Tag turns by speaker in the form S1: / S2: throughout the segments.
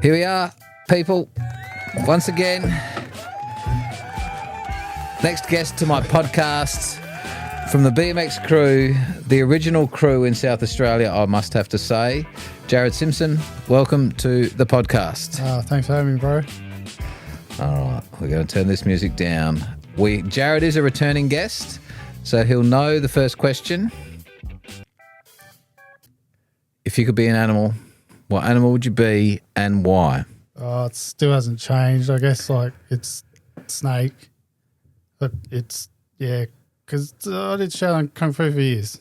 S1: Here we are, people, once again. Next guest to my podcast from the BMX crew, the original crew in South Australia, I must have to say. Jarad Simpson, welcome to the podcast.
S2: Thanks for having me, bro.
S1: All right, we're going to turn this music down. Jarad is a returning guest, so he'll know the first question. If you could be an animal, what animal would you be and why?
S2: It still hasn't changed. I guess it's snake. But it's, because I did Shaolin Kung Fu for years.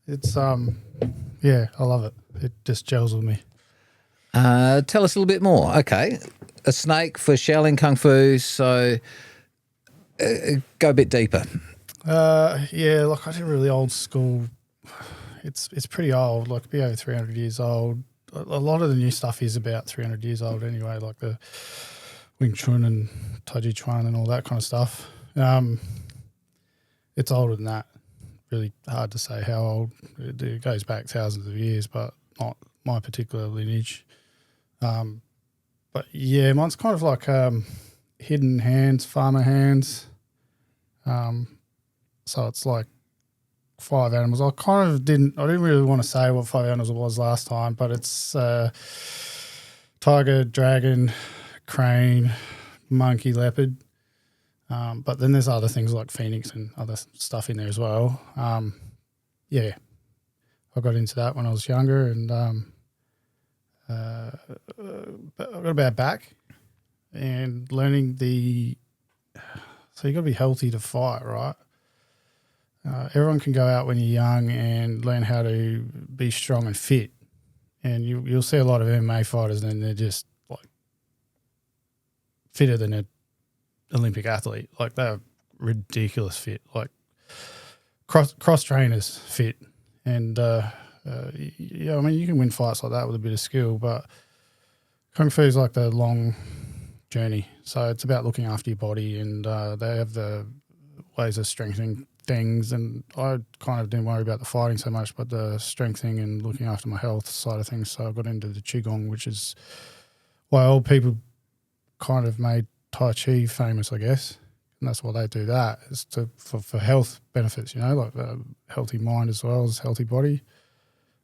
S2: It's, I love it. It just gels with me.
S1: Tell us a little bit more. Okay, a snake for Shaolin Kung Fu, so go a bit deeper.
S2: I did really old school. It's pretty old, like be over 300 years old. A lot of the new stuff is about 300 years old anyway, like the Wing Chun and Tai Chi Chuan and all that kind of stuff. It's older than that. Really hard to say how old. It goes back thousands of years, but not my particular lineage. But yeah, mine's kind of like hidden hands, farmer hands. So it's like 5 animals. I didn't really want to say what 5 animals it was last time, but it's tiger, dragon, crane, monkey, leopard. But then there's other things like phoenix and other stuff in there as well. I got into that when I was younger, and I got a bad back and learning so you got to be healthy to fight, right? Everyone can go out when you're young and learn how to be strong and fit, and you'll see a lot of MMA fighters, and they're just like fitter than an Olympic athlete. Like they're ridiculous fit, like cross trainers fit, and I mean you can win fights like that with a bit of skill, but Kung Fu is like the long journey, so it's about looking after your body, and they have the ways of strengthening things, and I kind of didn't worry about the fighting so much, but the strengthening and looking after my health side of things. So I got into the Qigong, which is why old people kind of made Tai Chi famous, I guess. And that's why they do that, is for health benefits, like a healthy mind as well as healthy body.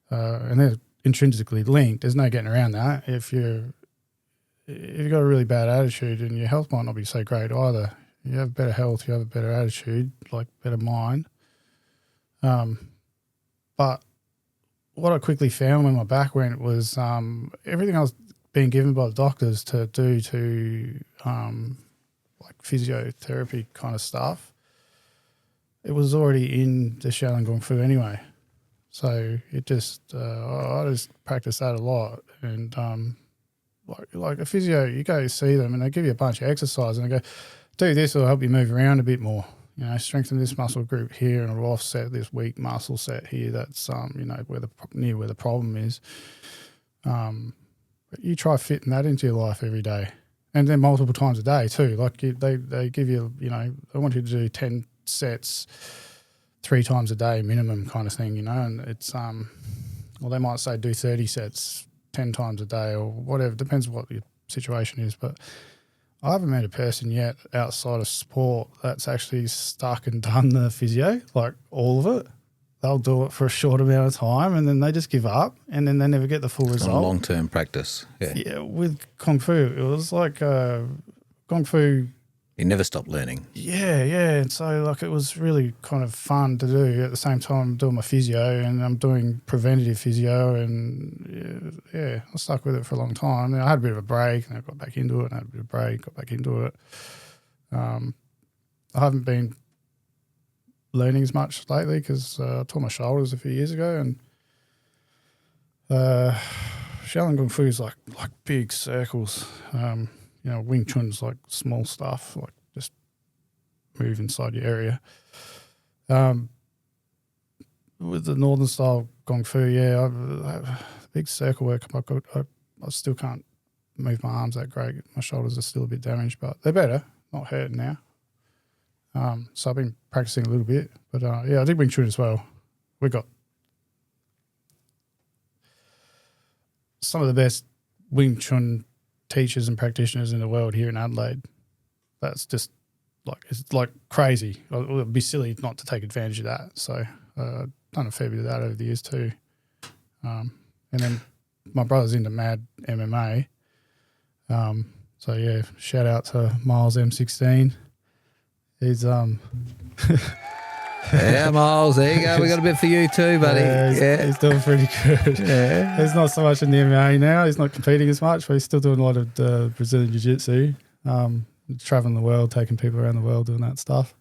S2: And they're intrinsically linked. There's no getting around that. If you've got a really bad attitude, and your health might not be so great either. You have better health, you have a better attitude, like better mind. But what I quickly found when my back went was everything I was being given by the doctors to do to like physiotherapy kind of stuff, it was already in the Shaolin Kung Fu anyway. So it just I just practiced that a lot, and like a physio, you go see them and they give you a bunch of exercises and they go, do this, it'll help you move around a bit more. Strengthen this muscle group here, and it'll offset this weak muscle set here. That's near where the problem is. But you try fitting that into your life every day, and then multiple times a day too. Like they give you, they want you to do 10 sets 3 times a day minimum kind of thing, and it's they might say do 30 sets 10 times a day or whatever. Depends what your situation is, but I haven't met a person yet outside of sport that's actually stuck and done the physio, like all of it. They'll do it for a short amount of time and then they just give up, and then they never get the full result.
S1: Long-term practice.
S2: Yeah, with Kung Fu, it was like Kung Fu.
S1: You never stop learning.
S2: Yeah. And so it was really kind of fun to do. At the same time, I'm doing my physio and I'm doing preventative physio, and I stuck with it for a long time. And I had a bit of a break and I got back into it, and I had a bit of a break, got back into it. I haven't been learning as much lately because I tore my shoulders a few years ago, and Shaolin Kung Fu is like big circles. Wing Chun's like small stuff, like just move inside your area. With the northern style Kung Fu, big circle work. I still can't move my arms that great. My shoulders are still a bit damaged, but they're better, not hurting now. So I've been practicing a little bit, but I did Wing Chun as well. We got some of the best Wing Chun teachers and practitioners in the world here in Adelaide. That's just it's like crazy. It would be silly not to take advantage of that. So done a fair bit of that over the years too. And then my brother's into mad MMA. So yeah, shout out to Miles M16. He's
S1: Yeah, Miles, there you go. We got a bit for you too, buddy.
S2: He's doing pretty good.
S1: Yeah.
S2: He's not so much in the MMA now. He's not competing as much, but he's still doing a lot of Brazilian Jiu-Jitsu, traveling the world, taking people around the world, doing that stuff.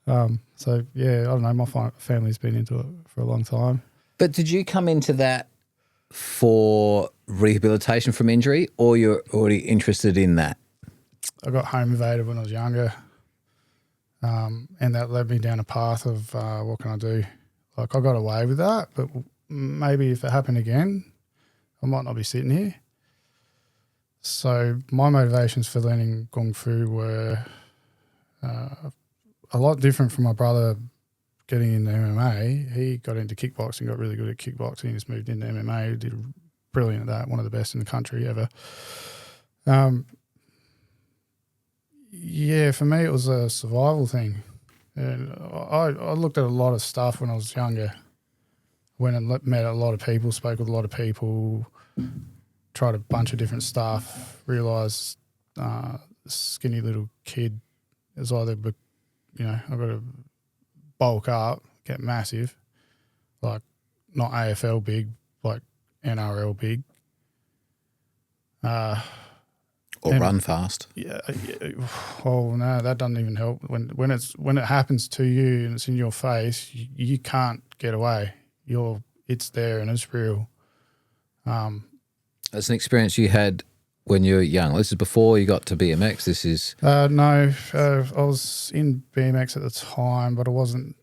S2: So, yeah, I don't know. My family's been into it for a long time.
S1: But did you come into that for rehabilitation from injury, or you're already interested in that?
S2: I got home invaded when I was younger. And that led me down a path of what can I do? Like I got away with that, but maybe if it happened again, I might not be sitting here. So my motivations for learning Kung Fu were a lot different from my brother getting into MMA. He got into kickboxing, got really good at kickboxing. He's moved into MMA, did brilliant at that, one of the best in the country ever. Yeah, for me it was a survival thing. And I looked at a lot of stuff when I was younger. Went and met a lot of people, spoke with a lot of people, tried a bunch of different stuff, realised skinny little kid is either, I've got to bulk up, get massive, like not AFL big, like NRL big.
S1: Or run fast.
S2: Yeah. Oh no, that doesn't even help. When it happens to you and it's in your face, you can't get away. It's there and it's real.
S1: That's an experience you had when you were young. This is before you got to BMX. This is
S2: no. I was in BMX at the time, but I wasn't.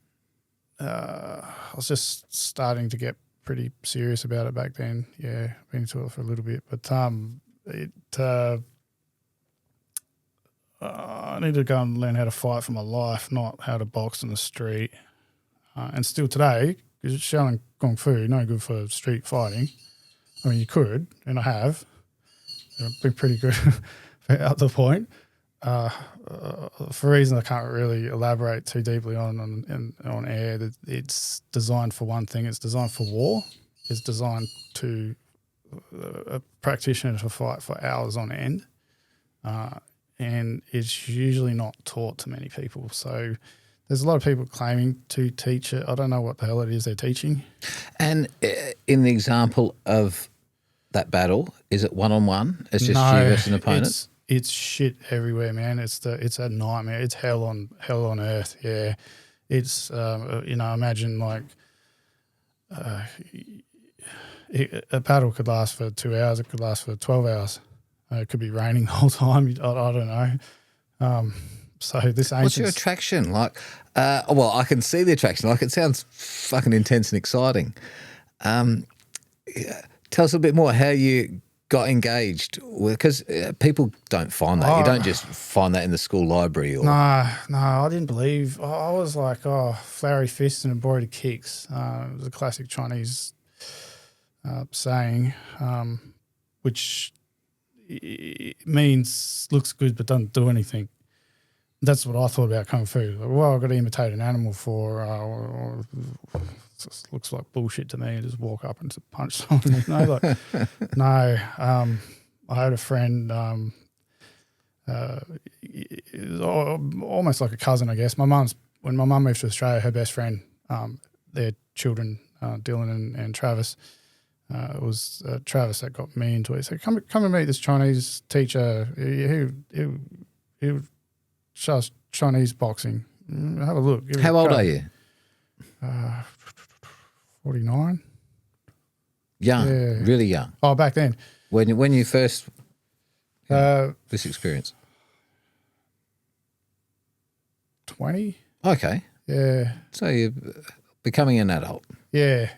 S2: I was just starting to get pretty serious about it back then. Yeah, been into it for a little bit, but I need to go and learn how to fight for my life, not how to box in the street. And still today, because Shaolin Kung Fu, no good for street fighting. I mean, you could, and I have. I've been pretty good up to the point. For a reason I can't really elaborate too deeply on air, that it's designed for one thing. It's designed for war. It's designed to a practitioner to fight for hours on end. And it's usually not taught to many people. So there's a lot of people claiming to teach it. I don't know what the hell it is they're teaching. And
S1: in the example of that battle, is it one-on-one? It's just you versus an opponent?
S2: It's shit everywhere, man. It's a nightmare. It's hell on earth. Yeah, it's imagine like a battle could last for 2 hours. It could last for 12 hours. It could be raining the whole time. I don't know. So this ancient.
S1: What's your attraction like? Well, I can see the attraction. Like it sounds fucking intense and exciting. Tell us a bit more how you got engaged, because people don't find that. You don't just find that in the school library. Or... No,
S2: I didn't believe. I was like, flowery fists and embroidered kicks. It was a classic Chinese saying, which means looks good but doesn't do anything. That's what I thought about Kung Fu. Like, well, I've got to imitate an animal for it just looks like bullshit to me. Just walk up and punch someone. No. I had a friend, almost like a cousin, I guess. When my mum moved to Australia, her best friend, their children, Dylan and Travis, it was Travis that got me into it. He said, come and meet this Chinese teacher. He show us Chinese boxing. Have a look.
S1: How old are you?
S2: 49.
S1: Young, yeah. Really young.
S2: Oh, back then.
S1: When you first this experience?
S2: 20.
S1: Okay.
S2: Yeah.
S1: So you're becoming an adult.
S2: Yeah.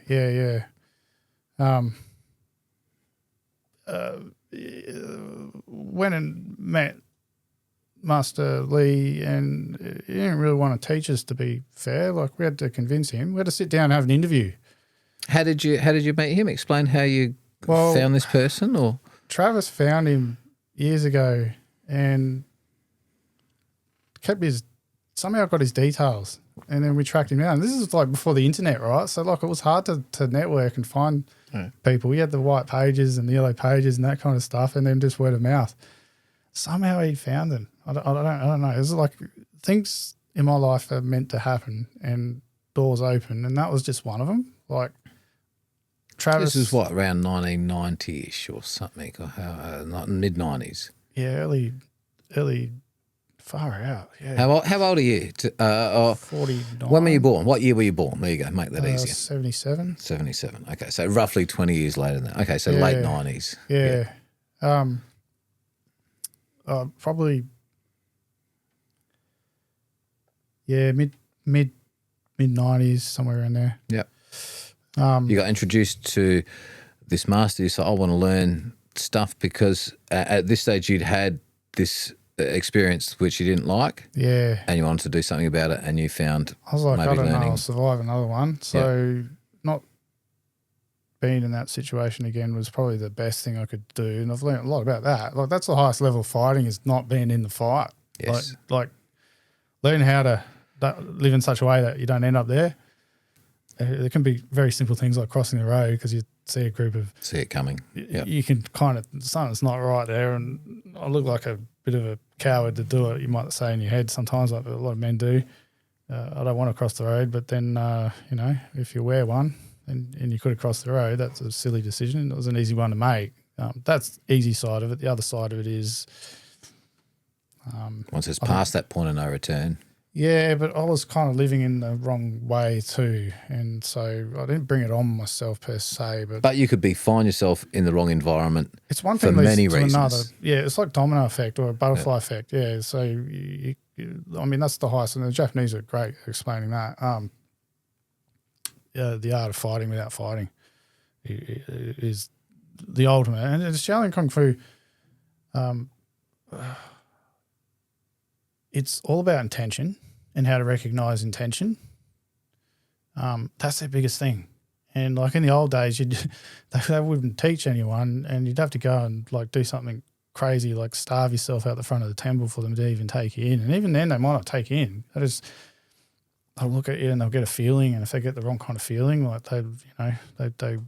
S2: Went and met Master Lee, and he didn't really want to teach us, to be fair. Like, we had to convince him. We had to sit down and have an interview.
S1: How did you meet him? Explain how you found this person, or
S2: Travis found him years ago and somehow got his details, and then we tracked him down. This is like before the internet, right? So like it was hard to network and find people. We had the white pages and the yellow pages and that kind of stuff, and then just word of mouth. Somehow he found them. I don't know. It was like things in my life are meant to happen and doors open, and that was just one of them. Like Travis,
S1: this is what, around 1990-ish or something, or not mid-90s.
S2: Yeah, early, far out. Yeah.
S1: How old are you?
S2: 49.
S1: When were you born? What year were you born? There you go. Make that easier.
S2: 77.
S1: 77. Okay, so roughly 20 years later than that. Okay, so late 90s.
S2: Yeah. Probably. Yeah, mid 90s, somewhere around there.
S1: Yep. You got introduced to this master. You said, I want to learn stuff because at this stage you'd had this experience which you didn't like.
S2: Yeah.
S1: And you wanted to do something about it, and you found
S2: I was like,
S1: maybe
S2: I don't
S1: learning.
S2: know, I'll survive another one. So not being in that situation again was probably the best thing I could do. And I've learned a lot about that. Like that's the highest level of fighting, is not being in the fight.
S1: Yes.
S2: Like learn how to live in such a way that you don't end up there. There can be very simple things like crossing the road because you see a group of...
S1: See it coming. Yep.
S2: You can kind of... Something's not right there, and I look like a bit of a coward to do it, you might say in your head sometimes, like a lot of men do. I don't want to cross the road, but then, if you wear one and you could have crossed the road, that's a silly decision. It was an easy one to make. That's the easy side of it. The other side of it is...
S1: once it's past that point of no return...
S2: Yeah, but I was kind of living in the wrong way too, and so I didn't bring it on myself per se. But
S1: you could find yourself in the wrong environment.
S2: It's one thing
S1: for many
S2: to
S1: reasons.
S2: Another. Yeah, it's like domino effect or a butterfly effect. Yeah, so I mean that's the highest, and the Japanese are great at explaining that. The art of fighting without fighting is the ultimate, and it's Shaolin Kung Fu. It's all about intention and how to recognize intention. That's their biggest thing. And like in the old days, they wouldn't teach anyone, and you'd have to go and like do something crazy, like starve yourself out the front of the temple for them to even take you in. And even then, they might not take you in. They'll look at you and they'll get a feeling, and if they get the wrong kind of feeling, like they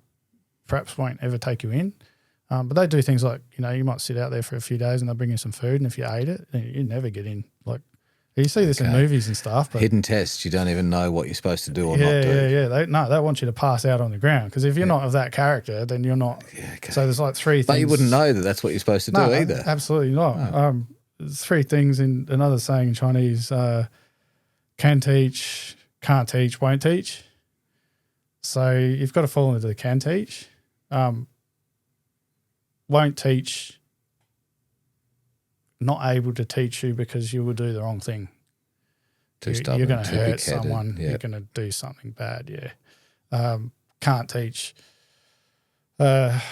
S2: perhaps won't ever take you in. But they do things like, you might sit out there for a few days and they'll bring you some food, and if you ate it, you never get in. Like you see this in movies and stuff. But
S1: hidden tests, you don't even know what you're supposed to do or not do.
S2: Yeah. They want you to pass out on the ground, because if you're not of that character, then you're not. Yeah, okay. So there's like three things.
S1: But you wouldn't know that that's what you're supposed to do either.
S2: Absolutely not. No. There's three things in another saying in Chinese, can teach, can't teach, won't teach. So you've got to fall into the can teach. Won't teach, not able to teach you because you will do the wrong thing.
S1: Too stubborn,
S2: you're going to hurt
S1: big-headed,
S2: someone. You're going to do something bad. Yeah. Can't teach.
S1: Not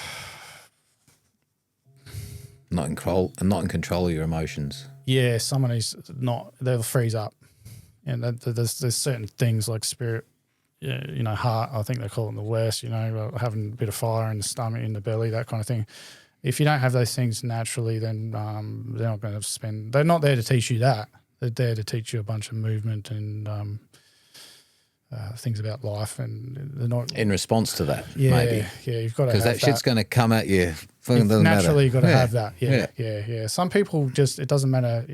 S1: in control of your emotions.
S2: Yeah, someone who's not. They'll freeze up, and there's certain things like spirit. Yeah, heart. I think they call it in the West. Having a bit of fire in the stomach, in the belly, that kind of thing. If you don't have those things naturally, then they're not going to spend. They're not there to teach you that. They're there to teach you a bunch of movement and things about life, and they're not
S1: in response to that.
S2: Yeah,
S1: maybe.
S2: Yeah, you've got to
S1: because that shit's going to come at you.
S2: Naturally, you've got to have that. Yeah. Some people it doesn't matter.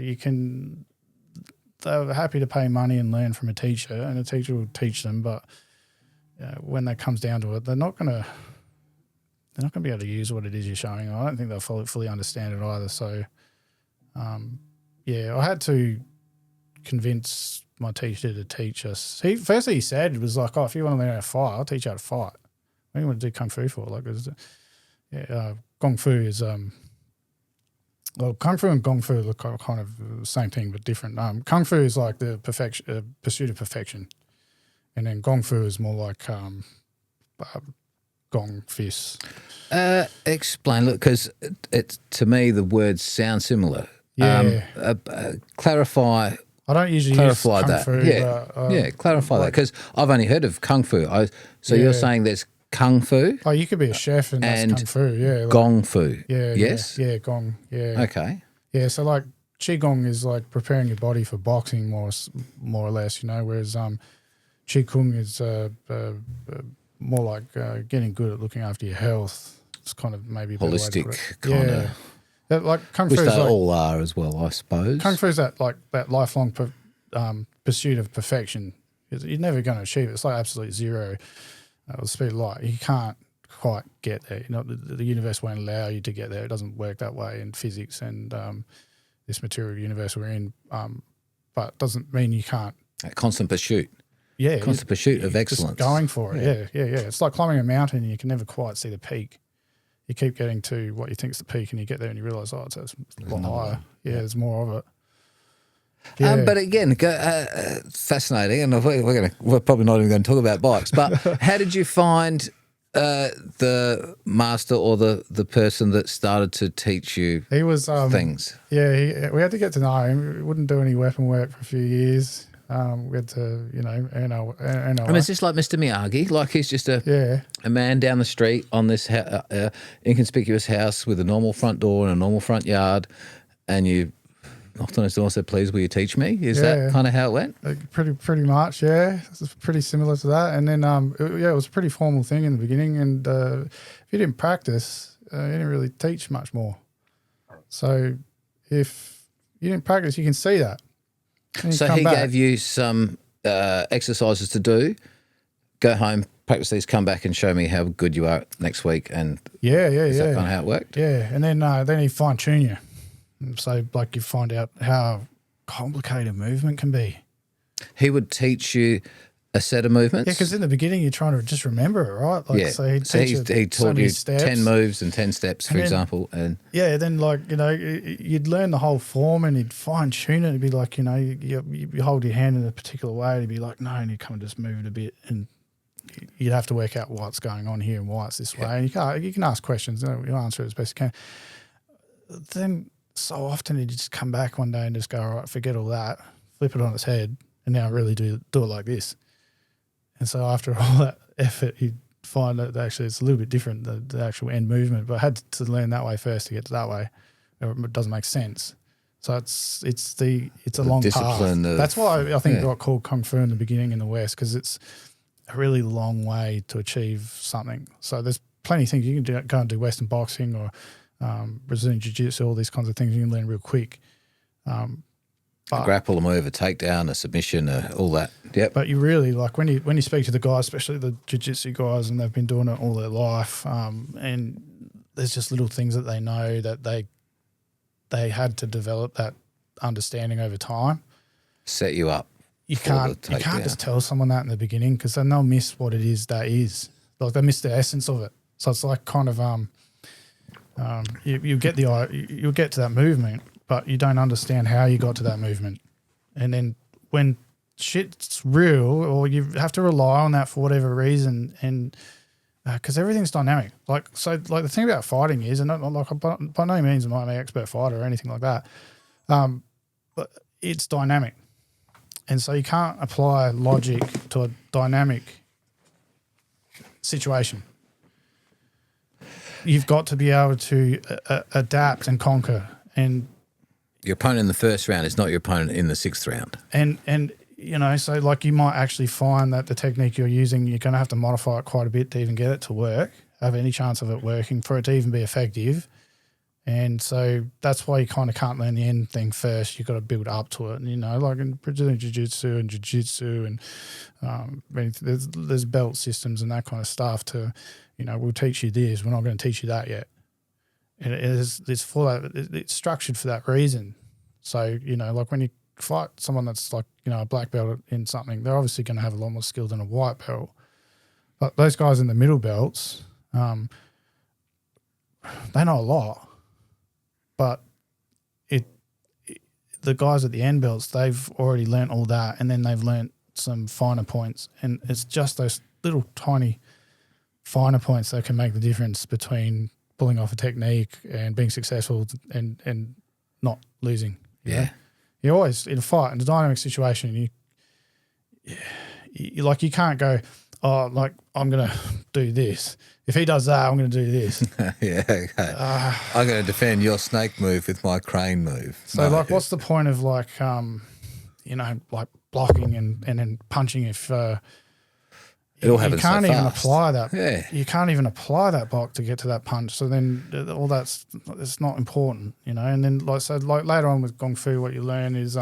S2: They're happy to pay money and learn from a teacher, and a teacher will teach them. But when it comes down to it, they're not going to be able to use what it is you're showing. I don't think they'll fully understand it either. So, I had to convince my teacher to teach us. Firstly, he said, it was like, if you want to learn how to fight, I'll teach you how to fight. What do you want to do Kung Fu for? Kung Fu is Kung Fu and Gong Fu look kind of the same thing but different. Kung Fu is like the pursuit of perfection, and then Gong Fu is more like gong fist.
S1: Explain, look, because to me the words sound similar.
S2: Yeah.
S1: Clarify.
S2: I don't usually
S1: clarify
S2: use Kung
S1: that.
S2: Fu.
S1: Yeah, clarify that, because I've only heard of Kung Fu. So you're saying there's kung fu
S2: Oh, you could be a chef and that's
S1: and
S2: kung fu, yeah. Like,
S1: gong fu.
S2: yeah,
S1: Yes?
S2: yeah, gong, yeah.
S1: Okay.
S2: Yeah, so like qigong is like preparing your body for boxing more or less, whereas qigong is more like getting good at looking after your health. It's kind of maybe a better way to put
S1: Holistic
S2: it.
S1: kind
S2: Yeah.
S1: of.
S2: Like kung
S1: Which
S2: fu
S1: they
S2: is like
S1: all are as well, I suppose.
S2: kung fu is that lifelong pursuit of perfection. You're never going to achieve it. It's like absolute zero with the speed of light. You can't quite get there. The universe won't allow you to get there. It doesn't work that way in physics and this material universe we're in. But it doesn't mean you can't.
S1: A constant pursuit.
S2: Yeah,
S1: Constant pursuit of excellence.
S2: Just going for it. Yeah. It's like climbing a mountain and you can never quite see the peak. You keep getting to what you think is the peak and you get there and you realise, it's a lot higher. Yeah, there's more of it. Yeah.
S1: But again, fascinating, and we're probably not even going to talk about bikes. But how did you find the master or the person that started to teach you
S2: he was
S1: things?
S2: Yeah, we had to get to know him. We wouldn't do any weapon work for a few years. We had to, earn our
S1: And it's just like Mr. Miyagi, like he's just a man down the street on this inconspicuous house with a normal front door and a normal front yard, and you knocked on his door and said, "Please, will you teach me?" Is that kind of how it went?
S2: Pretty much, yeah. It's pretty similar to that. And then, it was a pretty formal thing in the beginning. And if you didn't practice, you didn't really teach much more. So if you didn't practice, you can see that.
S1: So he gave you some exercises to do, go home, practice these, come back and show me how good you are next week. And is that kind of how it worked?
S2: Yeah, and then he fine tune you. So like you find out how complicated movement can be.
S1: He would teach you a set of movements?
S2: Yeah, because in the beginning you're trying to just remember it, right? Like,
S1: yeah.
S2: So he
S1: taught you
S2: steps.
S1: 10 moves and 10 steps, for example. And
S2: then you'd learn the whole form and he'd fine tune it. It'd be like, you hold your hand in a particular way. It'd be like, no, and you'd come and just move it a bit, and you'd have to work out what's going on here and why it's this way. And you can ask questions, you answer it as best you can. Then so often he'd just come back one day and just go, all right, forget all that, flip it on its head, and now really do it like this. And so after all that effort, you'd find that actually it's a little bit different, the actual end movement. But I had to learn that way first to get to that way. It doesn't make sense. So it's a long path. That's why I think it got called Kung Fu in the beginning in the West, because it's a really long way to achieve something. So there's plenty of things you can go and do Western boxing or Brazilian Jiu-Jitsu, all these kinds of things you can learn real quick.
S1: A grapple, a move, a takedown, a submission, all that. Yep.
S2: But you really, like when you speak to the guys, especially the jiu-jitsu guys, and they've been doing it all their life, and there's just little things that they know that they had to develop that understanding over time.
S1: Set you up.
S2: You can't just tell someone that in the beginning, because then they'll miss what it is that is. Like they miss the essence of it. So it's like kind of you'll get to that movement, but you don't understand how you got to that movement. And then when shit's real, or you have to rely on that for whatever reason, and because everything's dynamic. Like the thing about fighting is, and not like by no means am I an expert fighter or anything like that, but it's dynamic. And so you can't apply logic to a dynamic situation. You've got to be able to adapt and conquer. And
S1: your opponent in the first round is not your opponent in the sixth round.
S2: And so like you might actually find that the technique you're using, you're going to have to modify it quite a bit to even get it to work, have any chance of it working, for it to even be effective. And so that's why you kind of can't learn the end thing first. You've got to build up to it. And, like in Brazilian Jiu-Jitsu and Jiu-Jitsu and there's belt systems and that kind of stuff to, we'll teach you this. We're not going to teach you that yet. And it's for that. It's structured for that reason. So, like when you fight someone that's like, a black belt in something, they're obviously going to have a lot more skill than a white belt. But those guys in the middle belts, they know a lot. But the guys at the end belts, they've already learnt all that, and then they've learnt some finer points. And it's just those little tiny finer points that can make the difference between pulling off a technique and being successful and not losing.
S1: Yeah.
S2: You're always in a fight, in a dynamic situation, you can't go, oh, like I'm going to do this. If he does that, I'm going to do this.
S1: Yeah, okay. I'm going to defend your snake move with my crane move.
S2: So, like, what's the point of, like, you know, like blocking and then punching if
S1: it all happens
S2: you can't
S1: so
S2: even
S1: fast.
S2: apply that.
S1: Yeah.
S2: You can't even apply that block to get to that punch. So then all that's it's not important, you know. And then like later on with Kung Fu, what you learn is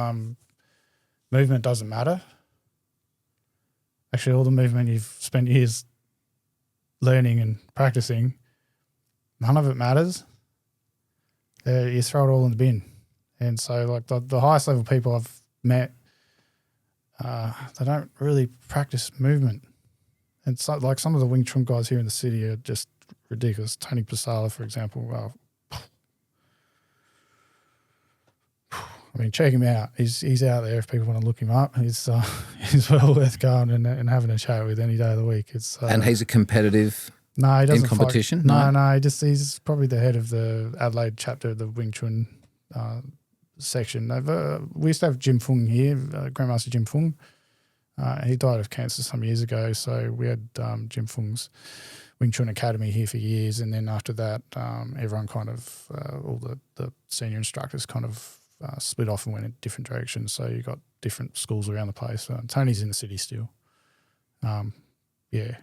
S2: movement doesn't matter. Actually, all the movement you've spent years learning and practicing, none of it matters. You throw it all in the bin. And so, like, the highest level people I've met, they don't really practice movement. And so, like, some of the Wing Chun guys here in the city are just ridiculous. Tony Pasala, for example, I mean, check him out. He's out there if people want to look him up. He's well worth going and having a chat with any day of the week.
S1: And he's a competitive
S2: no, he doesn't
S1: in competition?
S2: Fight. No, he's probably the head of the Adelaide chapter of the Wing Chun section. We used to have Jim Fung here, Grandmaster Jim Fung. He died of cancer some years ago, so we had Jim Fung's Wing Chun Academy here for years, and then after that, everyone kind of, all the senior instructors kind of split off and went in different directions. So you got different schools around the place. Tony's in the city still. Yeah,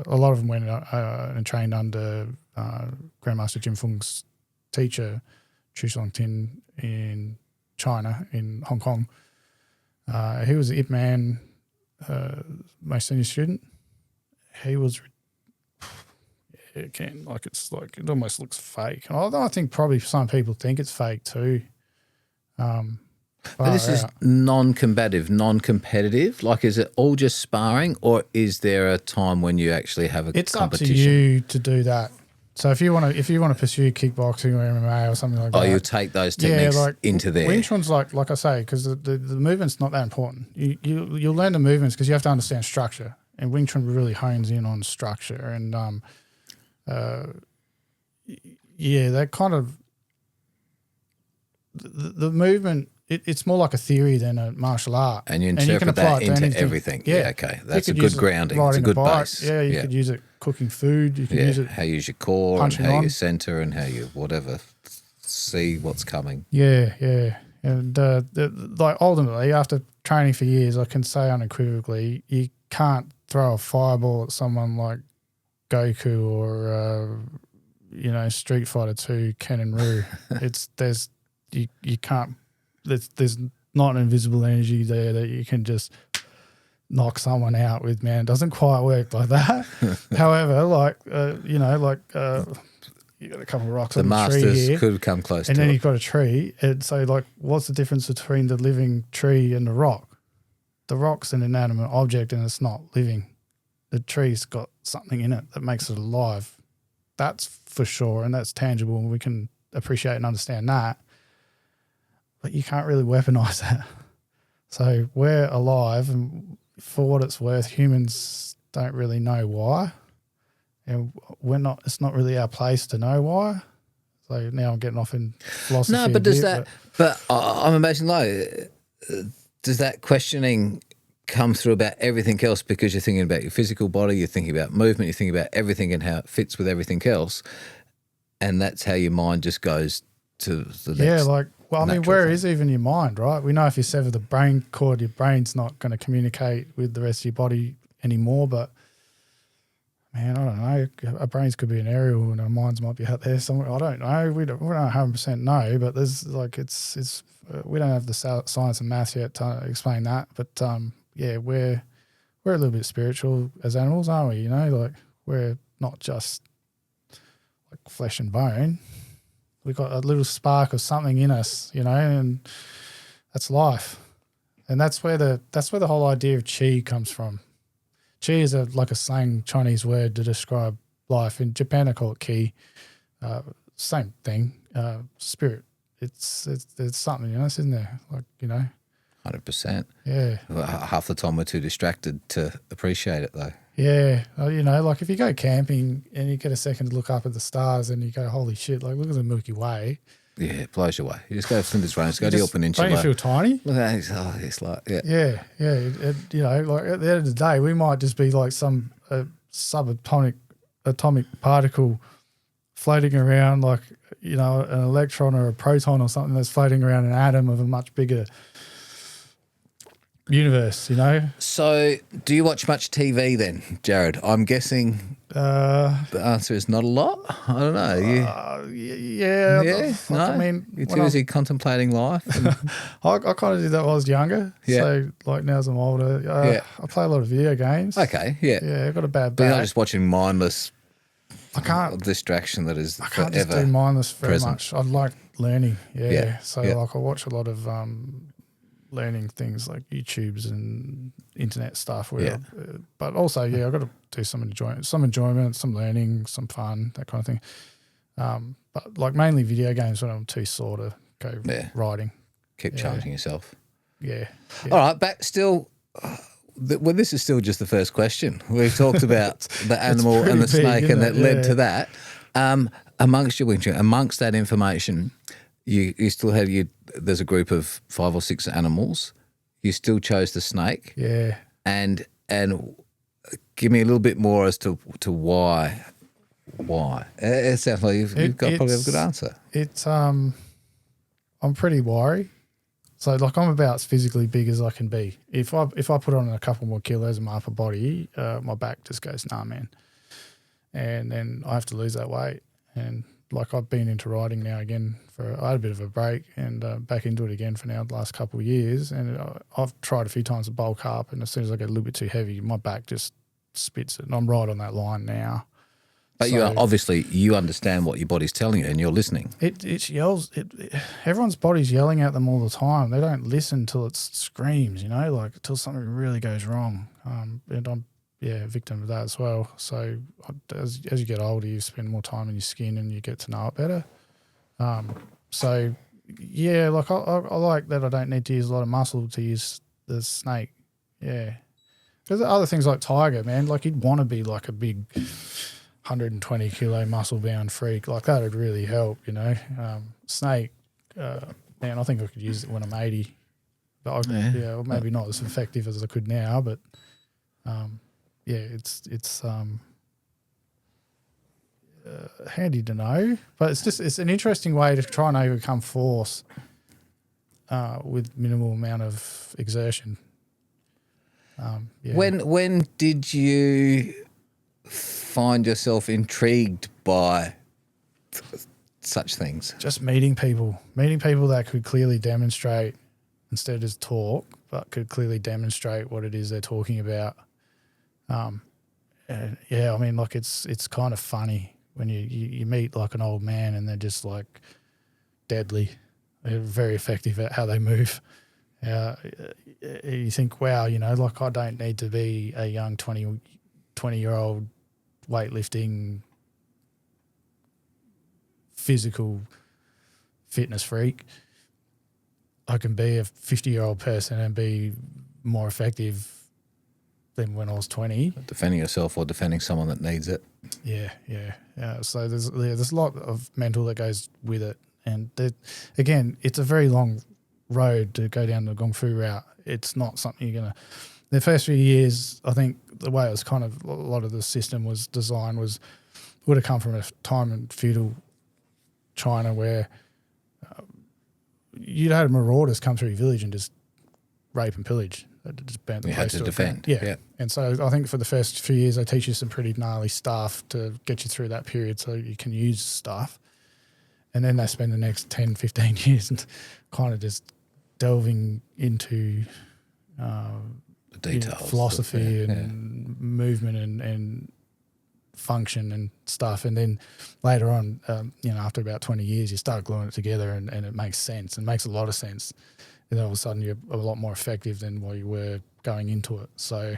S2: a lot of them went and trained under Grandmaster Jim Fung's teacher, Chu Song Tin, in China, in Hong Kong. He was the Ip Man, my senior student. He was, again, like it almost looks fake. And although I think probably some people think it's fake too.
S1: But this is non-combative, non-competitive. Like, is it all just sparring, or is there a time when you actually have a competition?
S2: It's up to you to do that. So if you want to pursue kickboxing or MMA or something like that,
S1: you take those techniques into there.
S2: Wing Chun's like I say, because the movement's not that important. You'll learn the movements because you have to understand structure, and Wing Chun really hones in on structure. And that kind of the movement. It's more like a theory than a martial art.
S1: And you interpret that into everything. Yeah, okay. That's a good grounding. It's a good base.
S2: Yeah, you could use it cooking food. You could use it
S1: how you use your core and how you center and how you whatever see what's coming.
S2: Yeah. And like ultimately, after training for years, I can say unequivocally, you can't throw a fireball at someone like Goku or Street Fighter 2 Ken and Ryu. You can't. There's not an invisible energy there that you can just knock someone out with, man. It doesn't quite work like that. However, you got a couple of rocks on the tree here.
S1: The masters could come close to it.
S2: And then you've got a tree. And so, like, what's the difference between the living tree and the rock? The rock's an inanimate object and it's not living. The tree's got something in it that makes it alive. That's for sure, and that's tangible, and we can appreciate and understand that. But you can't really weaponize that. So we're alive, and for what it's worth, humans don't really know why. And it's not really our place to know why. So now I'm getting off in philosophy.
S1: No, but I'm imagining, does that questioning come through about everything else because you're thinking about your physical body, you're thinking about movement, you're thinking about everything and how it fits with everything else, and that's how your mind just goes to the next.
S2: Yeah, where is even your mind, right? We know if you sever the brain cord, your brain's not going to communicate with the rest of your body anymore. But man, I don't know. Our brains could be an aerial, and our minds might be out there somewhere. I don't know. We don't 100% know, but there's it's we don't have the science and maths yet to explain that. But we're a little bit spiritual as animals, aren't we? Like we're not just like flesh and bone. We've got a little spark of something in us, and that's life. And that's where the whole idea of chi comes from. Chi is like a slang Chinese word to describe life. In Japan, I call it ki. Same thing, spirit. It's something in us, isn't there?
S1: 100%.
S2: Yeah.
S1: Half the time we're too distracted to appreciate it, though.
S2: Yeah. Like if you go camping and you get a second to look up at the stars and you go, holy shit, like look at the Milky Way.
S1: Yeah, it blows you away. You just go Flinders Range, go to your peninsula.
S2: Don't you feel tiny?
S1: Look at that. It's like, yeah.
S2: Yeah. Like at the end of the day, we might just be like some a atomic particle floating around, like, you know, an electron or a proton or something that's floating around an atom of a much bigger universe, you know.
S1: So do you watch much TV then, Jarad? I'm guessing the answer is not a lot. I don't know.
S2: Yeah.
S1: No?
S2: I mean,
S1: you're too busy contemplating life. And,
S2: I kind of did that when I was younger.
S1: Yeah.
S2: So, like, now as I'm older, I play a lot of video games.
S1: okay, yeah.
S2: Yeah, I've got a bad
S1: But you're not
S2: back.
S1: just watching mindless
S2: I can't
S1: distraction that is
S2: I can't
S1: forever
S2: just do mindless very
S1: present.
S2: much. I like learning. Yeah. So,
S1: Yeah.
S2: like, I watch a lot of learning things like YouTubes and internet stuff. But also, I've got to do some enjoyment, some learning, some fun, that kind of thing. But like mainly video games when I'm too sore to go riding.
S1: Keep challenging yourself.
S2: Yeah.
S1: All right, back still. Well, this is still just the first question. We've talked about the animal and the
S2: pretty big,
S1: snake, and that
S2: isn't it?
S1: led
S2: Yeah.
S1: to that. Amongst your wing chun, amongst that information, you still had there's a group of 5 or 6 animals. You still chose the snake.
S2: Yeah.
S1: And give me a little bit more as to why. Why? It sounds like you've got probably a good answer.
S2: It's I'm pretty wiry. So, like, I'm about as physically big as I can be. If I put on a couple more kilos in my upper body, my back just goes, nah, man. And then I have to lose that weight. And, like, I've been into riding now again I had a bit of a break and back into it again for now the last couple of years. And I've tried a few times to bulk up, and as soon as I get a little bit too heavy, my back just spits it. And I'm right on that line now.
S1: But
S2: So-
S1: you are obviously you understand what your body's telling you, and you're listening.
S2: It yells. Everyone's body's yelling at them all the time. They don't listen till it screams, you know, like till something really goes wrong. And I'm a victim of that as well. So as you get older, you spend more time in your skin and you get to know it better. So yeah, like I like that I don't need to use a lot of muscle to use the snake. Yeah, there's other things like tiger, man. Like you'd want to be like a big 120 kilo muscle bound freak, like that would really help, you know. Snake, man, I think I could use it when I'm 80, but well, maybe not as effective as I could now, but it's handy to know. But it's an interesting way to try and overcome force with minimal amount of exertion.
S1: When did you find yourself intrigued by such things?
S2: Just meeting people that could clearly demonstrate, instead of just talk, but could clearly demonstrate what it is they're talking about. And I mean, like it's kind of funny when you meet like an old man and they're just like deadly. They're very effective at how they move. You think, wow, you know, like I don't need to be a young 20-year-old weightlifting physical fitness freak. I can be a 50-year-old person and be more effective than when I was 20.
S1: Defending yourself or defending someone that needs it.
S2: Yeah. So there's a lot of mental that goes with it, and again, it's a very long road to go down the Kung Fu route. It's not something you're gonna. The first few years, I think the way it was kind of a lot of the system was designed would have come from a time in feudal China where you'd had marauders come through your village and just rape and pillage. Just burnt the
S1: You
S2: place
S1: had to
S2: the
S1: defend.
S2: ground.
S1: Yeah.
S2: And so I think for the first few years, they teach you some pretty gnarly stuff to get you through that period so you can use stuff. And then they spend the next 10, 15 years kind of just delving into
S1: The details.
S2: philosophy and movement and function and stuff. And then later on, after about 20 years, you start gluing it together and it makes sense and makes a lot of sense. And then all of a sudden you're a lot more effective than what you were going into it. So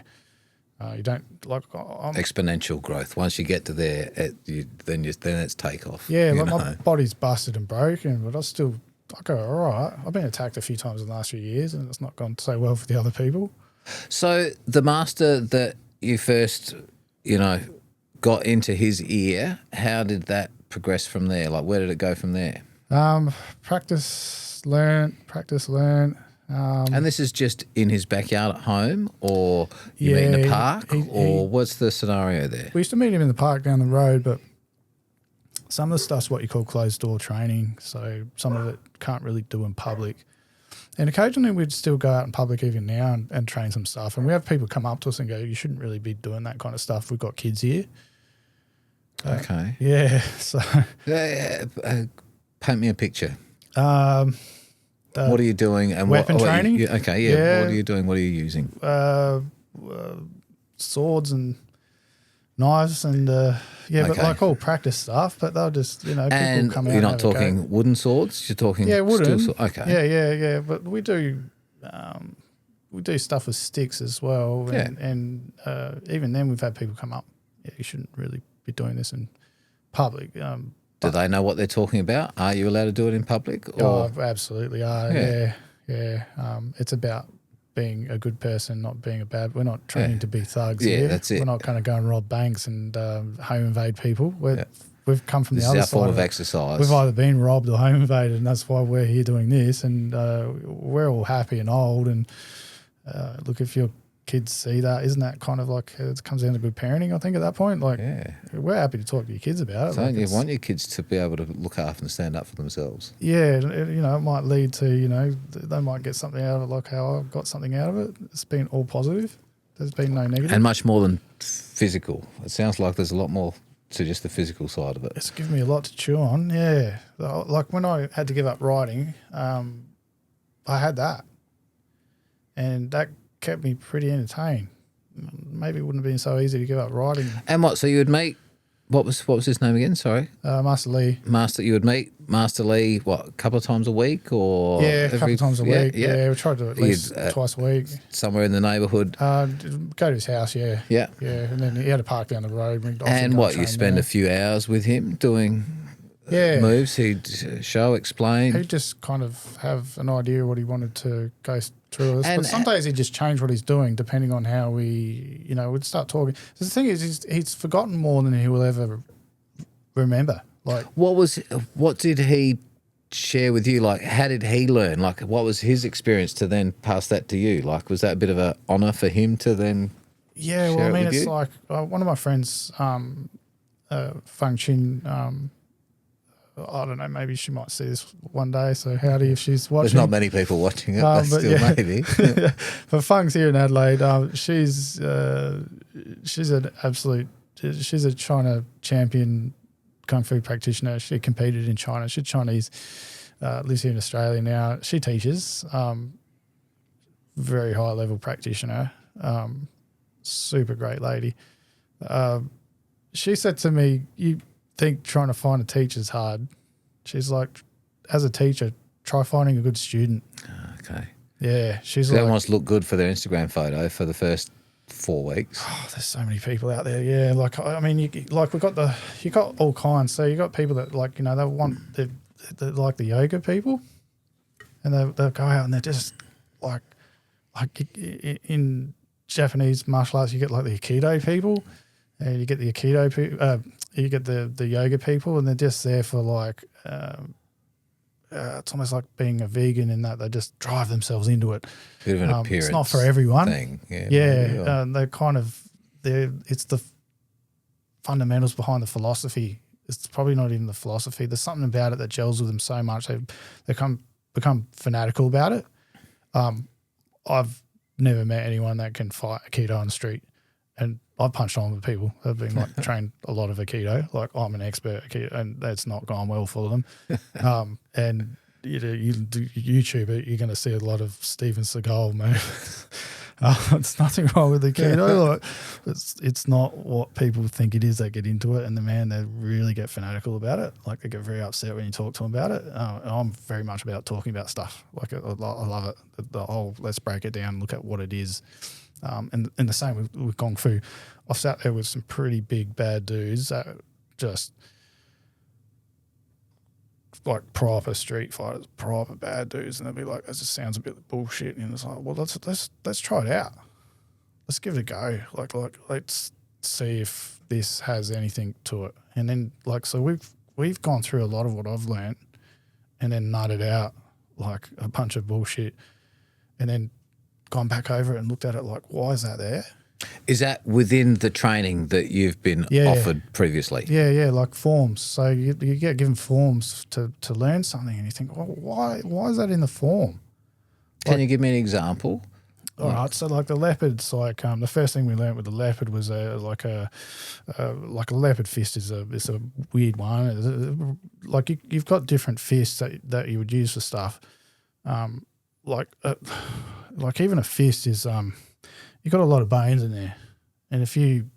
S2: you don't like
S1: exponential growth. Once you get to there, then it's takeoff.
S2: Yeah, like my body's busted and broken, but I go all right. I've been attacked a few times in the last few years, and it's not gone so well for the other people.
S1: So the master that you first, got into his ear, how did that progress from there? Like, where did it go from there?
S2: Practice, learn.
S1: And this is just in his backyard at home, or you meet in a park, or what's the scenario there?
S2: We used to meet him in the park down the road, but some of the stuff's what you call closed door training, so some of it can't really do in public. And occasionally we'd still go out in public even now and train some stuff. And we have people come up to us and go, you shouldn't really be doing that kind of stuff. We've got kids here.
S1: Okay.
S2: Yeah. So
S1: paint me a picture.
S2: What
S1: are you doing? And
S2: weapon training?
S1: What are you doing? What are you using?
S2: Swords and knives and but like all practice stuff. But they'll just people come out.
S1: You're not talking wooden swords. You're talking
S2: wooden.
S1: Steel okay.
S2: Yeah. But we do stuff with sticks as well. And even then we've had people come up. Yeah, you shouldn't really be doing this in public.
S1: Do they know what they're talking about? Are you allowed to do it in public?
S2: Or? Oh, absolutely are. Yeah. It's about being a good person, not being a bad. We're not training to be thugs.
S1: Yeah,
S2: here.
S1: That's it.
S2: We're not going to go and rob banks and home invade people. We've come from the other side. This is our form of
S1: exercise.
S2: We've either been robbed or home invaded, and that's why we're here doing this. And we're all happy and old. And look, if your kids see that, isn't that kind of like it comes down to good parenting? I think at that point, we're happy to talk to your kids about it.
S1: So you want your kids to be able to look after and stand up for themselves.
S2: Yeah, it might lead to they might get something out of it, like how I got something out of it. It's been all positive. There's been no negative,
S1: and much more than physical. It sounds like there's a lot more to just the physical side of it.
S2: It's given me a lot to chew on. Yeah, like when I had to give up riding, I had that, and that kept me pretty entertained. Maybe it wouldn't have been so easy to give up riding.
S1: And so you would meet, what was his name again? Sorry,
S2: Master Lee.
S1: You would meet Master Lee a couple of times a week, or
S2: a couple of times a week. Yeah, we tried to at least twice a week.
S1: Somewhere in the neighbourhood.
S2: Go to his house. Yeah. And then he had a park down the road.
S1: And you spend a few hours with him doing moves. He'd show, explain.
S2: He'd just kind of have an idea what he wanted to go through us. But some days he'd just change what he's doing depending on how we, would start talking. So the thing is, he's forgotten more than he will ever remember. Like,
S1: what did he share with you? Like, how did he learn? Like, what was his experience to then pass that to you? Like, was that a bit of an honour for him to then?
S2: Yeah, well, I mean, it's like one of my friends, Feng Chin. I don't know, maybe she might see this one day, so howdy if she's watching.
S1: There's not many people watching it, but still maybe.
S2: But Feng's here in Adelaide. She's an absolute, she's a China champion Kung Fu practitioner. She competed in China. She's Chinese, lives here in Australia now. She teaches, very high level practitioner, super great lady. She said to me, you think trying to find a teacher's hard. She's like, as a teacher, try finding a good student.
S1: Okay.
S2: Yeah, she's
S1: they wants to look good for their Instagram photo for the first 4 weeks.
S2: Oh, there's so many people out there. Yeah, like I mean, you got all kinds. So you got people that they like the yoga people, and they'll go out and they're just like in Japanese martial arts, you get like the Aikido people, and you get the Aikido people. You get the yoga people, and they're just there for like it's almost like being a vegan in that they just drive themselves into it.
S1: Bit of an appearance.
S2: It's not for everyone.
S1: Thing.
S2: Yeah. It's the fundamentals behind the philosophy. It's probably not even the philosophy. There's something about it that gels with them so much. They become fanatical about it. I've never met anyone that can fight Aikido on the street. And I've punched on with people that have been like trained a lot of Aikido. Like I'm an expert Aikido, and that's not gone well for them. And you do YouTube it, you're going to see a lot of Steven Seagal moves. It's nothing wrong with Aikido. Like it's not what people think it is that get into it, and they really get fanatical about it. Like they get very upset when you talk to them about it. And I'm very much about talking about stuff. Like I love it. The whole let's break it down, look at what it is. And the same with Kung Fu. I've sat there with some pretty big bad dudes that just like proper street fighters, proper bad dudes, and they'll be like, "That just sounds a bit bullshit." And it's like, well, let's try it out. Let's give it a go. Like let's see if this has anything to it. And then so we've gone through a lot of what I've learned, and then nutted out like a bunch of bullshit. and then gone back over it and looked at it like, why is that there?
S1: Is that within the training that you've been offered previously?
S2: Yeah, like forms. So you get given forms to learn something, and you think, well, why is that in the form?
S1: Can you give me an example?
S2: All right, so like the leopards, like the first thing we learned with the leopard was like a leopard fist is a weird one. Like you've got different fists that you would use for stuff. Like even a fist is you've got a lot of bones in there, and if you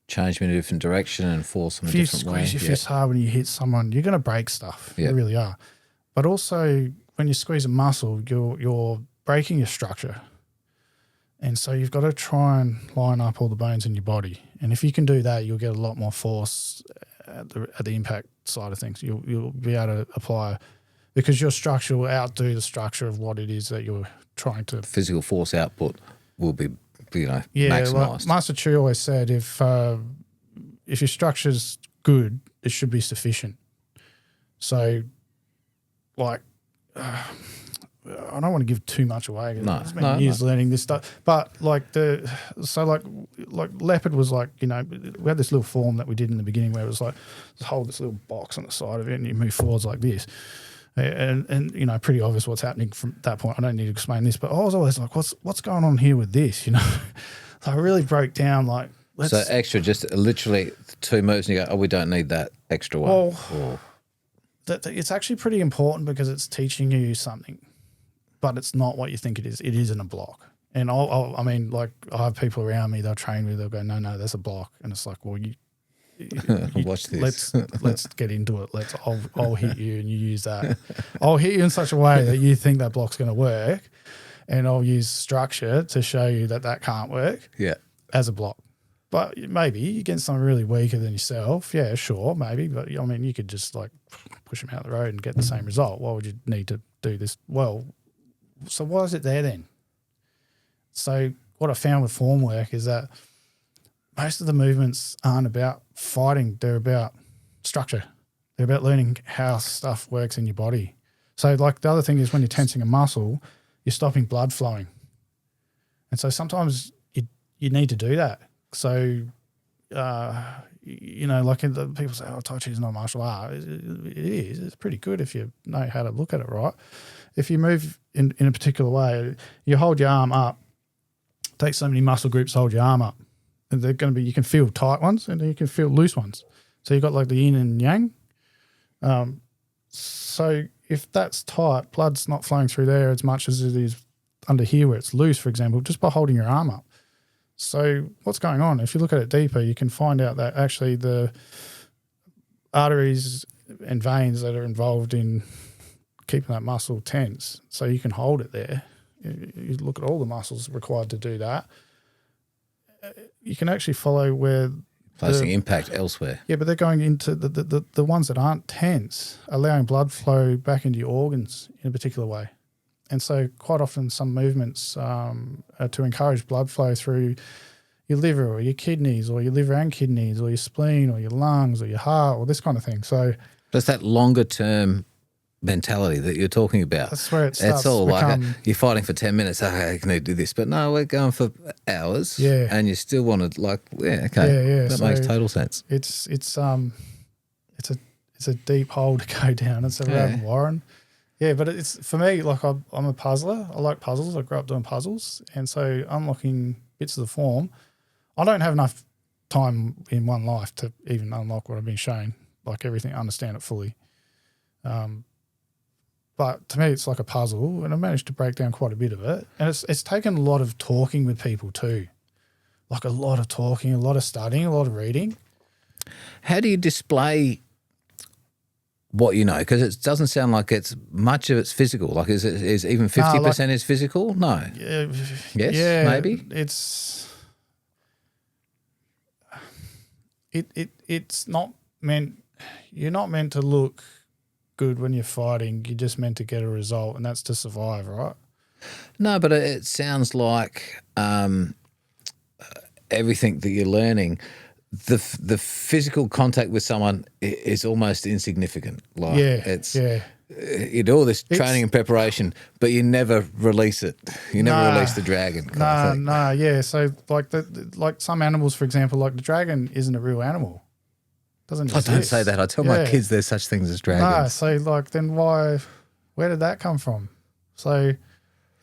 S1: change them in a different direction and force them a different way.
S2: If you squeeze your fist hard when you hit someone, you're going to break stuff. You really are. But also when you squeeze a muscle, you're breaking your structure. And so you've got to try and line up all the bones in your body. And if you can do that, you'll get a lot more force at the impact side of things. You'll be able to apply, because your structure will outdo the structure of what it is that you're trying to.
S1: Physical force output will be, maximised.
S2: Like Master Chi always said, if your structure's good, it should be sufficient. So, like, I don't want to give too much away. It's been years learning this stuff, but like leopard was like, we had this little form that we did in the beginning where it was like, just hold this little box on the side of it and you move forwards like this. And pretty obvious what's happening from that point. I don't need to explain this, but I was always like, what's going on here with this? So I really broke down like.
S1: So extra, just literally 2 moves, and you go, oh, we don't need that extra one.
S2: Well, it's actually pretty important because it's teaching you something, but it's not what you think it is. It isn't a block. And I have people around me, they'll train me, they'll go, no, that's a block. And it's like, well, you
S1: watch this.
S2: Let's get into it. I'll hit you and you use that. I'll hit you in such a way that you think that block's going to work, and I'll use structure to show you that can't work. As a block. But maybe against someone really weaker than yourself, yeah, sure, maybe. But you could just like push them out the road and get the same result. Why would you need to do this? Well, so why is it there then? So what I found with form work is that most of the movements aren't about fighting. They're about structure. They're about learning how stuff works in your body. So like the other thing is when you're tensing a muscle, you're stopping blood flowing. And so sometimes you need to do that. So, like people say, oh, Tai Chi is not martial art. It is. It's pretty good if you know how to look at it right. If you move in a particular way, you hold your arm up, take so many muscle groups, hold your arm up. And they're going to be, you can feel tight ones and then you can feel loose ones. So you've got like the yin and yang. So if that's tight, blood's not flowing through there as much as it is under here where it's loose, for example, just by holding your arm up. So what's going on? If you look at it deeper, you can find out that actually the arteries and veins that are involved in keeping that muscle tense, so you can hold it there. You look at all the muscles required to do that. You can actually follow where
S1: placing impact elsewhere. Yeah,
S2: but they're going into the ones that aren't tense, allowing blood flow back into your organs in a particular way. And so quite often some movements are to encourage blood flow through your liver or your kidneys or your liver and kidneys or your spleen or your lungs or your heart or this kind of thing. So
S1: that's that longer term mentality that you're talking about.
S2: That's where it starts.
S1: It's all like you're fighting for 10 minutes. Okay, I can do this, but no, we're going for hours.
S2: Yeah,
S1: and you still want to that makes total sense.
S2: It's a deep hole to go down. It's around Warren. Yeah, but it's for me, like I'm a puzzler. I like puzzles. I grew up doing puzzles, and so unlocking bits of the form, I don't have enough time in one life to even unlock what I've been shown, like everything, understand it fully. But to me, it's like a puzzle, and I managed to break down quite a bit of it. And it's taken a lot of talking with people too, like a lot of talking, a lot of studying, a lot of reading.
S1: How do you display what you know? Because it doesn't sound like it's much of it's physical. Like is even 50% is physical? No. Yes, maybe.
S2: It's not meant. You're not meant to look good when you're fighting. You're just meant to get a result, and that's to survive, right?
S1: No, but it sounds like everything that you're learning, the physical contact with someone is almost insignificant. Like you do all this training and preparation, but you never release it. You never release the dragon.
S2: Yeah. So like some animals, for example, like the dragon isn't a real animal. Doesn't exist.
S1: I don't say that. I tell my kids there's such things as dragons.
S2: So like then where did that come from? So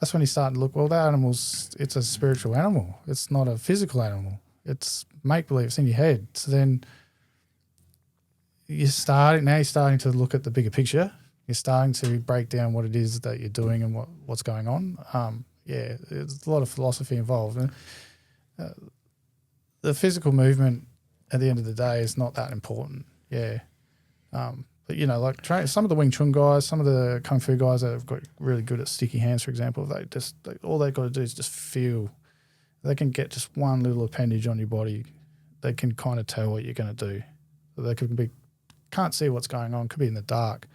S2: that's when you start to look, well, that animal's, it's a spiritual animal. It's not a physical animal. It's make-believe. It's in your head. So then you're starting to look at the bigger picture. You're starting to break down what it is that you're doing and what's going on. There's a lot of philosophy involved. And, the physical movement at the end of the day is not that important. Yeah. But, like some of the Wing Chun guys, some of the Kung Fu guys that have got really good at sticky hands, for example, all they've got to do is just feel. They can get just one little appendage on your body. They can kind of tell what you're going to do. So they can't see what's going on, could be in the dark.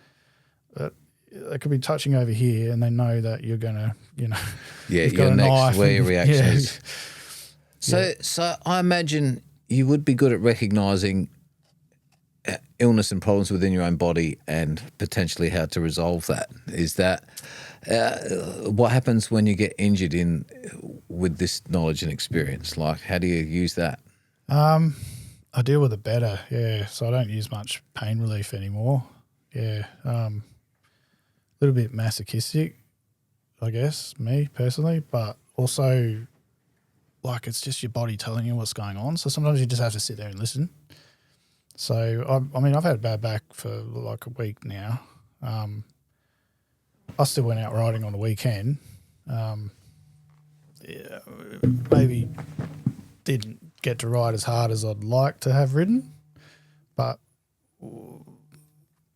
S2: But they could be touching over here and they know that you're going to,
S1: your next where your reaction is. So I imagine you would be good at recognising illness and problems within your own body and potentially how to resolve that. Is that what happens when you get injured with this knowledge and experience? Like, how do you use that?
S2: I deal with it better, yeah. So I don't use much pain relief anymore. Yeah. A little bit masochistic, I guess, me personally, but also like it's just your body telling you what's going on. So sometimes you just have to sit there and listen. So, I've had a bad back for like a week now. I still went out riding on the weekend. Maybe didn't get to ride as hard as I'd like to have ridden, but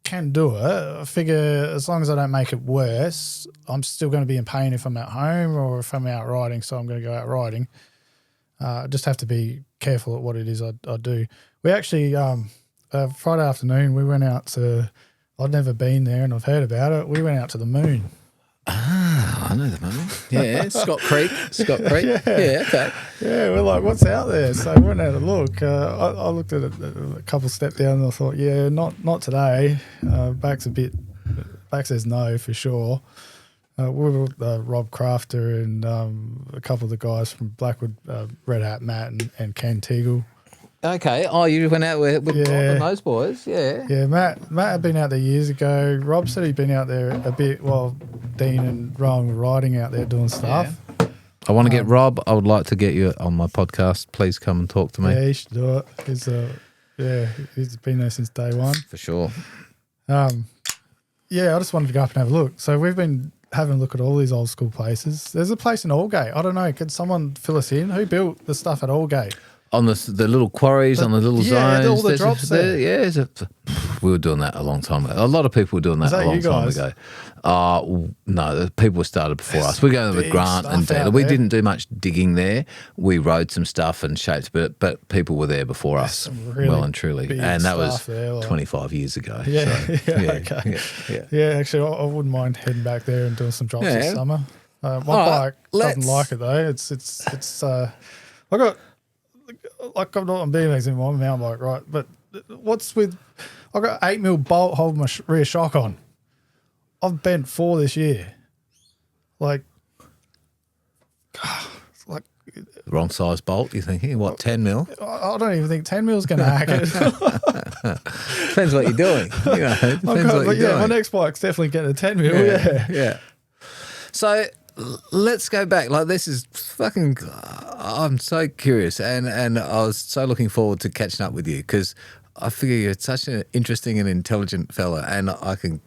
S2: can do it. I figure as long as I don't make it worse, I'm still going to be in pain if I'm at home or if I'm out riding, so I'm going to go out riding. I just have to be careful at what it is I do. We actually, Friday afternoon, we went out to, I'd never been there and I've heard about it. We went out to the moon.
S1: Ah, I know the moon. Yeah, Scott Creek. Yeah, okay.
S2: Yeah, we're like, what's out there? So we went out to look. I looked at it a couple steps down and I thought, yeah, not today. Back says no for sure. We were with Rob Crafter and a couple of the guys from Blackwood, Red Hat Matt and Ken Teagle.
S1: Okay. Oh, you went out with Rob and those boys. Yeah.
S2: Yeah, Matt had been out there years ago. Rob said he'd been out there a bit while Dean and Rowan were riding out there doing stuff.
S1: Yeah. I want to get Rob. I would like to get you on my podcast. Please come and talk to me.
S2: Yeah, you should do it. He's been there since day one.
S1: For sure.
S2: I just wanted to go up and have a look. So we've been having a look at all these old school places. There's a place in Aldgate. I don't know. Could someone fill us in? Who built the stuff at Aldgate?
S1: On the little quarries, on the little zones.
S2: All the drops there.
S1: We were doing that a long time ago. A lot of people were doing that a long time ago. No, the people started before us. We're going with Grant and Dan. We didn't do much digging there. We rode some stuff and shaped, but people were there before us, really well and truly. And that was 25 years ago.
S2: Okay. Yeah, actually, I wouldn't mind heading back there and doing some drops this summer. My bike doesn't like it though. It's I got. Like I'm not on BMX anymore, I'm a mountain bike, right? But what's with, I got 8mm bolt holding my rear shock on. I've bent 4 this year. Like,
S1: wrong size bolt, you're thinking? What, 10mm?
S2: I don't even think 10mm is going to hack it.
S1: Depends what you're doing. Depends what you're doing.
S2: My next bike's definitely getting a 10mm.
S1: Yeah. So let's go back. Like, this is fucking, I'm so curious and I was so looking forward to catching up with you because I figure you're such an interesting and intelligent fella and I can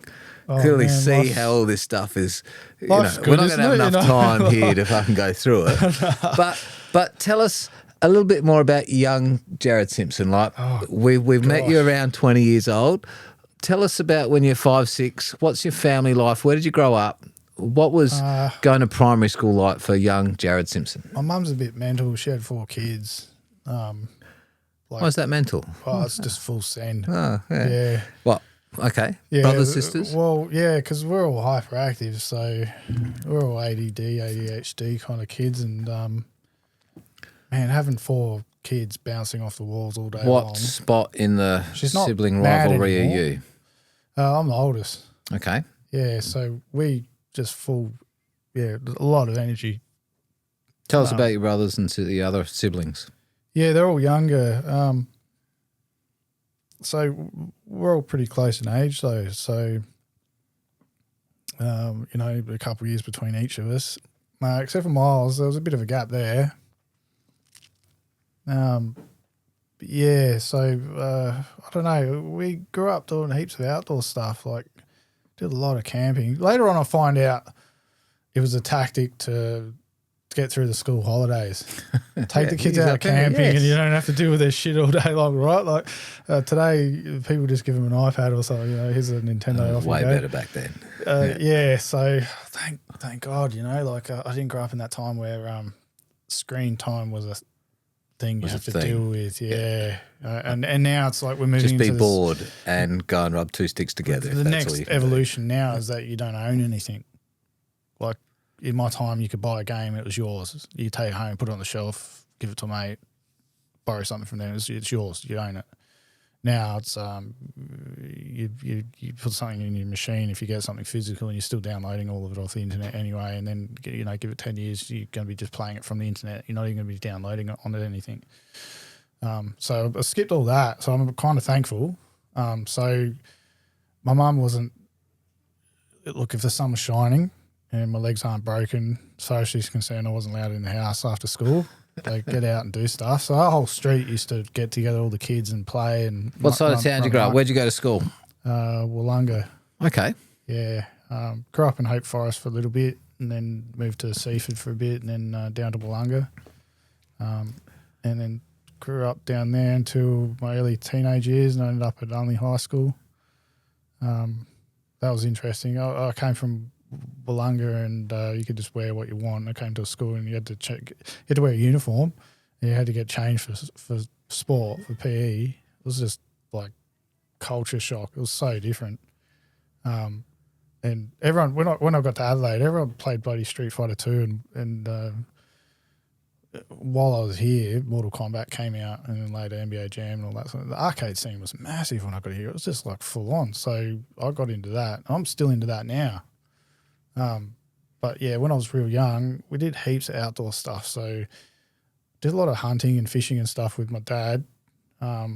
S1: clearly see how all this stuff is, we're not going to have enough time here to fucking go through it. But tell us a little bit more about young Jarad Simpson. Like, we've met you around 20 years old. Tell us about when you're 5, 6. What's your family life? Where did you grow up? What was going to primary school like for young Jarad Simpson?
S2: My mum's a bit mental. She had 4 kids.
S1: Why is that mental?
S2: Oh, it's just full send.
S1: Oh, yeah. What? Okay.
S2: Yeah,
S1: brothers, sisters?
S2: Well, yeah, because we're all hyperactive. So we're all ADD, ADHD kind of kids. And, man, having 4 kids bouncing off the walls all day long.
S1: What spot in the sibling rivalry are you?
S2: I'm the oldest.
S1: Okay.
S2: Yeah, so we just a lot of energy.
S1: Tell us about your brothers and the other siblings.
S2: Yeah, they're all younger. So we're all pretty close in age, though. So, a couple of years between each of us. Except for Miles, there was a bit of a gap there. So I don't know. We grew up doing heaps of outdoor stuff, like did a lot of camping. Later on, I find out it was a tactic to get through the school holidays. Take the kids out camping and you don't have to deal with their shit all day long, right? Like today, people just give them an iPad or something. Here's a Nintendo.
S1: Way better back then.
S2: So thank God, I didn't grow up in that time where screen time was a thing you have to deal with. And now it's like we're moving
S1: just be
S2: into
S1: bored and go and rub two sticks together.
S2: The next evolution now is that you don't own anything. Like in my time, you could buy a game, it was yours. You take it home, put it on the shelf, give it to a mate, borrow something from them. It's yours. You own it. Now it's you put something in your machine. If you get something physical and you're still downloading all of it off the internet anyway, and then give it 10 years, you're going to be just playing it from the internet. You're not even going to be downloading it onto anything. So I skipped all that. So I'm kind of thankful. So my mum wasn't. Look, if the sun was shining and my legs aren't broken, as far as she's concerned, I wasn't allowed in the house after school. Like get out and do stuff. So our whole street used to get together, all the kids, and play. And
S1: what side of town did you grow up? Where'd you go to school?
S2: Wollonga.
S1: Okay.
S2: Yeah. Grew up in Hope Forest for a little bit, and then moved to Seaford for a bit, and then down to Wollonga. And then grew up down there until my early teenage years, and I ended up at Unley High School. That was interesting. I came from Wollonga, and you could just wear what you want. I came to a school and you had to wear a uniform, and you had to get changed for sport, for PE. It was just like culture shock. It was so different. And everyone, when I got to Adelaide, everyone played bloody Street Fighter 2, and while I was here, Mortal Kombat came out, and then later NBA Jam and all that. So the arcade scene was massive when I got here. It was just like full on. So I got into that. I'm still into that now. But yeah, when I was real young, we did heaps of outdoor stuff. So did a lot of hunting and fishing and stuff with my dad. A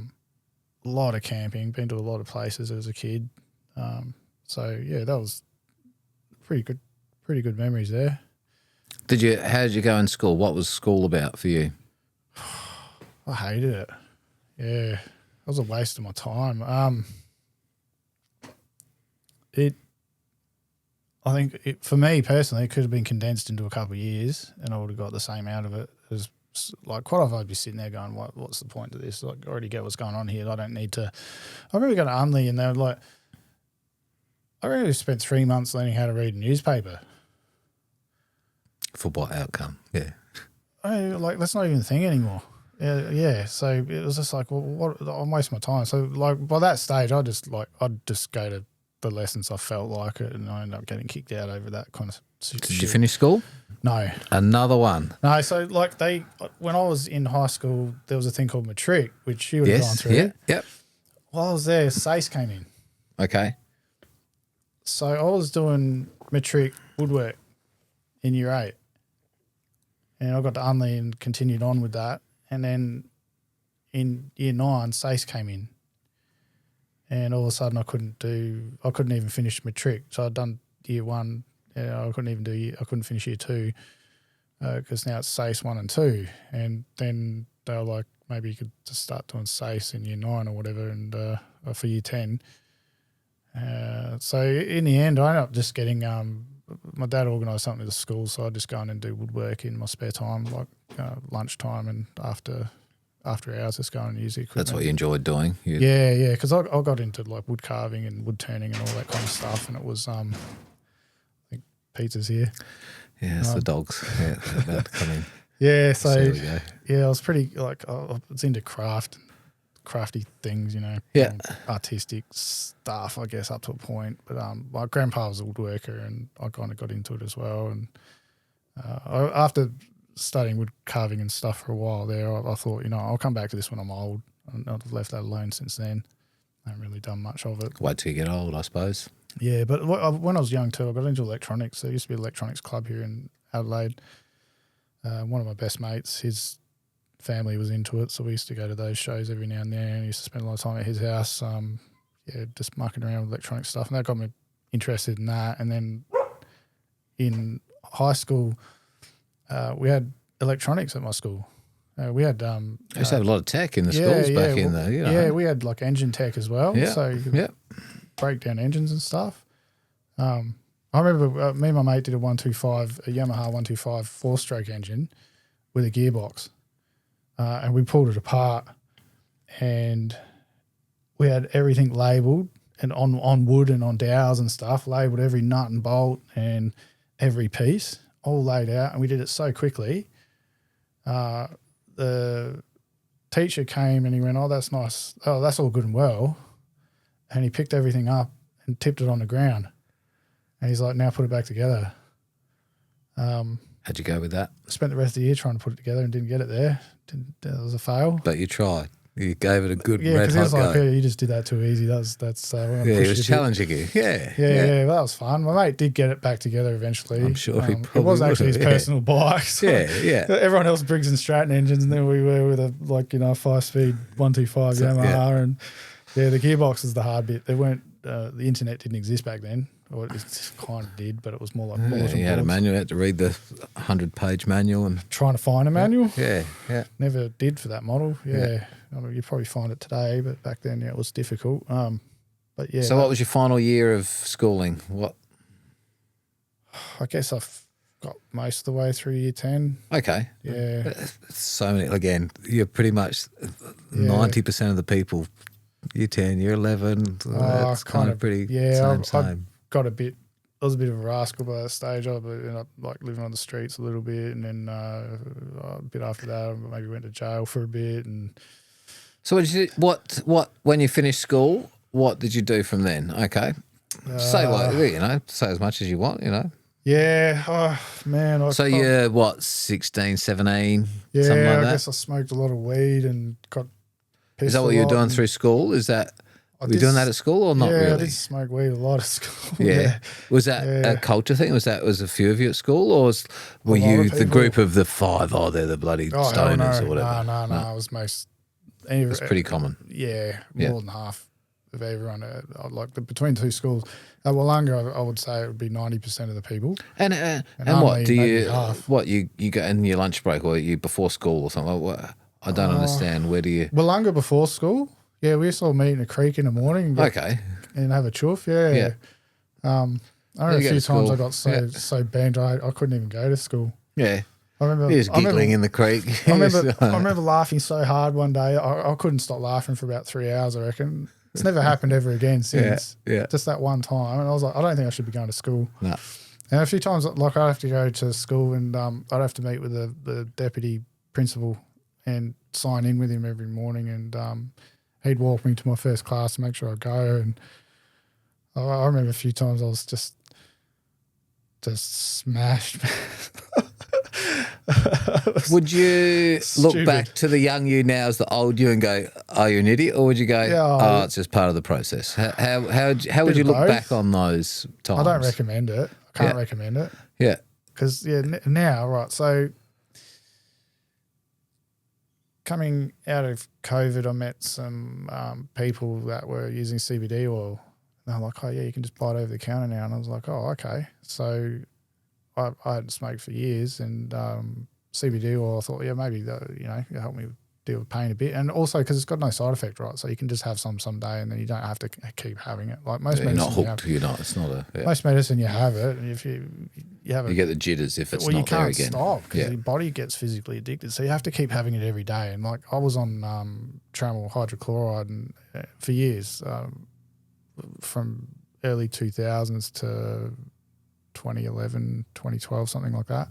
S2: lot of camping, been to a lot of places as a kid. So yeah, that was pretty good memories there.
S1: How did you go in school? What was school about for you?
S2: I hated it. Yeah, it was a waste of my time. I think for me personally, it could have been condensed into a couple of years, and I would have got the same out of it. As like quite often, I'd be sitting there going, "What's the point of this? Like, I already get what's going on here. I don't need to." I remember going to Unley, and they were like, "I really spent 3 months learning how to read a newspaper."
S1: For what outcome? Yeah.
S2: That's not even a thing anymore. Yeah. So it was just like, well, I'm wasting my time. So like by that stage, I'd just go to the lessons I felt like it, and I ended up getting kicked out over that kind of shit.
S1: Did you finish school?
S2: No.
S1: Another one?
S2: No, so like when I was in high school, there was a thing called matric, which you would have gone through.
S1: Yeah, yep.
S2: While I was there, SACE came in.
S1: Okay.
S2: So I was doing matric woodwork in year 8. And I got to Unley and continued on with that. And then in year 9, SACE came in. And all of a sudden I couldn't even finish matric. So I'd done year 1. I couldn't finish year 2 because now it's SACE 1 and 2. And then they were like, maybe you could just start doing SACE in year 9 or whatever, and for year 10. So in the end, I ended up just getting my dad organised something at the school, so I'd just go in and do woodwork in my spare time, like lunchtime and after hours, just go and use the equipment.
S1: That's what you enjoyed doing?
S2: Yeah, because I got into like wood carving and wood turning and all that kind of stuff, and it was, I think Peter's here.
S1: Yeah, it's the dogs. Yeah, they're about to come in.
S2: Yeah, so
S1: there we go.
S2: Yeah, I was pretty I was into crafty things,
S1: Yeah,
S2: artistic stuff, I guess, up to a point. But my grandpa was a woodworker, and I kind of got into it as well. And after studying wood carving and stuff for a while there, I thought, I'll come back to this when I'm old. And I've left that alone since then. haven't really done much of it.
S1: Wait till you get old, I suppose.
S2: Yeah, but when I was young too, I got into electronics. There used to be an electronics club here in Adelaide. One of my best mates, his family was into it, so we used to go to those shows every now and then. And used to spend a lot of time at his house, just mucking around with electronic stuff, and that got me interested in that. And then in high school, we had electronics at my school. We had
S1: I used to have a lot of tech in the schools back in there. You know.
S2: Yeah, we had like engine tech as well.
S1: Yeah,
S2: so you could break down engines and stuff. I remember me and my mate did a Yamaha 125 four-stroke engine with a gearbox, and we pulled it apart, and we had everything labelled and on wood and on dowels and stuff, labelled every nut and bolt and every piece, all laid out, and we did it so quickly. The teacher came and he went, "Oh, that's nice. Oh, that's all good and well." And he picked everything up and tipped it on the ground. And he's like, "Now put it back together."
S1: How'd you go with that?
S2: Spent the rest of the year trying to put it together and didn't get it there. It was a fail.
S1: But you tried. You gave it a good red hot go.
S2: Yeah, because he was like, "Yeah, you just did that too easy." That's
S1: he was challenging you. Yeah,
S2: that was fun. My mate did get it back together eventually.
S1: I'm sure he probably
S2: it was actually his
S1: would,
S2: personal bike. So everyone else Briggs and Stratton engines, and then we were with a 5-speed 125 Yamaha, and the gearbox is the hard bit. There weren't the internet didn't exist back then. Or it kind of did, but it was more like
S1: you had a manual. You had to read the 100-page manual and
S2: trying to find a manual.
S1: Yeah.
S2: Never did for that model. Yeah. I mean, you'd probably find it today, but back then, it was difficult. But yeah.
S1: So, what was your final year of schooling? What?
S2: I guess I've got most of the way through year 10.
S1: Okay.
S2: Yeah.
S1: So many. Again, you're pretty much 90% of the people. Year 10, year 11. It's kind of pretty same.
S2: Got a bit. I was a bit of a rascal by that stage. I ended up living on the streets a little bit, and then a bit after that, I maybe went to jail for a bit. And
S1: so, what? When you finished school, what did you do from then? Okay, say say as much as you want.
S2: Yeah. Oh man.
S1: So you're what, 16, 17?
S2: Yeah.
S1: Something like
S2: I
S1: that?
S2: guess I smoked a lot of weed and got.
S1: Is that what you were doing through school? Is that? Were you doing that at school or not really?
S2: Yeah, I did smoke weed a lot at school.
S1: Yeah. Was that a culture thing? Was a few of you at school, or were you the group of the 5? Oh, they're the bloody stoners or whatever.
S2: No. It was most.
S1: It's pretty common.
S2: Yeah, more than half of everyone. Between two schools, at Wollonga, I would say it would be 90% of the people.
S1: And what do you? What you go in your lunch break, or you before school or something? What, I don't understand. Where do you?
S2: Wollonga before school. Yeah, we used to all meet in a creek in the morning and have a chuff, yeah. I remember a few times I got so banged I couldn't even go to school.
S1: Yeah. I remember he was giggling in the creek.
S2: I remember laughing so hard one day. I couldn't stop laughing for about 3 hours, I reckon. It's never happened ever again since.
S1: Yeah.
S2: Just that one time. And I was like, I don't think I should be going to school.
S1: No.
S2: And a few times, I'd have to go to school and I'd have to meet with the deputy principal and sign in with him every morning, and he'd walk me to my first class to make sure I go. And I remember a few times I was just smashed.
S1: Would you look back to the young you now as the old you and go, "Oh, you're an idiot," or would you go, "Oh, it's just part of the process"? How would you look back on those times?
S2: I don't recommend it. I can't recommend it.
S1: Yeah,
S2: because now right. So coming out of COVID, I met some people that were using CBD oil. And they're like, "Oh yeah, you can just buy it over the counter now." And I was like, "Oh, okay." So I hadn't smoked for years, and CBD oil, I thought, maybe it'll help me deal with pain a bit, and also because it's got no side effect, right? So you can just have some someday, and then you don't have to keep having it. Like most medicine,
S1: you're not hooked. You're not. It's not a
S2: most medicine. You have it, and if you have it,
S1: you get the jitters if it's not there again.
S2: You can't stop because your body gets physically addicted. So you have to keep having it every day. And like I was on Tramal hydrochloride and for years, from early 2000s to 2011, 2012, something like that.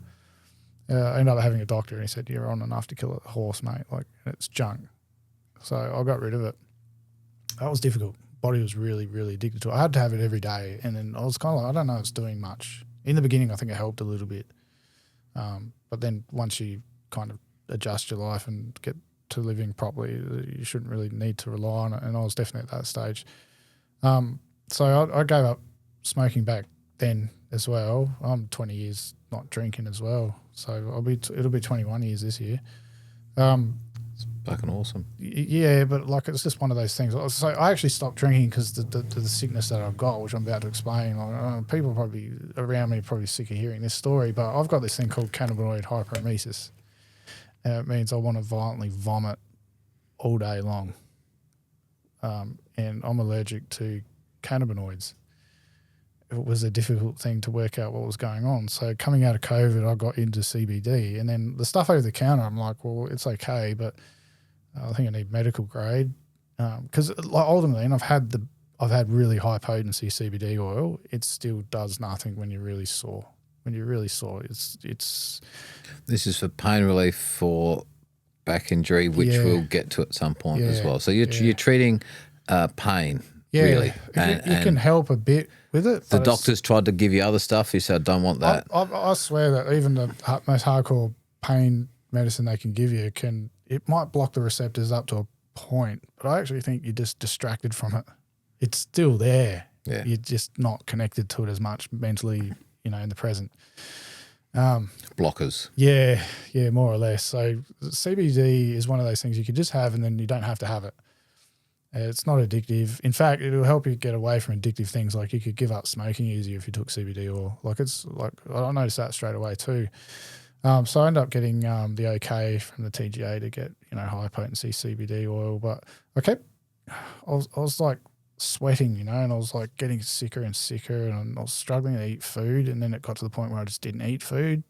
S2: I ended up having a doctor, and he said, "You're on enough to kill a horse, mate. Like, it's junk." So I got rid of it. That was difficult. Body was really, really addicted to it. I had to have it every day, and then I was kind of like, I don't know, it's doing much. In the beginning, I think it helped a little bit, but then once you kind of adjust your life and get to living properly. You shouldn't really need to rely on it, and I was definitely at that stage. So I gave up smoking back then as well. I'm 20 years not drinking as well, so it'll be 21 years this year.
S1: It's fucking awesome.
S2: Yeah, but like it's just one of those things. So I actually stopped drinking because the sickness that I've got, which I'm about to explain. Like, people probably around me are probably sick of hearing this story, but I've got this thing called cannabinoid hyperemesis. And it means I want to violently vomit all day long. And I'm allergic to cannabinoids. It was a difficult thing to work out what was going on. So coming out of COVID, I got into CBD, and then the stuff over the counter, I'm like, well, it's okay, but I think I need medical grade because ultimately, and I've had really high potency CBD oil. It still does nothing when you're really sore. When you're really sore, it's.
S1: This is for pain relief for back injury, which we'll get to at some point as well. So you're treating pain, really.
S2: And you can help a bit with it.
S1: The doctors tried to give you other stuff. You said, I don't want that.
S2: I swear that even the most hardcore pain medicine they can give you it might block the receptors up to a point, but I actually think you're just distracted from it. It's still there.
S1: Yeah.
S2: You're just not connected to it as much mentally, in the present.
S1: Blockers.
S2: Yeah, more or less. So CBD is one of those things you could just have and then you don't have to have it. It's not addictive. In fact, it'll help you get away from addictive things. Like you could give up smoking easier if you took CBD oil. I noticed that straight away too. So I ended up getting the okay from the TGA to get high potency CBD oil. But I was like sweating, and I was like getting sicker and sicker, and I was struggling to eat food. And then it got to the point where I just didn't eat food,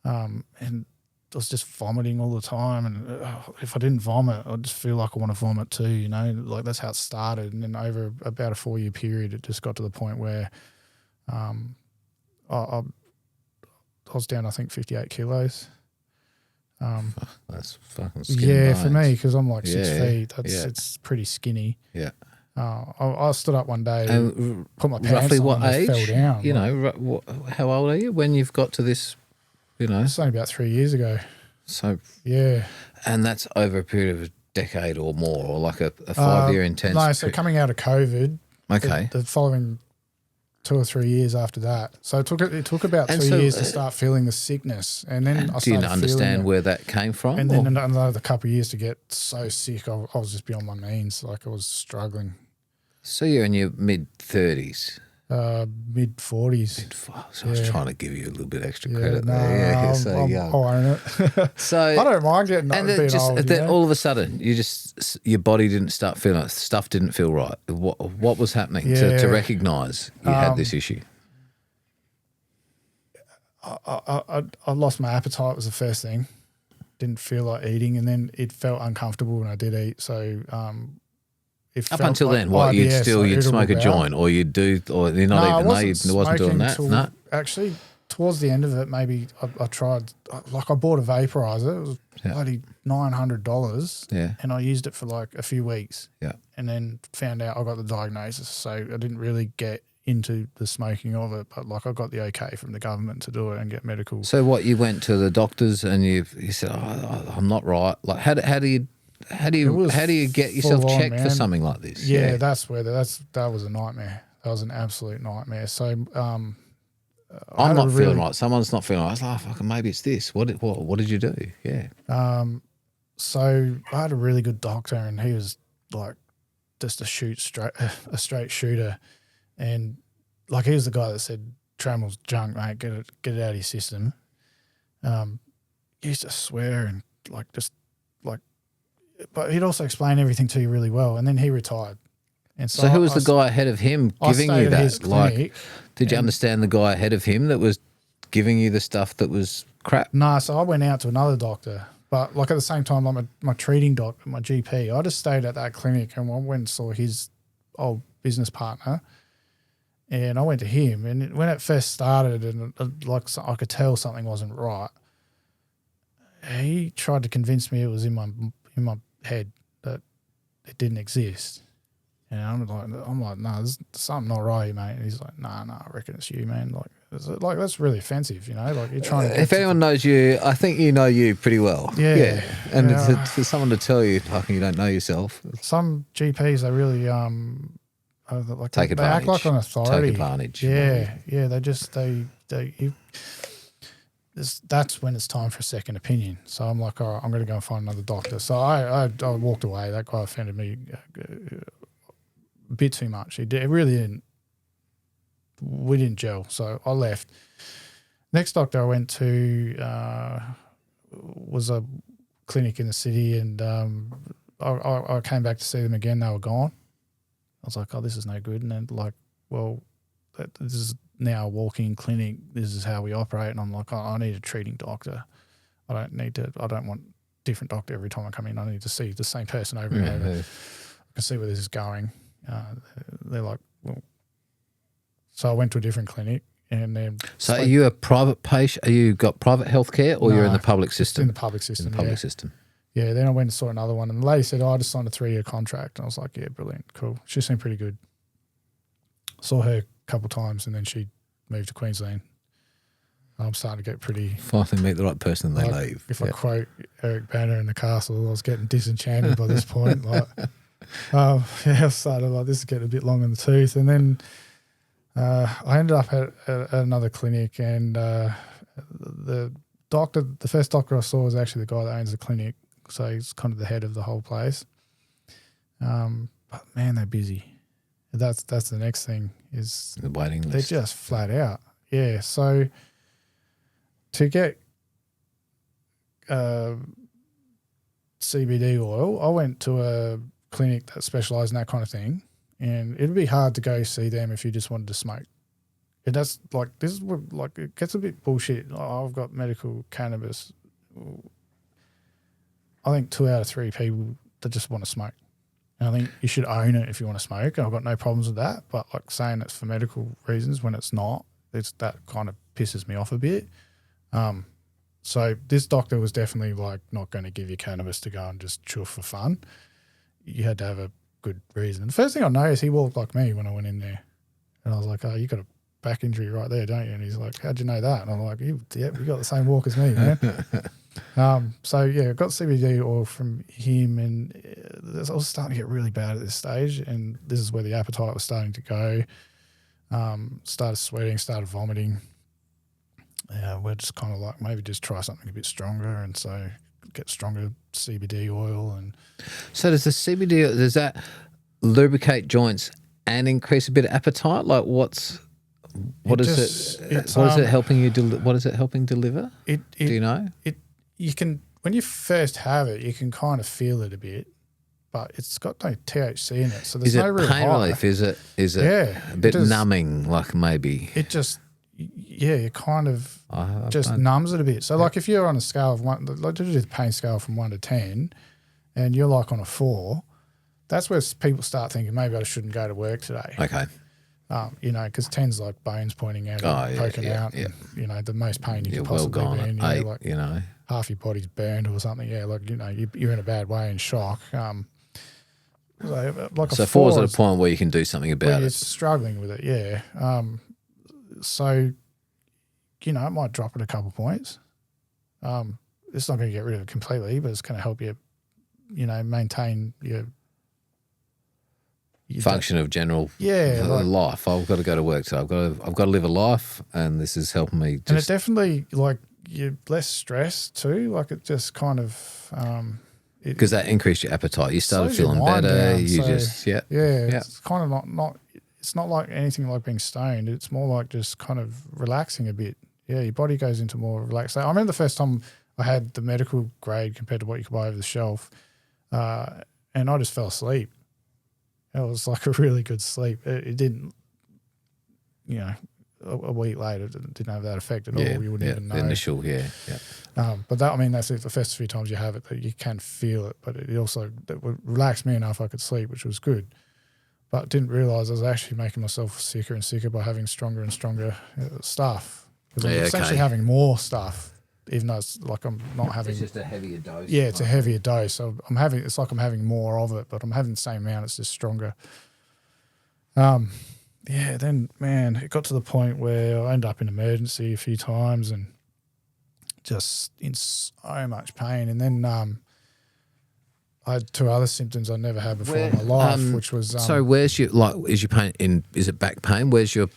S2: and I was just vomiting all the time. And if I didn't vomit, I'd just feel like I want to vomit too. Like that's how it started. And then over about a 4-year period, it just got to the point where I was down, I think, 58 kilos.
S1: That's fucking skinny.
S2: Yeah, for me, because I'm like 6 feet. It's pretty skinny.
S1: Yeah.
S2: I stood up one day, put my pants
S1: roughly
S2: on,
S1: what
S2: and
S1: age?
S2: I fell down.
S1: How old are you when you've got to this?
S2: It's only about 3 years ago.
S1: So
S2: yeah,
S1: and that's over a period of a decade or more, or like a 5-year intense.
S2: No, so coming out of COVID,
S1: okay,
S2: the following 2 or 3 years after that. So it took about 2 years to start feeling the sickness, and then I started.
S1: Do you understand where that came from?
S2: And then another couple of years to get so sick, I was just beyond my means. Like I was struggling.
S1: So you're in your mid-30s.
S2: Mid 40s.
S1: So I was trying to give you a little bit extra credit there. Yeah, so young.
S2: I'll own it.
S1: So
S2: I don't mind getting old.
S1: Then all of a sudden, your body didn't start feeling like stuff didn't feel right. What was happening to recognise you had this issue?
S2: I lost my appetite was the first thing. Didn't feel like eating, and then it felt uncomfortable when I did eat. So
S1: up until then, you'd smoke a joint, or you'd do, or you're not even there. Wasn't doing that. No,
S2: actually, towards the end of it, maybe I tried. Like I bought a vaporizer. It was bloody $900.
S1: Yeah,
S2: and I used it for like a few weeks.
S1: Yeah,
S2: and then found out I got the diagnosis. So I didn't really get into the smoking of it, but like I got the okay from the government to do it and get medical.
S1: So what, you went to the doctors and you said, I'm not right. Like how do you get yourself checked for something like this?
S2: Yeah, that was a nightmare. That was an absolute nightmare. So
S1: I'm not feeling right. Someone's not feeling right. I was like, fucking, maybe it's this. What did you do? Yeah.
S2: So I had a really good doctor, and he was like just a straight shooter, and like he was the guy that said Tramel's junk, mate. Get it out of your system. He used to swear and but he'd also explain everything to you really well. And then he retired. And
S1: so who was the guy ahead of him giving you that?
S2: Like,
S1: did you understand the guy ahead of him that was giving you the stuff that was crap?
S2: No, so I went out to another doctor. But like at the same time, like my treating doctor, my GP, I just stayed at that clinic and I went and saw his old business partner. And I went to him. And when it first started, and I could tell something wasn't right, he tried to convince me it was in my head that it didn't exist. And I'm like, no, there's something not right here, mate. And he's like, no, I reckon it's you, man. Like, like that's really offensive, you know. Like you're trying to.
S1: If anyone knows you, I think you know you pretty well.
S2: Yeah.
S1: And for someone to tell you, like you don't know yourself,
S2: some GPs they really like
S1: take
S2: they act
S1: advantage.
S2: like an authority.
S1: Take advantage.
S2: Yeah. They just that's when it's time for a second opinion. So I'm like, all right, I'm going to go and find another doctor. So I walked away. That guy offended me a bit too much. It really didn't. We didn't gel. So I left. Next doctor I went to was a clinic in the city, and I came back to see them again. They were gone. I was like, oh, this is no good. And then like, well, this is now a walk-in clinic. This is how we operate. And I'm like, oh, I need a treating doctor. I don't want different doctor every time I come in. I need to see the same person over and over. I can see where this is going. They're like, well, so I went to a different clinic, and then.
S1: So are you a private patient? Are you got private healthcare, or you're in the public system?
S2: In the public system.
S1: In the public system.
S2: Yeah. Then I went and saw another one, and the lady said, "Oh, I just signed a 3-year contract." And I was like, "Yeah, brilliant, cool." She seemed pretty good. Saw her a couple of times, and then she moved to Queensland. I'm starting to get pretty.
S1: Finally meet the right person, and they leave.
S2: If I quote Eric Banner in The Castle, I was getting disenchanted by this point. Like, I started like this is getting a bit long in the tooth, and then. I ended up at another clinic, and the first doctor I saw was actually the guy that owns the clinic, so he's kind of the head of the whole place. But man, they're busy. That's the next thing is
S1: the waiting list.
S2: They're just flat out. Yeah, so to get CBD oil, I went to a clinic that specialised in that kind of thing. And it'd be hard to go see them if you just wanted to smoke. And that's like, this is what, like, it gets a bit bullshit. Oh, I've got medical cannabis. I think 2 out of 3 people that just want to smoke. And I think you should own it if you want to smoke. I've got no problems with that. But like saying it's for medical reasons when it's not, that kind of pisses me off a bit. So this doctor was definitely like not going to give you cannabis to go and just chew for fun. You had to have a good reason. The first thing I noticed, he walked like me when I went in there, and I was like, "Oh, you got a back injury right there, don't you?" And he's like, "How'd you know that?" And I'm like, "Yep, you got the same walk as me, man." So yeah, I got CBD oil from him, and I was starting to get really bad at this stage, and this is where the appetite was starting to go. Started sweating, started vomiting. We're just kind of like maybe just try something a bit stronger, and so get stronger CBD oil. And
S1: so does the CBD, does that lubricate joints and increase a bit of appetite? Like what is it helping you what is it helping deliver? Do you know?
S2: You can, when you first have it, you can kind of feel it a bit, but it's got no THC in it, so there's no real high. Is it pain relief? Is it a bit numbing, like maybe? It just it kind of just numbs it a bit. So like if you're on a scale of 1, like do the pain scale from 1 to 10, and you're like on a 4, that's where people start thinking maybe I shouldn't go to work today.
S1: Okay.
S2: Because 10's like bones pointing out, and poking out, and, the most pain you can possibly be in.
S1: 8,
S2: like half your body's burned or something. Yeah, like you're in a bad way, in shock.
S1: So 4's at a point where you can do something about it.
S2: You're struggling with it, yeah. So, it might drop it a couple points. It's not going to get rid of it completely, but it's going to help you, maintain your
S1: function of general life. I've got to go to work, so I've got to live a life, and this is helping me.
S2: And it definitely, like, you're less stressed too. Like, it just kind of
S1: because that increased your appetite. You started feeling better.
S2: It's kind of not. It's not like anything like being stoned. It's more like just kind of relaxing a bit. Yeah, your body goes into more relaxed. I remember the first time I had the medical grade compared to what you could buy over the shelf, and I just fell asleep. It was like a really good sleep. It didn't, a week later, it didn't have that effect at all. You wouldn't even know.
S1: The initial,
S2: But that's it. The first few times you have it, that you can feel it. But it also would relax me enough I could sleep, which was good. But didn't realise I was actually making myself sicker and sicker by having stronger and stronger stuff. Because I'm essentially having more stuff, even though it's like I'm not having.
S1: It's just a heavier dose.
S2: Yeah, it's a heavier dose. So it's like I'm having more of it, but I'm having the same amount. It's just stronger. then, man, it got to the point where I ended up in emergency a few times and just in so much pain. And then I had 2 other symptoms I never had before in my life, which was
S1: so where's your is your pain in? Is it back pain? Where's your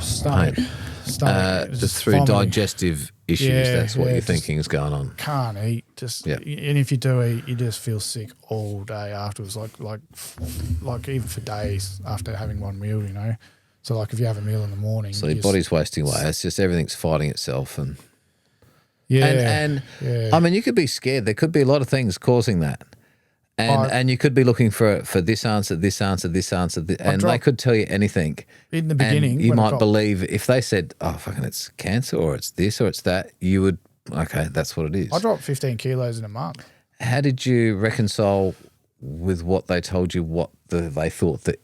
S2: stomach?
S1: pain?
S2: Stomach,
S1: Just through
S2: vomiting.
S1: digestive issues. That's what you're thinking is going on.
S2: Can't eat. And if you do eat, you just feel sick all day afterwards. Like even for days after having one meal. You know. So like if you have a meal in the morning,
S1: So your body's wasting away. It's just everything's fighting itself, and
S2: yeah.
S1: I mean, you could be scared. There could be a lot of things causing that. And you could be looking for this answer, this answer, this answer, and they could tell you anything.
S2: In the beginning,
S1: and you might believe if they said, "Oh, fucking, it's cancer, or it's this, or it's that," you would, okay, that's what it is.
S2: I dropped 15 kilos in a month.
S1: How did you reconcile with what they told you? What they thought the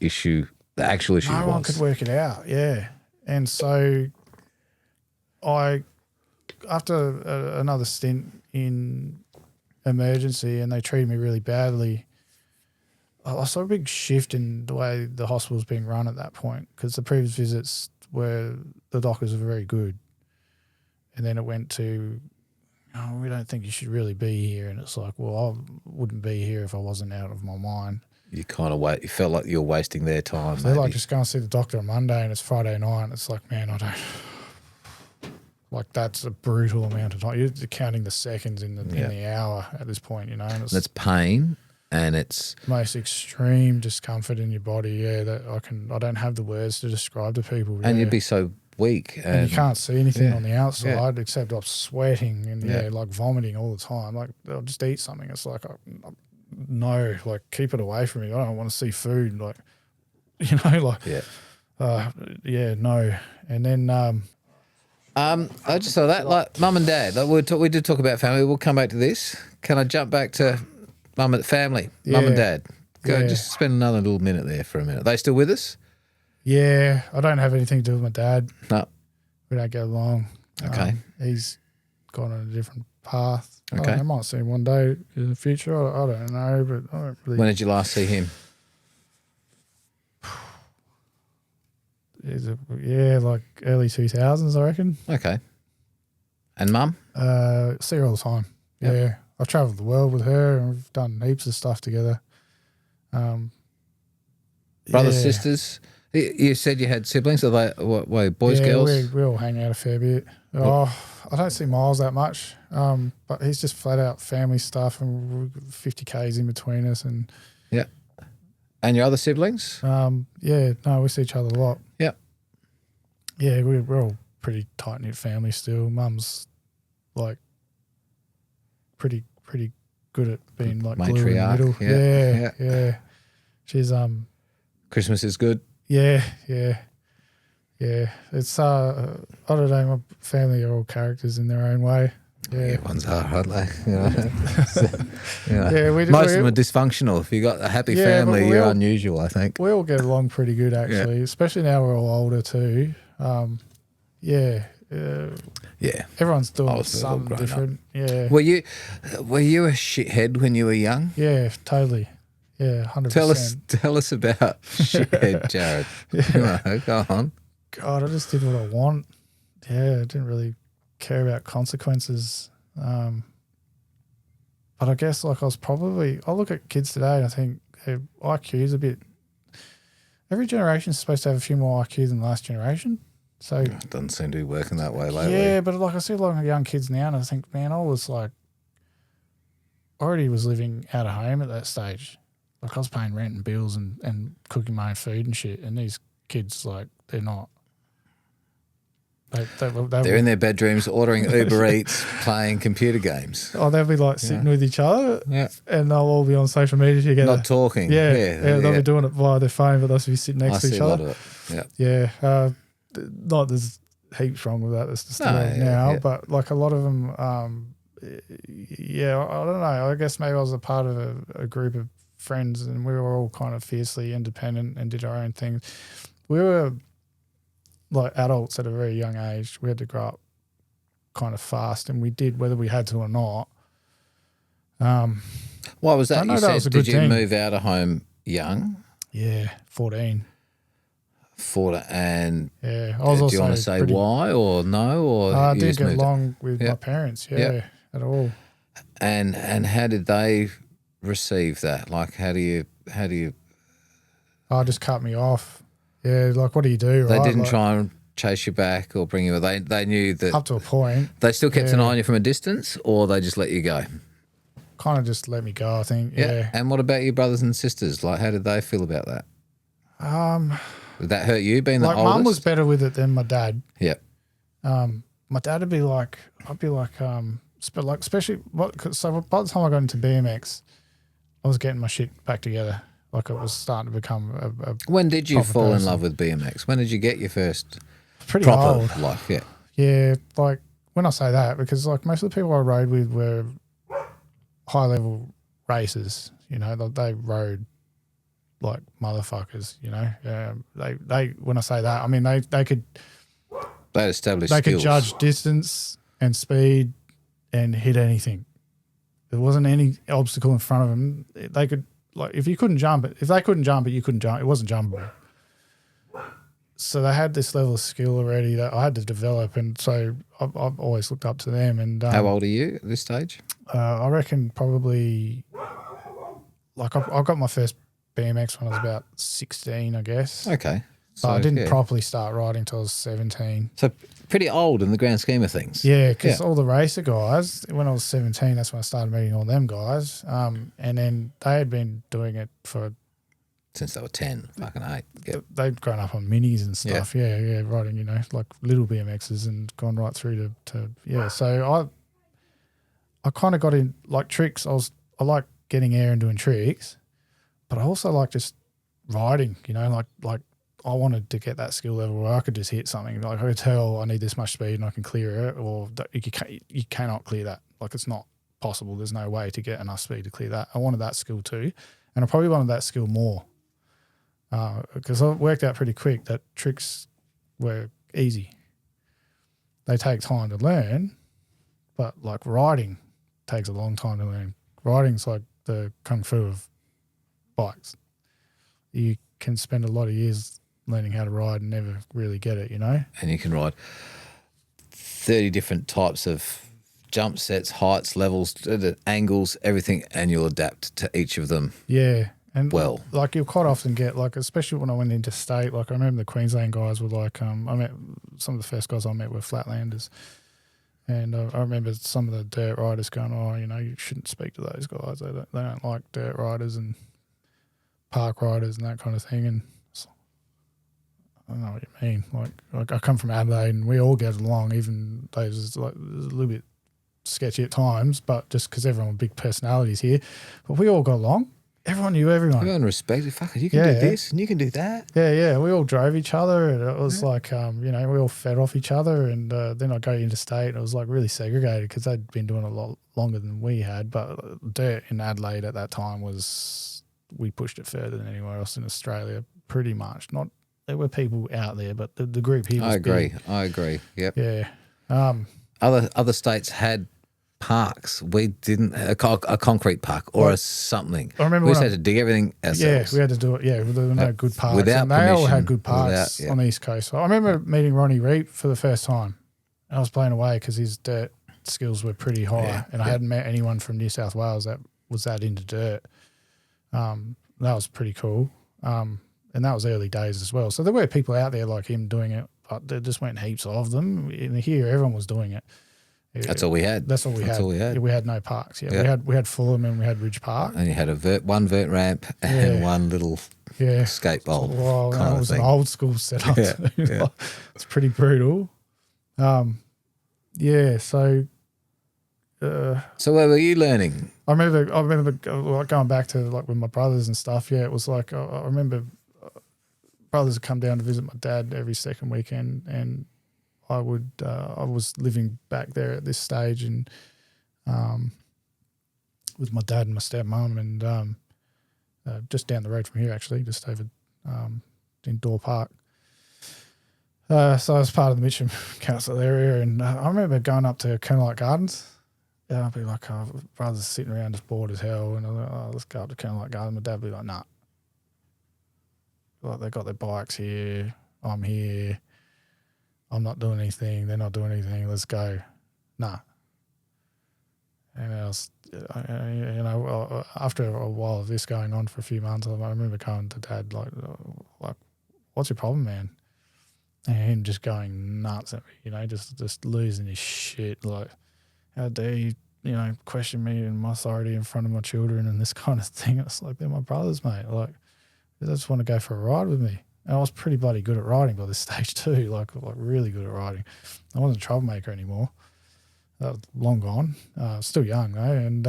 S1: actual issue was?
S2: No one could work it out. Yeah, and so after another stint in emergency and they treated me really badly, I saw a big shift in the way the hospital was being run at that point, because the previous visits were the doctors were very good, and then it went to, "Oh, we don't think you should really be here," and it's like, well, I wouldn't be here if I wasn't out of my mind.
S1: You kind of you felt like you're wasting their time.
S2: So they're like, just go and see the doctor on Monday and it's Friday night. And it's like, man, I don't. Like, that's a brutal amount of time. You're counting the seconds in the hour at this point, you know. And
S1: that's pain, and it's
S2: most extreme discomfort in your body. Yeah, that I don't have the words to describe to people.
S1: And you'd be so weak,
S2: and you can't see anything on the outside except I'm sweating and like vomiting all the time. Like, I'll just eat something. It's like, no, like, keep it away from me. I don't want to see food. Like, you know, like no. And then
S1: I just saw that, like, mum and dad. Like, we did talk about family. We'll come back to this. Can I jump back to mum and family, mum and dad? Go, just spend another little minute there for a minute. Are they still with us?
S2: Yeah, I don't have anything to do with my dad.
S1: No,
S2: we don't get along.
S1: Okay,
S2: he's gone on a different path.
S1: Okay,
S2: I might see him one day in the future. I don't know, but I don't really.
S1: When did you last see him?
S2: Like early 2000s, I reckon.
S1: Okay. And mum?
S2: See her all the time. Yep. Yeah. I've travelled the world with her and we've done heaps of stuff together.
S1: Brothers, sisters? You said you had siblings. Are they boys, girls?
S2: We all hang out a fair bit. I don't see Miles that much, but he's just flat out family stuff, and we've got 50 Ks in between us. And
S1: yeah. And your other siblings?
S2: We see each other a lot.
S1: Yep.
S2: Yeah, we're all pretty tight-knit family still. Mum's like pretty good at being like glue in the middle. Yeah. She's
S1: Christmas is good.
S2: Yeah. It's I don't know. My family are all characters in their own way. Yeah,
S1: everyone's aren't they? You know?
S2: Most
S1: of them are dysfunctional. If you got a happy family, you're unusual, I think.
S2: We all get along pretty good, actually, especially now we're all older too. Everyone's doing something different. Up.
S1: Were you a shithead when you were young?
S2: Yeah, totally. Yeah, 100%.
S1: Tell us about shithead, Jarad. Go on.
S2: God, I just did what I want. Yeah, I didn't really care about consequences. But I guess like I look at kids today and I think their IQ's a bit. Every generation's supposed to have a few more IQ than the last generation. So
S1: it doesn't seem to be working that way lately.
S2: Yeah, but like I see a lot of young kids now and I think, man, I already was living out of home at that stage. Like I was paying rent and bills and cooking my own food and shit. And these kids, like, they're not. They're
S1: in their bedrooms ordering Uber Eats, playing computer games.
S2: Oh, they'll be like sitting with each other, and they'll all be on social media together,
S1: not talking.
S2: They'll be doing it via their phone, but they'll be sitting next to each other. A lot of it. Not there's heaps wrong with that. That's just the way now. But like a lot of them, I don't know. I guess maybe I was a part of a group of friends, and we were all kind of fiercely independent and did our own things. We were like adults at a very young age. We had to grow up kind of fast, and we did whether we had to or not.
S1: Why was that? You said, did you move out of home young?
S2: Yeah, 14.
S1: And
S2: Yeah, I was
S1: do
S2: also
S1: you want to say why or no? Or
S2: I
S1: you
S2: didn't
S1: just
S2: get
S1: moved
S2: along with my parents, at all.
S1: And how did they receive that? Like, how do you?
S2: Just cut me off. Yeah, like what do you do?
S1: They
S2: right?
S1: didn't
S2: like,
S1: try and chase you back or bring you. They knew that
S2: up to a point.
S1: They still kept an eye on you from a distance, or they just let you go.
S2: Kind of just let me go, I think. Yeah.
S1: And what about your brothers and sisters? Like, how did they feel about that? Did that hurt you being the oldest?
S2: Mum was better with it than my dad.
S1: Yeah.
S2: My dad would be like, especially so by the time I got into BMX, I was getting my shit back together. Like it was starting to become a
S1: When did you fall
S2: person.
S1: in love with BMX? When did you get your first
S2: pretty
S1: proper
S2: old
S1: life? Yeah.
S2: Yeah, like when I say that, because like most of the people I rode with were high level racers. You know, they rode like motherfuckers. You know, they when I say that, I mean they could
S1: established
S2: they
S1: skills.
S2: could judge distance and speed and hit anything. There wasn't any obstacle in front of them. They could, like, if they couldn't jump it, you couldn't jump. It wasn't jumpable. So they had this level of skill already that I had to develop, and so I've always looked up to them. And
S1: how old are you at this stage?
S2: I reckon probably, like I got my first BMX when I was about 16, I guess.
S1: Okay.
S2: So I didn't properly start riding until I was 17.
S1: So pretty old in the grand scheme of things.
S2: Yeah, because all the racer guys, when I was 17, that's when I started meeting all them guys. And then they had been doing it
S1: since they were 10, fucking 8. Yep.
S2: They'd grown up on minis and stuff. Yeah, riding, you know, like little BMXs and gone right through to So I kind of got in, like, tricks. I like getting air and doing tricks, but I also like just riding, you know, like I wanted to get that skill level where I could just hit something. Like I could tell I need this much speed and I can clear it, or you cannot clear that. Like it's not possible. There's no way to get enough speed to clear that. I wanted that skill too, and I probably wanted that skill more because I worked out pretty quick that tricks were easy. They take time to learn, but like riding takes a long time to learn. Riding's like the kung fu of bikes. You can spend a lot of years learning how to ride and never really get it, you know?
S1: And you can ride 30 different types of jump sets, heights, levels, angles, everything, and you'll adapt to each of them.
S2: Yeah. And like you'll quite often get, like, especially when I went into state, like I remember the Queensland guys were like, I met some of the first guys I met were flatlanders. And I remember some of the dirt riders going, oh, you know, you shouldn't speak to those guys. They don't like dirt riders and park riders and that kind of thing. And I don't know what you mean. Like I come from Adelaide and we all get along, even though it's like a little bit sketchy at times, but just because everyone with big personalities here. But we all got along. Everyone knew everyone.
S1: Everyone respected. Fuck it, you can do this and you can do that.
S2: Yeah. We all drove each other, and it was like, you know, we all fed off each other. And then I go interstate, and it was like really segregated because they'd been doing it a lot longer than we had. But dirt in Adelaide at that time we pushed it further than anywhere else in Australia, pretty much. There were people out there, but the group here was big.
S1: I agree. Yep.
S2: Yeah.
S1: Other states had parks. We didn't a concrete park or something.
S2: I remember
S1: we just had to dig everything ourselves.
S2: Yeah, we had to do it. Yeah, there were no good parks.
S1: Without
S2: and they
S1: permission,
S2: all had good parks on the East Coast. So I remember meeting Ronnie Reap for the first time. And I was blown away because his dirt skills were pretty high, and I hadn't met anyone from New South Wales that was that into dirt. That was pretty cool. And that was early days as well. So there were people out there like him doing it, but there just weren't heaps of them. In here, everyone was doing it.
S1: That's all we had.
S2: That's all we had. Yeah, we had no parks. Yeah, we had Fulham and we had Ridge Park.
S1: And you had one vert ramp and one little skate bowl.
S2: Well, that was an old school setup. Yeah. It's pretty brutal. So
S1: where were you learning?
S2: I remember going back to like with my brothers and stuff. Yeah, it was like I remember brothers would come down to visit my dad every second weekend, and I was living back there at this stage, and with my dad and my stepmom, and just down the road from here, actually, just over in Door Park. So I was part of the Mitcham Council area, and I remember going up to Kernelight Gardens. Yeah, I'd be like, brothers sitting around just bored as hell, and I'm like, let's go up to Kernelight Gardens. My dad would be like, nah. Like, they got their bikes here. I'm here. I'm not doing anything. They're not doing anything. Let's go. Nah. And I was, after a while of this going on for a few months, I remember going to Dad like, what's your problem, man? And him just going nuts at me, just losing his shit. Like, how dare you, question me and my authority in front of my children and this kind of thing. It's like, they're my brothers, mate. Like, they just want to go for a ride with me. And I was pretty bloody good at riding by this stage too, like really good at riding. I wasn't a troublemaker anymore. Long gone. Still young though. And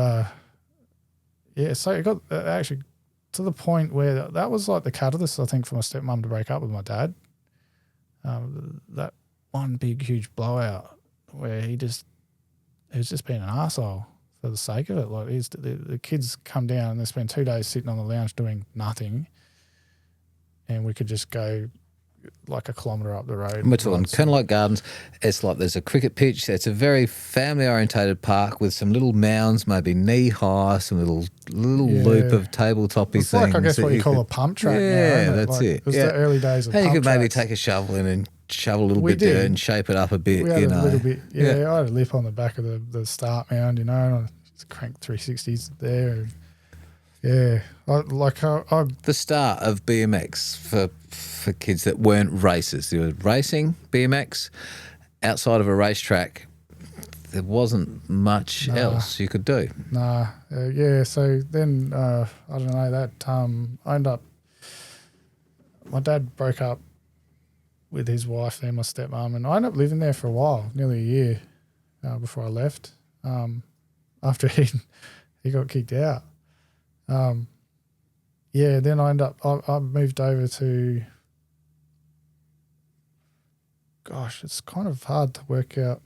S2: so it got actually to the point where that was like the catalyst, I think, for my stepmom to break up with my dad. That one big, huge blowout where he was just being an arsehole for the sake of it. Like the kids come down and they spend 2 days sitting on the lounge doing nothing, and we could just go like a kilometre up the road.
S1: We're talking Candlelight Gardens. It's like there's a cricket pitch. It's a very family-orientated park with some little mounds, maybe knee-high, some little loop of tabletop-y things.
S2: It's like, I guess, what you call a pump track.
S1: Yeah,
S2: now,
S1: that's it.
S2: It was the early days of
S1: and
S2: pump
S1: you could maybe
S2: tracks.
S1: take a shovel in and shovel a little bit there and shape it up a bit.
S2: We had a little bit. Yeah, I had a lip on the back of the start mound, and I just cranked 360s there. And
S1: the start of BMX for kids that weren't racers. There was racing, BMX, outside of a racetrack. There wasn't much else you could do.
S2: So then I don't know that I ended up. My dad broke up with his wife and my stepmom, and I ended up living there for a while, nearly a year before I left. After he got kicked out. Then I moved over to, gosh, it's kind of hard to work out.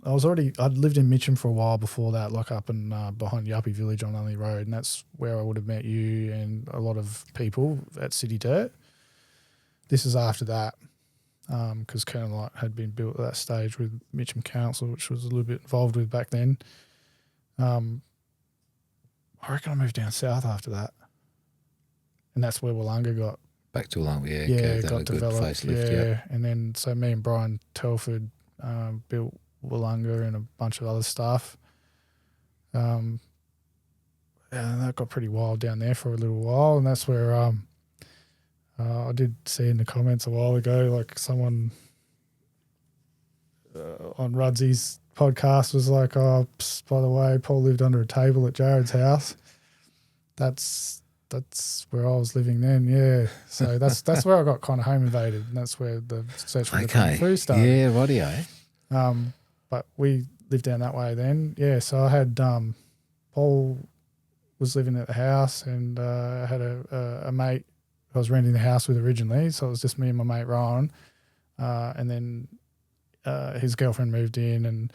S2: I'd lived in Mitcham for a while before that, like up in behind Yuppie Village on Unley Road, and that's where I would have met you and a lot of people at City Dirt. This is after that, because Kernelight had been built at that stage with Mitcham Council, which was a little bit involved with back then. I reckon I moved down south after that. And that's where Wollonga got...
S1: Back to Wollonga,
S2: got developed. Facelift, And then, so me and Brian Telford built Wollonga and a bunch of other stuff. And that got pretty wild down there for a little while. And that's where I did see in the comments a while ago, like someone on Rudsy's podcast was like, oh, by the way, Paul lived under a table at Jared's house. That's where I was living then, So that's where I got kind of home invaded, and that's where the search for the Kung Fu started.
S1: Yeah, rightio.
S2: But we lived down that way then. So I had Paul was living at the house, and I had a mate I was renting the house with originally, so it was just me and my mate Ryan, and then his girlfriend moved in, and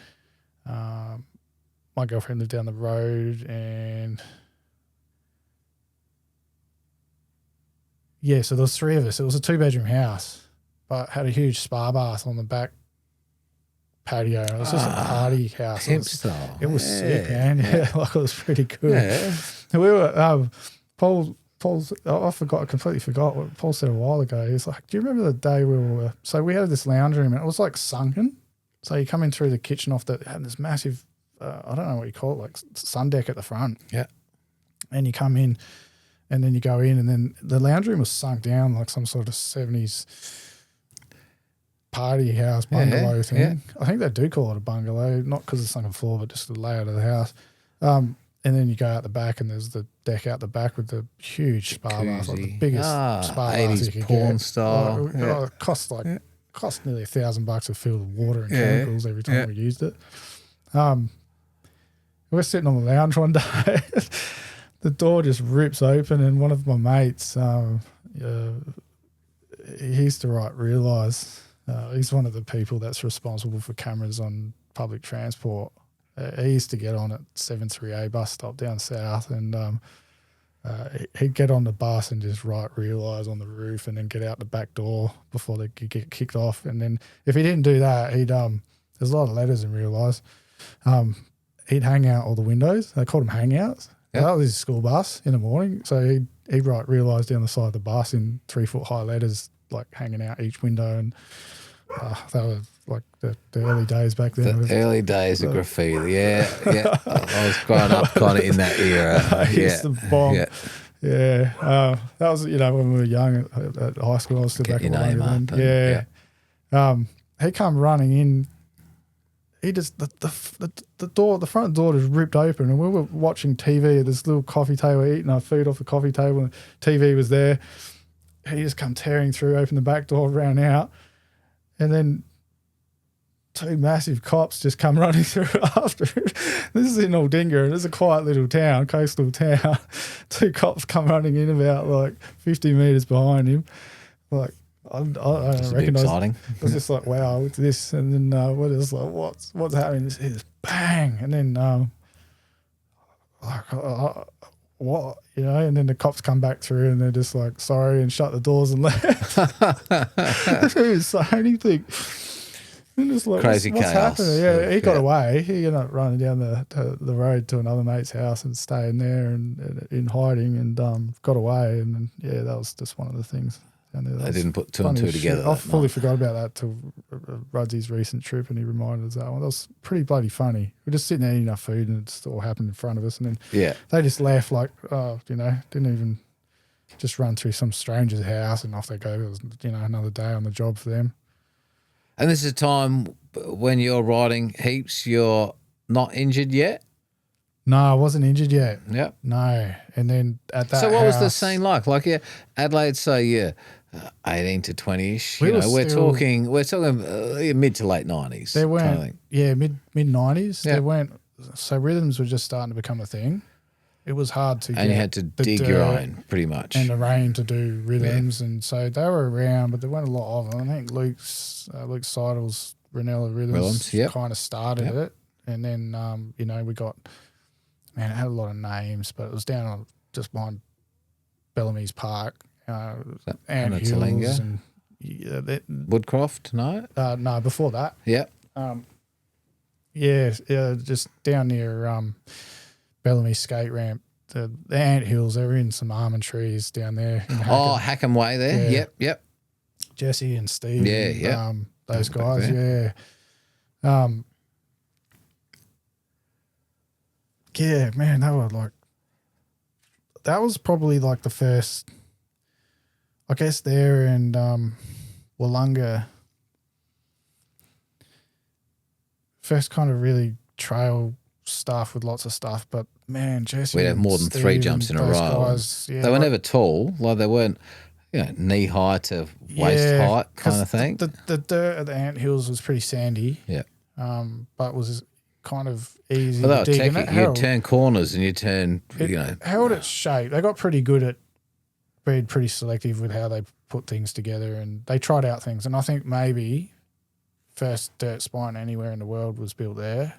S2: my girlfriend lived down the road, and so there was three of us. It was a 2-bedroom house, but had a huge spa bath on the back patio. It was just a party house. It was sick, man. Like it was pretty good. Yeah. And we were I completely forgot what Paul said a while ago. He's like, do you remember the day we had this lounge room, and it was like sunken. So you come in through the kitchen off that had this massive, I don't know what you call it, like sun deck at the front.
S1: Yeah.
S2: And you come in, and then you go in, and then the lounge room was sunk down like some sort of 70s party house bungalow thing. Yeah. I think they do call it a bungalow, not because of the sunken floor, but just the layout of the house. And then you go out the back, and there's the deck out the back with the huge spa bath, like the biggest spa bath
S1: 80s
S2: you could
S1: porn
S2: get.
S1: style.
S2: It cost nearly $1,000 to fill the water and chemicals every time we used it. We're sitting on the lounge one day. The door just rips open, and one of my mates, he used to write Realise. He's one of the people that's responsible for cameras on public transport. He used to get on at 73A bus stop down south, and he'd get on the bus and just write Realise on the roof, and then get out the back door before they could get kicked off. And then if he didn't do that, he'd there's a lot of letters in Realise. He'd hang out all the windows. They called them hangouts. That was his school bus in the morning. So he realised down the side of the bus in 3-foot high letters, like hanging out each window, and that was like the early days back then.
S1: The early days of graffiti. Yeah. I was growing up kind of in that era.
S2: I used to bomb. Yeah. That was, when we were young at high school. I was still back in the he come running in. He just the front door just ripped open, and we were watching TV at this little coffee table, eating our food off the coffee table, and the TV was there. He just come tearing through, opened the back door, ran out, and then 2 massive cops just come running through after him. This is in Aldinga, and it's a quiet little town, coastal town. 2 cops come running in about like 50 metres behind him. Like, I don't recognise. Exciting. I was just like, wow, what's this? And then what is like, what's happening? This bang, and then what, and then the cops come back through, and they're just like, sorry, and shut the doors and left. They didn't say anything. And just like,
S1: crazy
S2: what's
S1: chaos.
S2: happening? Yeah, he got away. He ended up running down the road to another mate's house and staying there and in hiding, and got away. And then, that was just one of the things.
S1: They didn't put 2 and 2 together.
S2: I fully forgot about that till Rudsy's recent trip, and he reminded us that one. That was pretty bloody funny. We're just sitting there eating our food, and it just all happened in front of us. And then they just laughed like, didn't even just run through some stranger's house, and off they go. It was, another day on the job for them.
S1: And this is a time when you're riding heaps, you're not injured yet?
S2: No, I wasn't injured yet.
S1: Yep.
S2: No. And then at that
S1: So what was the scene like? Like, Adelaide, say, 18 to 20-ish. We're talking mid to late 90s.
S2: They weren't,
S1: kind of
S2: mid 90s.
S1: Yeah.
S2: They weren't, so rhythms were just starting to become a thing. It was hard to
S1: and you had to dig your own, pretty much.
S2: And the rain to do rhythms. And so they were around, but there weren't a lot of them. I think Luke Seidel's Ranella Rhythms kind of started it. And then, we got, it had a lot of names, but it was down on just behind Bellamy's Park. Ant Hills and
S1: Woodcroft, no?
S2: No, before that.
S1: Yeah.
S2: Just down near Bellamy skate ramp. The Ant Hills, they were in some almond trees down there.
S1: Hackham Way there.
S2: Yeah.
S1: Yep.
S2: Jesse and Steve.
S1: Yeah.
S2: Those guys, man, that was probably like the first, I guess, there and Wollonga, first kind of really trail stuff with lots of stuff. But man, Jesse,
S1: we'd have more than 3 jumps in a row.
S2: Guys,
S1: they were never tall, like they weren't, knee high to waist height kind of thing.
S2: The dirt at the Ant Hills was pretty sandy.
S1: Yeah.
S2: But was kind of easy
S1: to
S2: dig.
S1: You'd turn corners and you turn,
S2: held its shape. They got pretty good at being pretty selective with how they put things together, and they tried out things. And I think maybe first dirt spine anywhere in the world was built there.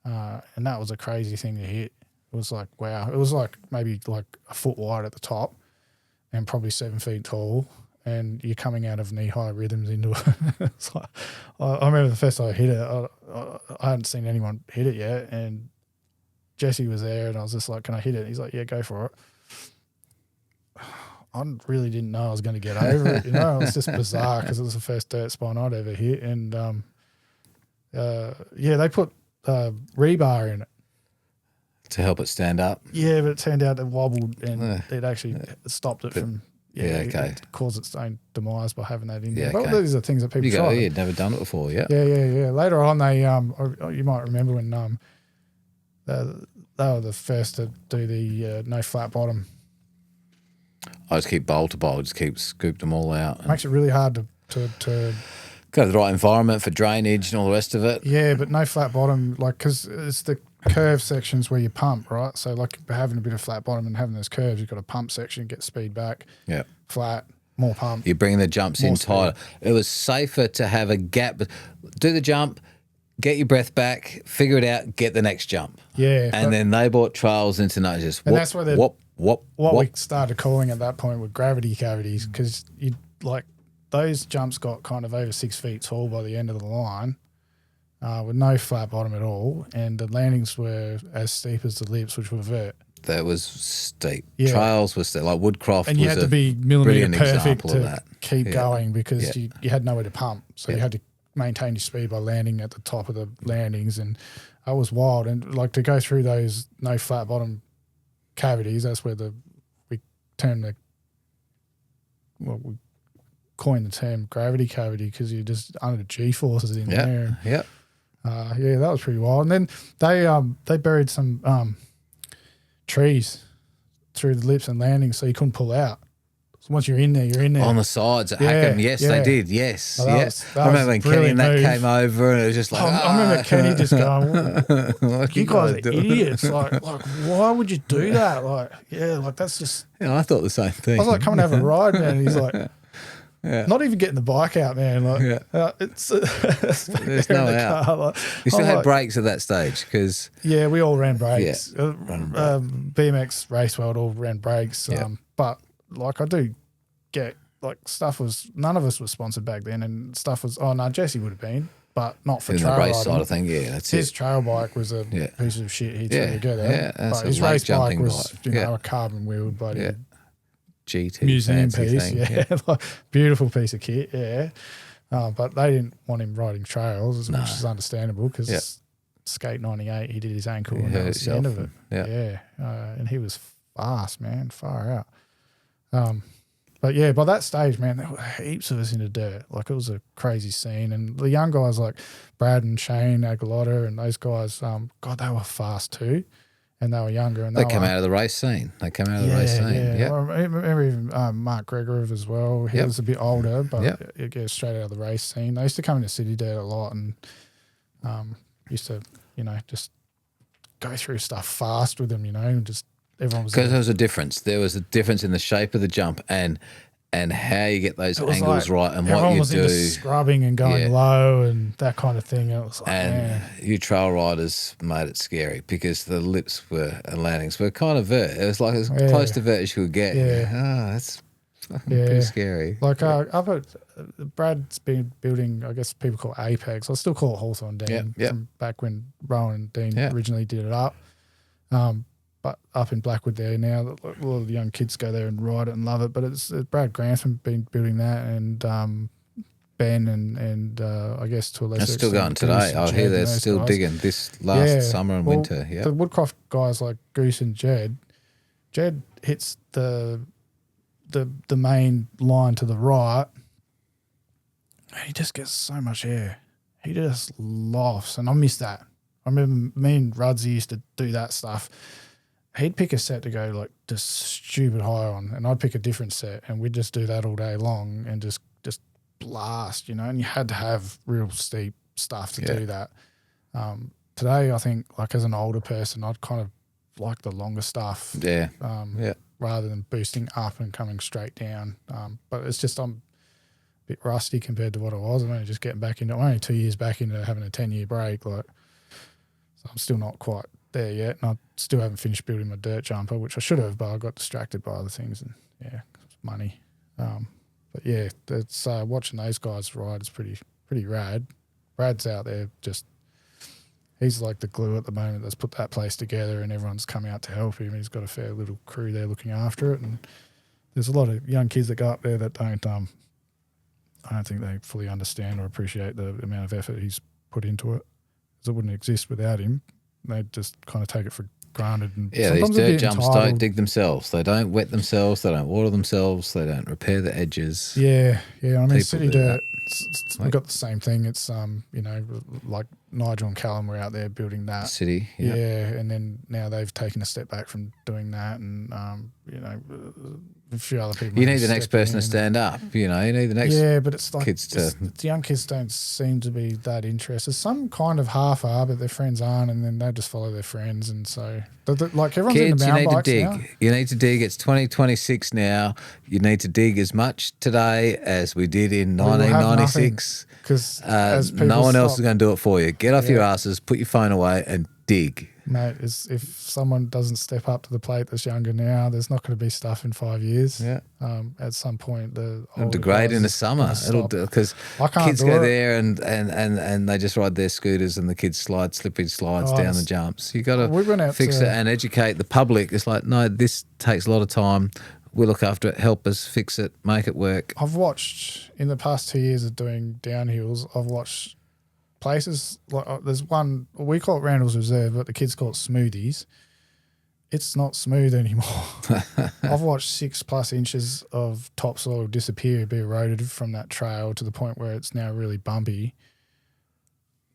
S2: And that was a crazy thing to hit. It was like, wow. It was like maybe like a foot wide at the top and probably 7 feet tall. And you're coming out of knee-high rhythms into it. It's like, I remember the first time I hit it, I hadn't seen anyone hit it yet, and Jesse was there, and I was just like, can I hit it? He's like, yeah, go for it. I really didn't know I was going to get over it. It was just bizarre because it was the first dirt spine I'd ever hit. And, they put rebar in it.
S1: To help it stand up?
S2: Yeah, but it turned out it wobbled, and it actually stopped it from...
S1: It
S2: caused its own demise by having that in there.
S1: Okay.
S2: But these are things that people try.
S1: You'd never done it before, yeah?
S2: Yeah. Later on, they you might remember when they were the first to do the no flat bottom.
S1: I just keep bowl to bowl, just keep scoop them all out.
S2: Makes it really hard to
S1: go to the right environment for drainage and all the rest of it.
S2: Yeah, but no flat bottom, because it's the curve sections where you pump, right? So like having a bit of flat bottom and having those curves, you've got a pump section, get speed back.
S1: Yeah.
S2: Flat, more pump.
S1: You bring the jumps in tighter. It was safer to have a gap. Do the jump, get your breath back, figure it out, get the next jump.
S2: Yeah.
S1: And then they brought trials into just
S2: and that's where
S1: what
S2: we started calling at that point with gravity cavities, because you like those jumps got kind of over 6 feet tall by the end of the line. With no flat bottom at all, and the landings were as steep as the lips, which were vert.
S1: that was steep.
S2: Yeah.
S1: Trails was steep. Like Woodcroft
S2: and you
S1: was
S2: had to be millimetre
S1: brilliant
S2: perfect
S1: example of
S2: to
S1: that.
S2: keep going because you had nowhere to pump. So
S1: Yeah.
S2: you had to maintain your speed by landing at the top of the landings, and that was wild. And like to go through those no flat bottom cavities, that's where we coined the term gravity cavity because you're just under the G forces in there.
S1: Yeah.
S2: Yeah, that was pretty wild. And then they buried some trees through the lips and landings so you couldn't pull out. So once you're in there, you're in there.
S1: On the sides at Hackham, yes, they did. Yes,
S2: Well,
S1: I remember when Kenny and that came over, and it was just like,
S2: I remember Kenny just going, "You guys are idiots! Like, why would you do that? Like, that's just."
S1: I thought the same thing.
S2: I was like, "Come and have a ride, man." And he's like, not even getting the bike out, man. Like, it's
S1: there's no out.
S2: Car, like,
S1: you still had brakes at that stage because
S2: we all ran brakes. BMX Race World all ran brakes, but. Like I do get like stuff was none of us was sponsored back then, and stuff was Jesse would have been, but not for trail
S1: the race
S2: riding.
S1: side of thing. Yeah, that's
S2: his trail bike was a piece of shit. He'd go there.
S1: Yeah, that's
S2: but his race bike was a carbon wheeled bloody
S1: GT
S2: museum piece.
S1: Thing.
S2: Like, beautiful piece of kit. Yeah, but they didn't want him riding trails, which is understandable because skate 98 he did his ankle and that was the end of it. And he was fast, man, far out. But yeah, by that stage, man, there were heaps of us in the dirt. Like it was a crazy scene, and the young guys like Brad and Shane Aguilotta and those guys, God, they were fast too, and they were younger. And
S1: they came out of the race scene.
S2: Yeah. Well, I remember even Mark Gregorov as well. He was a bit older, but he goes straight out of the race scene. They used to come into City Dirt a lot, and used to just go through stuff fast with them, and just. Because
S1: there was a difference. There was a difference in the shape of the jump and how you get those angles right and what you do.
S2: Everyone was into scrubbing and going low and that kind of thing. It was like,
S1: and you trail riders made it scary because the lips and landings were kind of vert. It was like as close to vert as you could get. That's fucking pretty scary.
S2: Like up at Brad's been building, I guess people call it Apex. I still call it Hawthorne Dean from back when Rowan and Dean originally did it up. But up in Blackwood there now, a lot of the young kids go there and ride it and love it. But it's Brad Grantham been building that, and Ben and I guess to a lesser extent.
S1: It's still going today. I hear they're still digging this last summer and winter. Yeah,
S2: the Woodcroft guys like Goose and Jed hits the main line to the right. He just gets so much air. He just lofts, and I miss that. I remember me and Rudsy used to do that stuff. He'd pick a set to go like just stupid high on, and I'd pick a different set, and we'd just do that all day long and just blast, and you had to have real steep stuff to do that. Today, I think like as an older person, I'd kind of like the longer stuff. Rather than boosting up and coming straight down. But it's just I'm a bit rusty compared to what I was. I'm only just getting back into. I'm only 2 years back into having a 10-year break, so I'm still not quite there yet, and I still haven't finished building my dirt jumper, which I should have, but I got distracted by other things, and money. But yeah, it's watching those guys ride is pretty rad. Brad's out there he's like the glue at the moment that's put that place together, and everyone's come out to help him. He's got a fair little crew there looking after it, and there's a lot of young kids that go up there that don't. I don't think they fully understand or appreciate the amount of effort he's put into it, because it wouldn't exist without him. They just kind of take it for granted. And
S1: these dirt jumps don't dig themselves. They don't wet themselves. They don't water themselves. They don't repair the edges.
S2: Yeah. I mean, City Dirt, we've got the same thing. It's like Nigel and Callum were out there building that.
S1: City.
S2: Yeah, and then now they've taken a step back from doing that, and a few other people.
S1: You need the next person to stand up. You need the next.
S2: Yeah, but it's like
S1: kids
S2: the young kids don't seem to be that interested. Some kind of half are, but their friends aren't, and then they just follow their friends, and so like everyone's
S1: kids,
S2: into mountain bikes
S1: you need to dig.
S2: now.
S1: You need to dig. It's 2026 now. You need to dig as much today as we did in 1996.
S2: Because
S1: no one else is going to do it for you. Get off your asses, put your phone away, and dig.
S2: Mate, if someone doesn't step up to the plate that's younger now, there's not going to be stuff in 5 years.
S1: Yeah.
S2: At some point,
S1: It'll degrade in the summer. It'll because kids go there and they just ride their scooters and the kids slippery slides down the jumps. You got to fix it and educate the public. It's like, no, this takes a lot of time. We look after it, help us fix it, make it work.
S2: I've watched in the past 2 years of doing downhills. I've watched places like there's one we call it Randall's Reserve, but the kids call it Smoothies. It's not smooth anymore. I've watched 6+ inches of topsoil disappear, be eroded from that trail to the point where it's now really bumpy.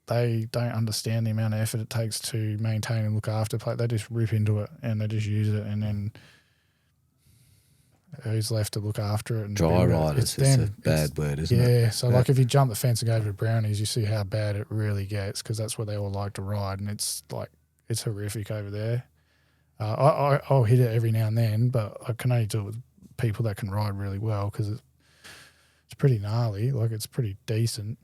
S2: They don't understand the amount of effort it takes to maintain and look after plate. They just rip into it and they just use it, and then who's left to look after it? And
S1: dry riders, it's a bad word, isn't it?
S2: Yeah, so like if you jump the fence and go over to Brownies, you see how bad it really gets because that's where they all like to ride, and it's horrific over there. I'll hit it every now and then, but I can only do it with people that can ride really well because it's pretty gnarly. Like it's pretty decent.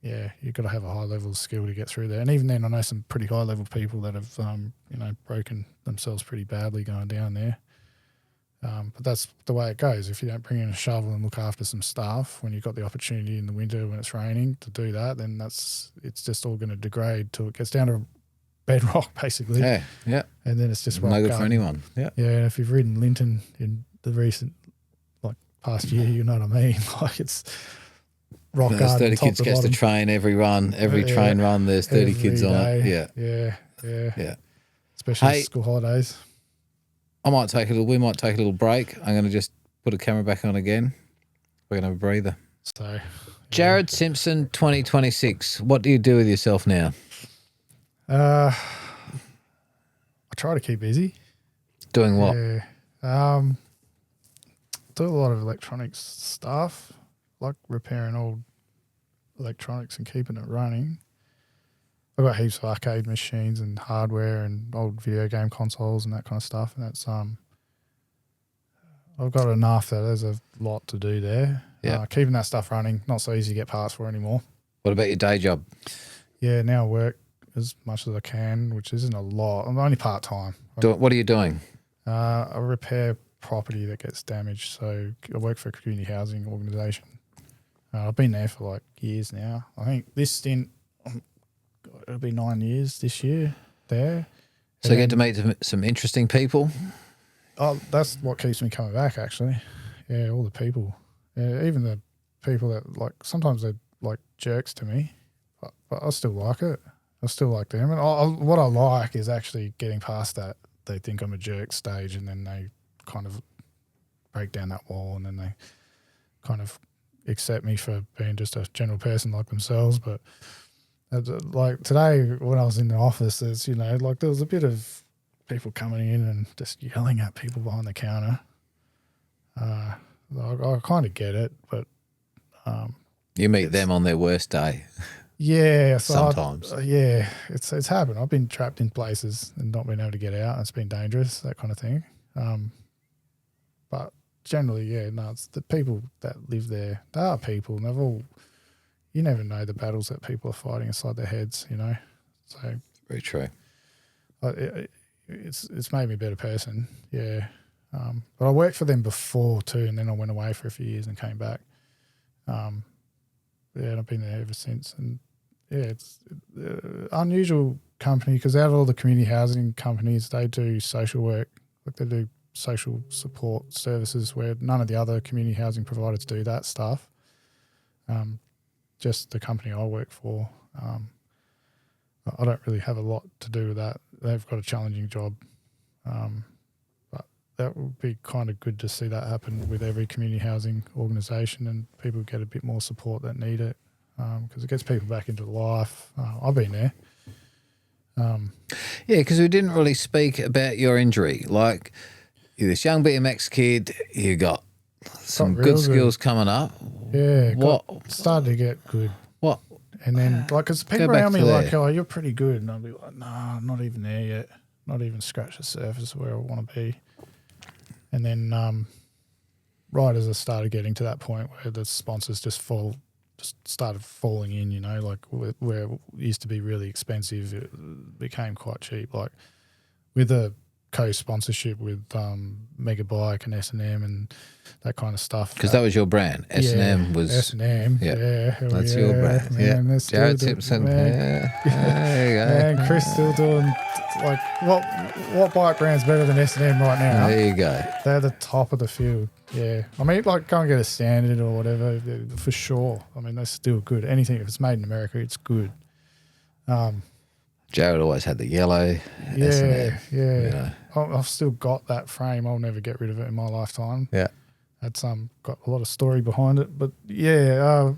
S2: Yeah, you've got to have a high level of skill to get through there. And even then, I know some pretty high level people that have broken themselves pretty badly going down there. But that's the way it goes. If you don't bring in a shovel and look after some stuff when you've got the opportunity in the winter when it's raining to do that, then it's just all going to degrade till it gets down to bedrock, basically.
S1: Yeah, yeah.
S2: And then it's just
S1: no good for anyone. Yeah,
S2: yeah. And if you've ridden Linton in the recent, past year, you know what I mean. Like it's rock hard.
S1: 30 kids gets to train every run, train run. There's 30 kids on it.
S2: Yeah. Especially school holidays.
S1: We might take a little break. I'm going to just put a camera back on again. We're going to have a breather.
S2: So,
S1: Jarad Simpson, 2026. What do you do with yourself now?
S2: I try to keep busy.
S1: Doing what?
S2: Yeah. Do a lot of electronics stuff, like repairing old electronics and keeping it running. I've got heaps of arcade machines and hardware and old video game consoles and that kind of stuff. And that's I've got enough that there's a lot to do there.
S1: Yeah.
S2: Keeping that stuff running, not so easy to get parts for anymore.
S1: What about your day job?
S2: Yeah, now I work as much as I can, which isn't a lot. I'm only part-time.
S1: What are you doing?
S2: I repair property that gets damaged. So I work for a community housing organisation. I've been there for years now. I think this stint, it'll be 9 years this year there.
S1: So you get to meet some interesting people?
S2: Oh, that's what keeps me coming back, actually. Yeah, all the people. Yeah, even the people that, sometimes they're jerks to me, but I still like it. I still like them. And what I like is actually getting past that they think I'm a jerk stage, and then they kind of break down that wall, and then they kind of accept me for being just a general person like themselves. But today when I was in the office, there's, there was a bit of people coming in and just yelling at people behind the counter. I kind of get it, but
S1: you meet them on their worst day.
S2: Yeah, so
S1: sometimes.
S2: It's happened. I've been trapped in places and not been able to get out. It's been dangerous, that kind of thing. But generally, it's the people that live there. They are people, and they've all. You never know the battles that people are fighting inside their heads. So
S1: very true.
S2: It's made me a better person. Yeah, but I worked for them before too, and then I went away for a few years and came back. And I've been there ever since. And it's an unusual company because out of all the community housing companies, they do social work. They do social support services where none of the other community housing providers do that stuff. Just the company I work for. I don't really have a lot to do with that. They've got a challenging job. But that would be kind of good to see that happen with every community housing organisation, and people get a bit more support that need it because it gets people back into life. I've been there.
S1: Yeah, because we didn't really speak about your injury. Like, you're this young BMX kid, you got some good skills coming up.
S2: Yeah, started to get good.
S1: What?
S2: And then, because people around me oh, you're pretty good. And I'll be like, no, I'm not even there yet. Not even scratched the surface of where I want to be. And then right as I started getting to that point where the sponsors just fall just started falling in, you know, like where it used to be really expensive, it became quite cheap. Like with a co-sponsorship with Megabike and S&M and that kind of stuff.
S1: Because that was your brand. S&M was
S2: S&M. Yeah, hell
S1: that's your brand.
S2: Man,
S1: yeah, Jarad Simpson.
S2: Man,
S1: there you go.
S2: Man, Chris still doing like what bike brand's better than S&M right now?
S1: There you go.
S2: They're the top of the field. Yeah, I mean, like go and get a Standard or whatever for sure. I mean, they're still good. Anything if it's made in America, it's good.
S1: Jarad always had the yellow. S&M,
S2: Yeah.
S1: you know.
S2: I've still got that frame. I'll never get rid of it in my lifetime.
S1: Yeah.
S2: That's got a lot of story behind it. But yeah,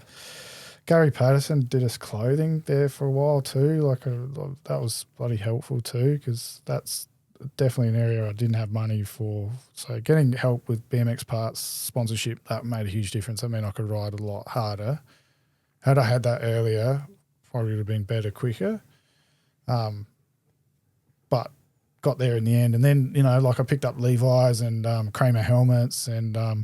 S2: Gary Patterson did us clothing there for a while too. Like that was bloody helpful too, because that's definitely an area I didn't have money for. So getting help with BMX parts sponsorship, that made a huge difference. I mean, I could ride a lot harder. Had I had that earlier, probably would have been better quicker. But got there in the end. And then, you know, like I picked up Levi's and Kramer helmets and a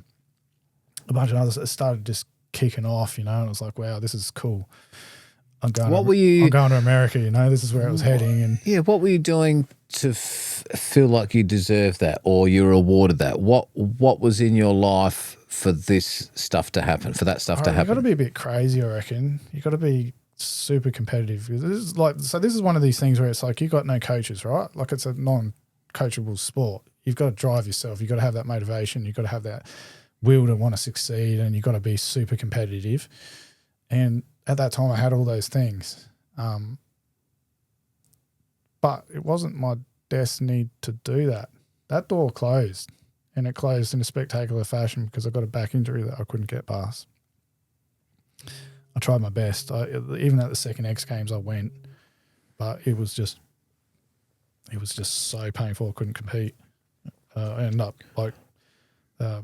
S2: bunch of others. It started just kicking off, you know, and it was like, wow, this is cool. I'm going to America, you know, this is where I was heading. And
S1: yeah, what were you doing to feel like you deserved that or you were awarded that? What was in your life for this stuff to happen, for that stuff to happen?
S2: You've got to be a bit crazy, I reckon. You've got to be super competitive. This is one of these things where it's like you got no coaches, right? Like it's a non-coachable sport. You've got to drive yourself. You've got to have that motivation. You've got to have that will to want to succeed, and you've got to be super competitive. And at that time, I had all those things, but it wasn't my destiny to do that. That door closed, and it closed in a spectacular fashion because I got a back injury that I couldn't get past. I tried my best. Even at the second X Games, I went, but it was just so painful. I couldn't compete. I ended up like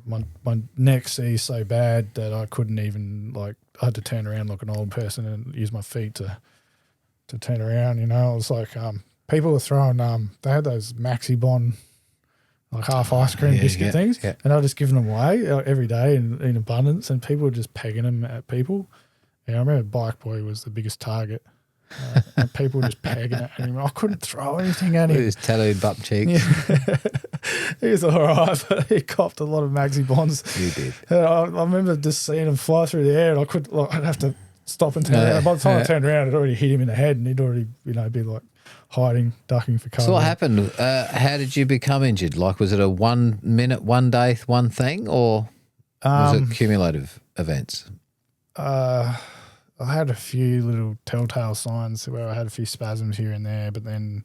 S2: my neck seized so bad that I couldn't even I had to turn around like an old person and use my feet to turn around. You know, it was like people were throwing. They had those Maxi Bond like half ice cream biscuit things, and I was just giving them away every day in abundance, and people were just pegging them at people. Yeah, I remember Bike Boy was the biggest target. And people were just pegging it at him. I couldn't throw anything at him.
S1: With his tattooed butt cheeks.
S2: Yeah. He was all right, but he copped a lot of Maxi Bonds.
S1: You did.
S2: And I remember just seeing him fly through the air, and I'd have to stop and turn around. By the time I turned around, it already hit him in the head, and he'd already, be like hiding, ducking for cover.
S1: So what happened? How did you become injured? Like, was it a 1 minute, 1 day, one thing, or was it cumulative events?
S2: I had a few little telltale signs where I had a few spasms here and there, but then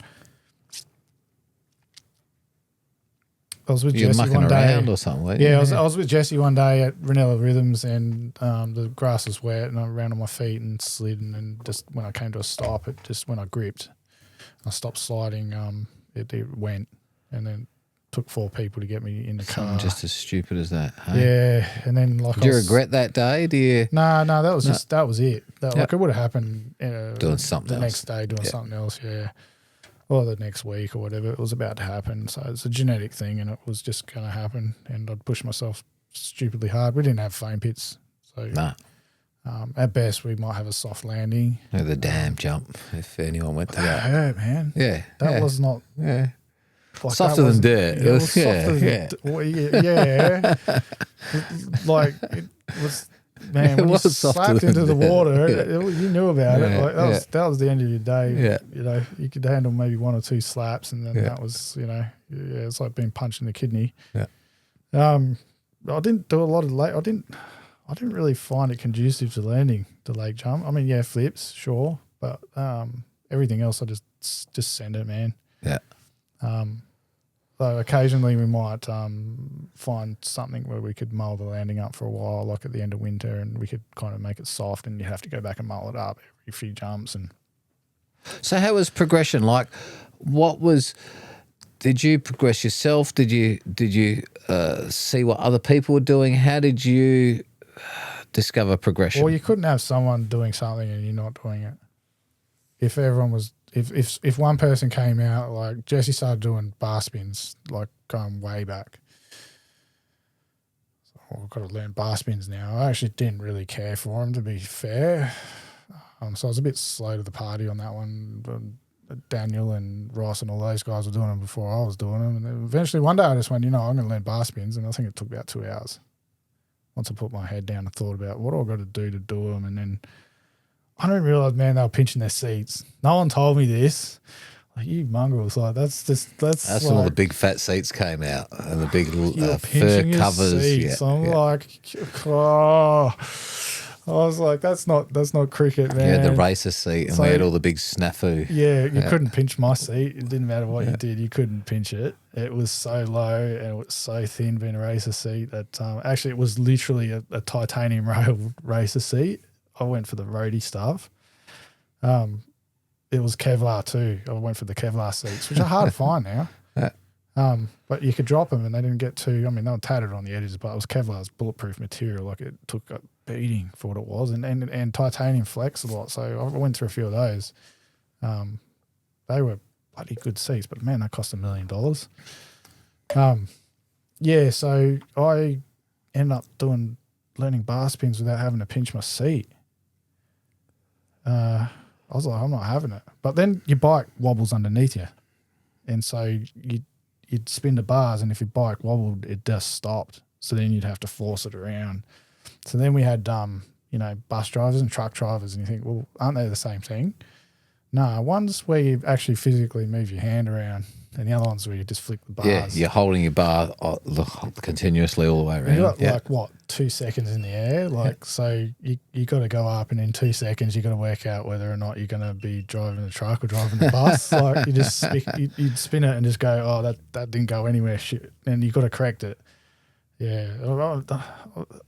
S2: I was with Jesse one day.
S1: Around or something,
S2: yeah, I was with Jesse one day at Ranella Rhythms, and the grass was wet, and I ran on my feet and slid, and then just when I came to a stop, when I gripped, I stopped sliding. It went, and then took 4 people to get me in the car.
S1: Something just as stupid as that. Hey?
S2: Yeah, and then
S1: Do you regret that day? Do you?
S2: No, that was it. It would have happened
S1: doing something
S2: the
S1: else.
S2: Next day, doing something else. Yeah, or the next week or whatever. It was about to happen. So it's a genetic thing, and it was just going to happen. And I'd pushed myself stupidly hard. We didn't have foam pits, so at best we might have a soft landing.
S1: Or the dam jump, if anyone went to
S2: that. Hurt, man.
S1: Yeah,
S2: that was not.
S1: Yeah. Like softer than dirt.
S2: It was softer than yeah. Like it was, man. When you slapped into the water, you knew about it. Like that was the end of your day. Yeah. You could handle maybe 1 or 2 slaps, and then that was, it's like being punched in the kidney. Yeah. I didn't do a lot of lake. I didn't really find it conducive to landing the lake jump. I mean, flips, sure, but everything else I just send it, man.
S1: Yeah.
S2: So occasionally we might find something where we could mull the landing up for a while, like at the end of winter, and we could kind of make it soft, and you have to go back and mull it up every few jumps. And
S1: so, how was progression? Like, did you progress yourself? Did you see what other people were doing? How did you discover progression?
S2: Well, you couldn't have someone doing something and you're not doing it. If everyone was. If one person came out, like Jesse started doing bar spins, like going way back. I've got to learn bar spins now. I actually didn't really care for them, to be fair. So I was a bit slow to the party on that one. But Daniel and Ross and all those guys were doing them before I was doing them. And then eventually one day I just went, I'm going to learn bar spins. And I think it took about 2 hours. Once I put my head down and thought about what do I got to do them. And then I didn't realise, man, they were pinching their seats. No one told me this. Like, you mongrels, like that's
S1: like, when all the big fat seats came out and the big
S2: fur
S1: covers.
S2: Seats. I'm like, oh. I was like, that's not cricket, man.
S1: Yeah, the racer seat, and we had all the big snafu.
S2: Yeah, you couldn't pinch my seat. It didn't matter what you did, you couldn't pinch it. It was so low and it was so thin being a racer seat that actually it was literally a titanium rail racer seat. I went for the roadie stuff. It was Kevlar too. I went for the Kevlar seats, which are hard to find now. But you could drop them and they didn't get too, they were tattered on the edges, but it was Kevlar's bulletproof material. Like, it took a beating for what it was, and titanium flex a lot. So I went through a few of those. They were bloody good seats, but man, they cost $1 million. So I ended up learning bar spins without having to pinch my seat. I was like, I'm not having it. But then your bike wobbles underneath you. And so you'd spin the bars, and if your bike wobbled, it just stopped. So then you'd have to force it around. So then we had, bus drivers and truck drivers, and you think, well, aren't they the same thing? No, one's where you actually physically move your hand around, and the other one's where you just flick the bars.
S1: Yeah, you're holding your bar continuously all the way around.
S2: You got 2 seconds in the air? So you got to go up, and in 2 seconds you got to work out whether or not you're going to be driving the truck or driving the bus. You just you'd spin it and just go, oh, that didn't go anywhere. Shit, and you got to correct it. Yeah.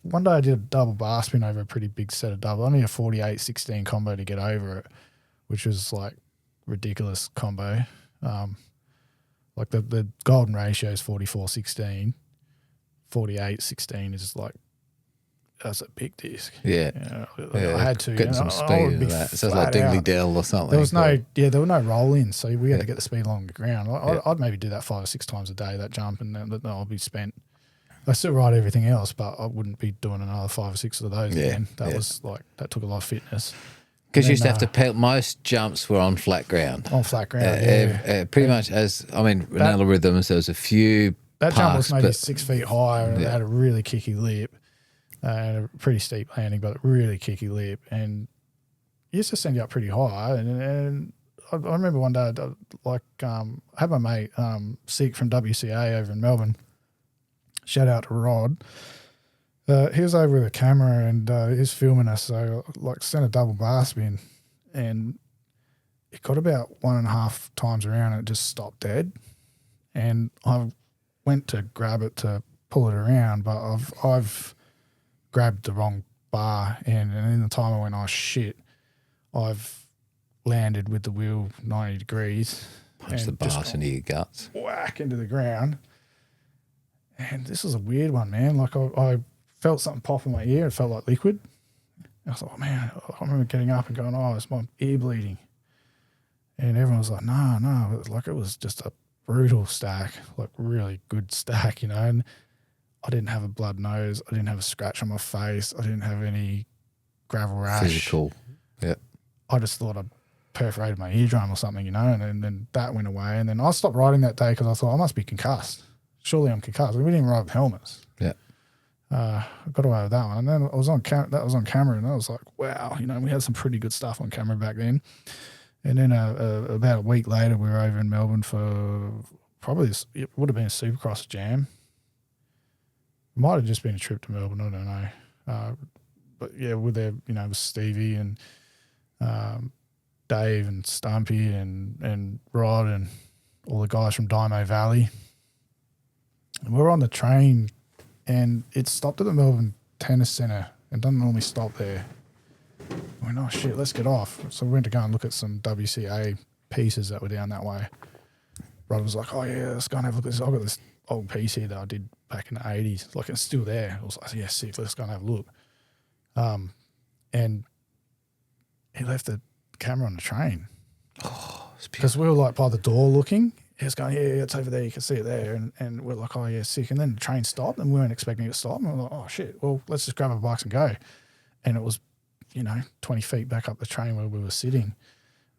S2: One day I did a double bar spin over a pretty big set of double. Only a 48-16 combo to get over it, which was like ridiculous combo. The golden ratio is 44-16. 48-16 is that's a big disc.
S1: Yeah.
S2: I had to.
S1: Getting some speed into that. It sounds like Dingley Dell or something.
S2: There was there were no roll-ins, so we had to get the speed along the ground. I'd maybe do that 5 or 6 times a day, that jump, and then I'll be spent. I still ride everything else, but I wouldn't be doing another 5 or 6 of those again. That took a lot of fitness.
S1: Because you used to have to pedal. Most jumps were on flat ground.
S2: On flat ground,
S1: pretty much Ranella Rhythms, there was a few
S2: That
S1: parks,
S2: jump was maybe 6 feet high, and it had a really kicky lip. And a pretty steep landing, but a really kicky lip. And it used to send you up pretty high. And I remember one day, I had my mate, Sig from WCA over in Melbourne. Shout out to Rod. He was over with a camera and he was filming us. So sent a double bar spin, and it got about 1.5 times around and it just stopped dead. And I went to grab it to pull it around, but I've grabbed the wrong bar, and in the time I went, oh shit, I've landed with the wheel 90 degrees.
S1: Punch the bars into your guts.
S2: Whack into the ground. And this was a weird one, man. I felt something pop in my ear. It felt like liquid. I was like, oh, man. I remember getting up and going, oh, it's my ear bleeding. And everyone was like, no. It was just a brutal stack, really good stack, And I didn't have a blood nose. I didn't have a scratch on my face. I didn't have any gravel rash.
S1: Physical. Yeah.
S2: I just thought I'd perforated my eardrum or something, and then that went away. And then I stopped riding that day because I thought I must be concussed. Surely I'm concussed. We didn't even ride with helmets.
S1: Yeah.
S2: I got away with that one. And then I was on that was on camera, and I was like, wow, we had some pretty good stuff on camera back then. And then about a week later, we were over in Melbourne for probably, it would have been a Supercross jam. It might have just been a trip to Melbourne, I don't know. But yeah, with with Stevie and Dave and Stumpy and Rod and all the guys from Dymo Valley. And we were on the train, and it stopped at the Melbourne Tennis Centre and doesn't normally stop there. I went, oh shit, let's get off. So we went to go and look at some WCA pieces that were down that way. Rod was like, oh yeah, let's go and have a look at this. I've got this old piece here that I did back in the 80s. It's still there. I was like, yeah, sick, let's go and have a look. And he left the camera on the train.
S1: Oh,
S2: because we were by the door looking, he was going, yeah, it's over there. You can see it there. And we're like, oh, yeah, sick. And then the train stopped and we weren't expecting it to stop. And we're like, oh, shit, well, let's just grab our bikes and go. And it was, 20 feet back up the train where we were sitting.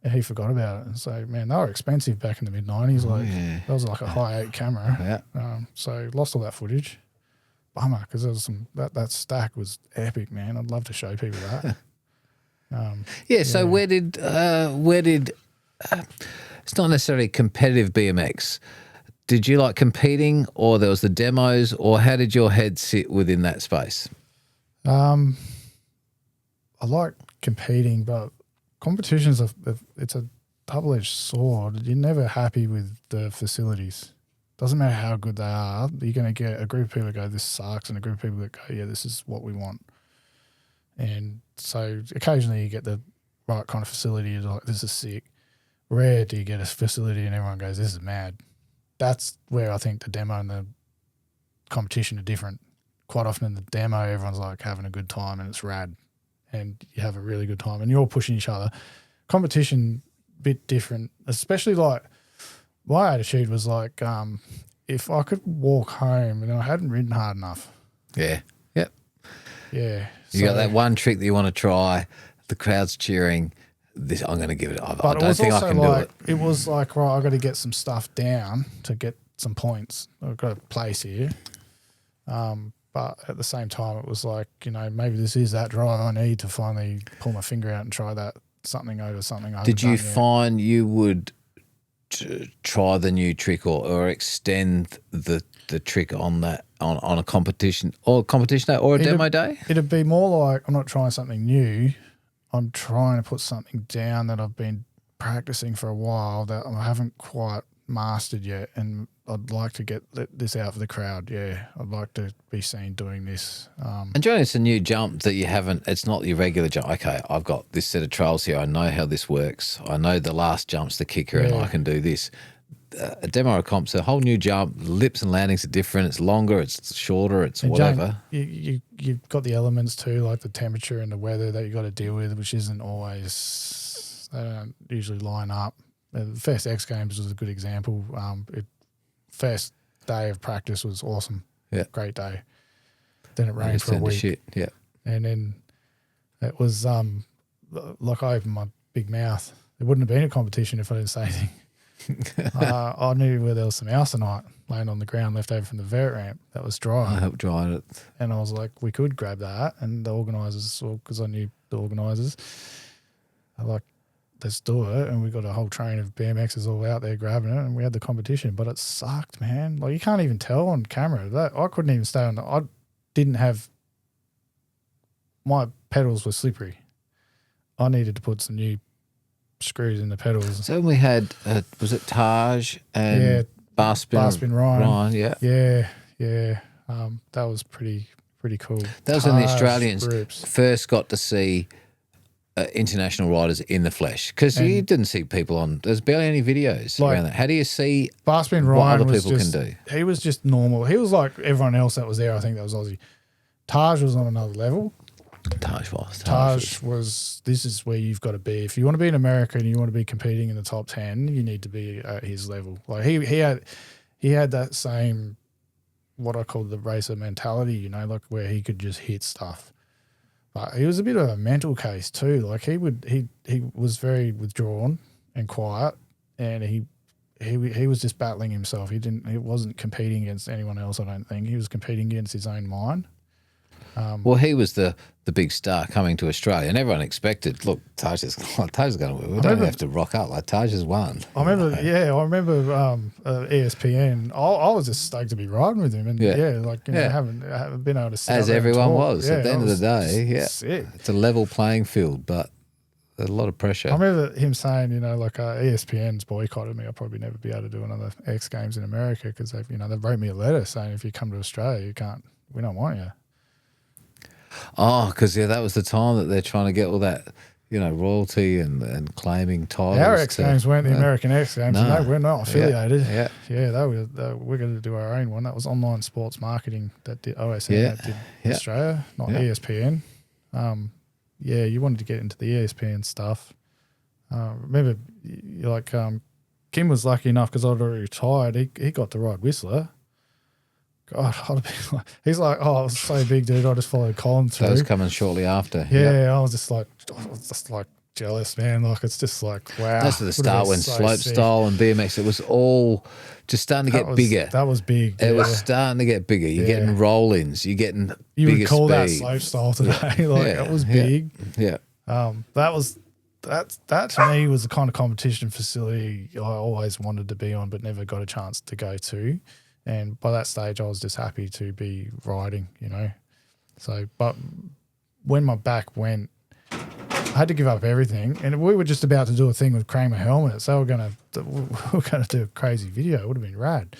S2: And he forgot about it. And so, man, they were expensive back in the mid-90s. That was like a high-8 camera.
S1: Yeah.
S2: So lost all that footage. Bummer, because there was that stack was epic, man. I'd love to show people that.
S1: So where did it's not necessarily competitive BMX. Did you like competing, or there was the demos, or how did your head sit within that space?
S2: I like competing, but competitions it's a double-edged sword. You're never happy with the facilities. Doesn't matter how good they are, you're going to get a group of people that go, this sucks, and a group of people that go, yeah, this is what we want. And so occasionally you get the right kind of facility, you're like, this is sick. Rare do you get a facility and everyone goes, this is mad. That's where I think the demo and the competition are different. Quite often in the demo, everyone's like having a good time and it's rad. And you have a really good time and you're all pushing each other. Competition, bit different, especially like my attitude was like, if I could walk home and I hadn't ridden hard enough.
S1: Yeah. Yep.
S2: Yeah.
S1: You got that one trick that you want to try, the crowd's cheering, this I'm going to give it. I don't think I can do it.
S2: It was like, right, I've got to get some stuff down to get some points. I've got a place here. But at the same time, it was like, maybe this is that drive I need to finally pull my finger out and try that something over something I haven't
S1: Did you
S2: done yet.
S1: find you would try the new trick or extend the trick on that on a competition or day or a demo day?
S2: It'd be more like I'm not trying something new. I'm trying to put something down that I've been practicing for a while that I haven't quite mastered yet, and I'd like to get this out for the crowd. Yeah, I'd like to be seen doing this.
S1: And John, it's a new jump that you haven't. It's not your regular jump. Okay, I've got this set of trails here. I know how this works. I know the last jump's the kicker, and I can do this. A demo or a comp's a whole new jump. Lips and landings are different. It's longer. It's shorter. It's and whatever.
S2: You've got the elements too, like the temperature and the weather that you got to deal with, which isn't always. They don't usually line up. The first X Games was a good example. First day of practice was awesome.
S1: Yeah,
S2: great day. Then it rained for a week.
S1: Shit. Yeah,
S2: and then it was like I opened my big mouth. It wouldn't have been a competition if I didn't say anything. I knew where there was some arsenite laying on the ground left over from the vert ramp that was dry.
S1: I helped dry it,
S2: and I was like, we could grab that. And the organisers, because I knew the organisers, I like. Let's do it. And we got a whole train of BMXs all out there grabbing it, and we had the competition. But it sucked, man. Like, you can't even tell on camera. I couldn't even stay on. I didn't have. My pedals were slippery. I needed to put some new screws in the pedals.
S1: So we had, was it Taj and Barspin
S2: Ryan?
S1: Yeah.
S2: Yeah. That was pretty cool.
S1: That was when the Australians first got to see international riders in the flesh, because you didn't see people on. There's barely any videos around that. How do you see
S2: Barspin Ryan
S1: what other people can do?
S2: He was just normal. He was like everyone else that was there. I think that was Aussie. Taj was on another level. Taj was. This is where you've got to be if you want to be in America and you want to be competing in the top 10. You need to be at his level. Like he had that same what I call the racer mentality. Like where he could just hit stuff. But he was a bit of a mental case too. Like he was very withdrawn and quiet, and he was just battling himself. He wasn't competing against anyone else. I don't think he was competing against his own mind.
S1: Well, he was the big star coming to Australia, and everyone expected. Look, Taj is going to win. We don't have to rock up. Like Taj has won.
S2: I remember ESPN. I was just stoked to be riding with him, and I haven't been able to sit
S1: as everyone was at the end of the day. Yeah,
S2: sick.
S1: It's a level playing field, but a lot of pressure.
S2: I remember him saying, ESPN's boycotted me. I'll probably never be able to do another X Games in America because they wrote me a letter saying if you come to Australia, we don't want you.
S1: Oh, because that was the time that they're trying to get all that, royalty and claiming titles.
S2: Our X Games weren't the American X Games. No, we're not affiliated.
S1: Yeah.
S2: We're going to do our own one. That was online sports marketing that did OSN that did Australia, not ESPN. You wanted to get into the ESPN stuff. Remember, Kim was lucky enough because I'd already retired. He got to ride Whistler. God, I'd have been like, he's like, oh, I was so big, dude. I just followed Colin through.
S1: That was coming shortly after.
S2: Yeah, I was just like jealous, man. Like, it's just like, wow.
S1: That's the start when slope style and BMX, it was all just starting to get bigger.
S2: That was big.
S1: It was starting to get bigger. You're getting roll-ins. You're getting
S2: You
S1: bigger
S2: would call that
S1: speed.
S2: slope style today. Like, it was big.
S1: Yeah.
S2: That to me was the kind of competition facility I always wanted to be on, but never got a chance to go to. And by that stage, I was just happy to be riding, you know. So, but when my back went, I had to give up everything. And we were just about to do a thing with Kramer helmets. So we were going to do a crazy video. It would have been rad.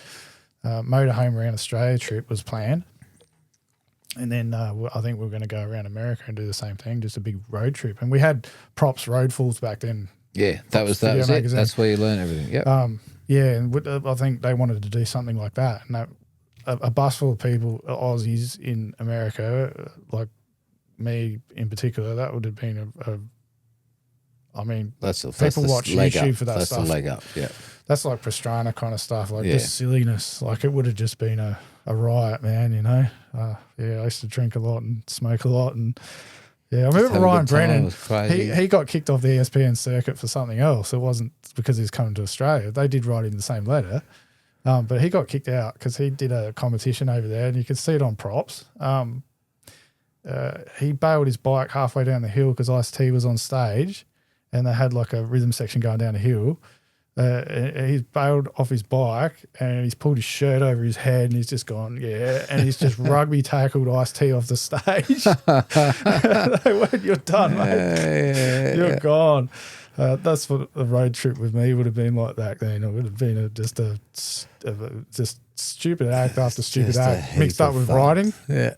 S2: Motorhome around Australia trip was planned. And then I think we were going to go around America and do the same thing, just a big road trip. And we had props road falls back then.
S1: Yeah, that was it. That's where you learn everything. Yeah.
S2: Yeah, and I think they wanted to do something like that. And a bus full of people, Aussies in America, like me in particular, that would have been people watch YouTube for that stuff.
S1: That's the leg up, yeah.
S2: That's like Pastrana kind of stuff, like just silliness. Like it would have just been a riot, man, you know. I used to drink a lot and smoke a lot. And I remember Ryan Brennan, he got kicked off the ESPN circuit for something else. It wasn't because he was coming to Australia. They did write in the same letter. But he got kicked out because he did a competition over there, and you could see it on props. He bailed his bike halfway down the hill because Ice-T was on stage, and they had like a rhythm section going down the hill. He's bailed off his bike and he's pulled his shirt over his head and he's just gone, and he's just rugby tackled Ice-T off the stage. They went, you're done, mate. You're gone. That's what a road trip with me would have been like back then. It would have been just stupid act after stupid act mixed up with riding.
S1: Yeah.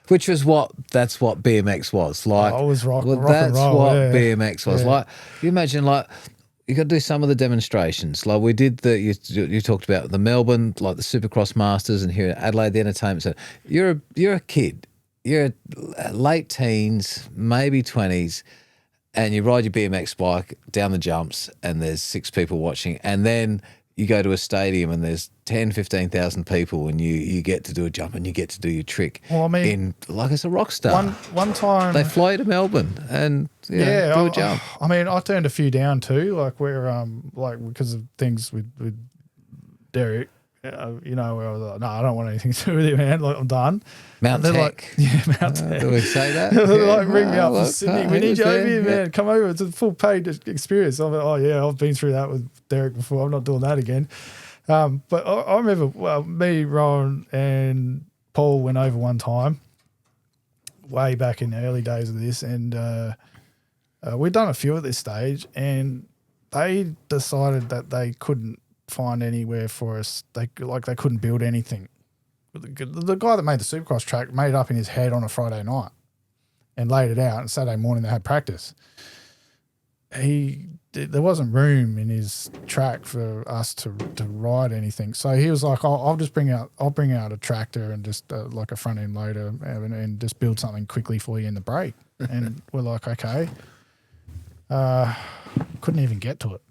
S1: Which was that's what BMX was like.
S2: I was rock and roll.
S1: That's what BMX was like. You imagine you got to do some of the demonstrations. Like we did you talked about the Melbourne, like the Supercross Masters, and here at Adelaide, the entertainment center. You're a kid. You're late teens, maybe 20s, and you ride your BMX bike down the jumps and there's 6 people watching. And then you go to a stadium and there's 10, 15,000 people and you get to do a jump and you get to do your trick.
S2: Well, I mean,
S1: like it's a rock star.
S2: One time
S1: they fly to Melbourne and do a jump.
S2: I mean, I turned a few down too, like where because of things with Derek. Where I was like, no, I don't want anything to do with it, man. Like, I'm done.
S1: Mount Tech.
S2: Like, Mount Tech.
S1: Do we say that?
S2: They're ring me up from Sydney. We need you over here, man. Come over. It's a full paid experience. I'm like, I've been through that with Derek before. I'm not doing that again. But I remember, me, Rowan, and Paul went over one time, way back in the early days of this, and we'd done a few at this stage, and they decided that they couldn't find anywhere for us. They couldn't build anything. The guy that made the Supercross track made it up in his head on a Friday night and laid it out, and Saturday morning they had practice. There wasn't room in his track for us to ride anything, so he was like, I'll bring out a tractor and just like a front end loader and just build something quickly for you in the break. And we're like, okay. Couldn't even get to it.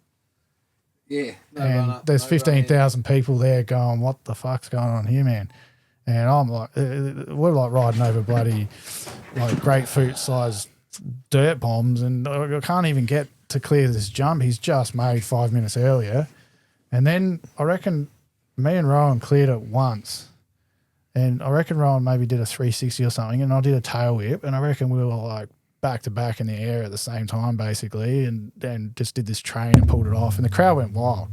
S1: Yeah.
S2: There's 15,000 people there going, what the fuck's going on here, man? And I'm like, we're like riding over bloody like grapefruit sized dirt bombs, and I can't even get to clear this jump he's just made 5 minutes earlier. And then I reckon me and Rowan cleared it once, and I reckon Rowan maybe did a 360 or something, and I did a tail whip, and I reckon we were like back to back in the air at the same time basically, and then just did this train and pulled it off, and the crowd went wild.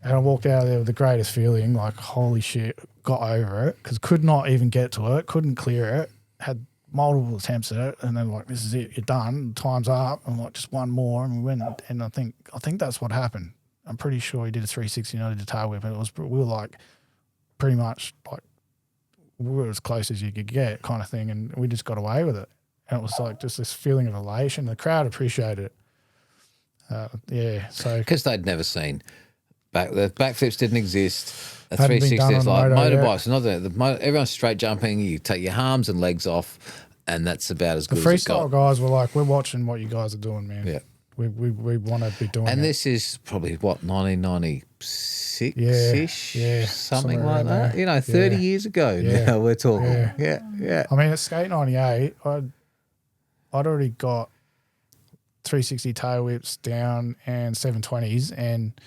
S2: And I walked out of there with the greatest feeling, like, holy shit, got over it, because could not even get to it, couldn't clear it, had multiple attempts at it, and then like, this is it, you're done, time's up, and like, just one more, and we went, and I think that's what happened. I'm pretty sure he did a 360 and I did a tail whip, and we were like pretty much like, we were as close as you could get kind of thing, and we just got away with it. And it was like just this feeling of elation. The crowd appreciated it. So
S1: because they'd never seen the backflips didn't exist. A
S2: Hadn't been
S1: 360
S2: done
S1: is
S2: on
S1: like
S2: moto,
S1: motorbikes. Not everyone's straight jumping. You take your arms and legs off, and that's about as
S2: the
S1: good as it
S2: freestyle
S1: got.
S2: guys were like, we're watching what you guys are doing, man.
S1: Yeah.
S2: We want to be doing
S1: And
S2: it.
S1: this is probably, what, 1996-ish? Something
S2: somewhere
S1: like
S2: around
S1: that.
S2: there.
S1: 30 years ago now we're talking. Yeah.
S2: I mean, at Skate 98, I'd already got 360 tail whips down and 720s, and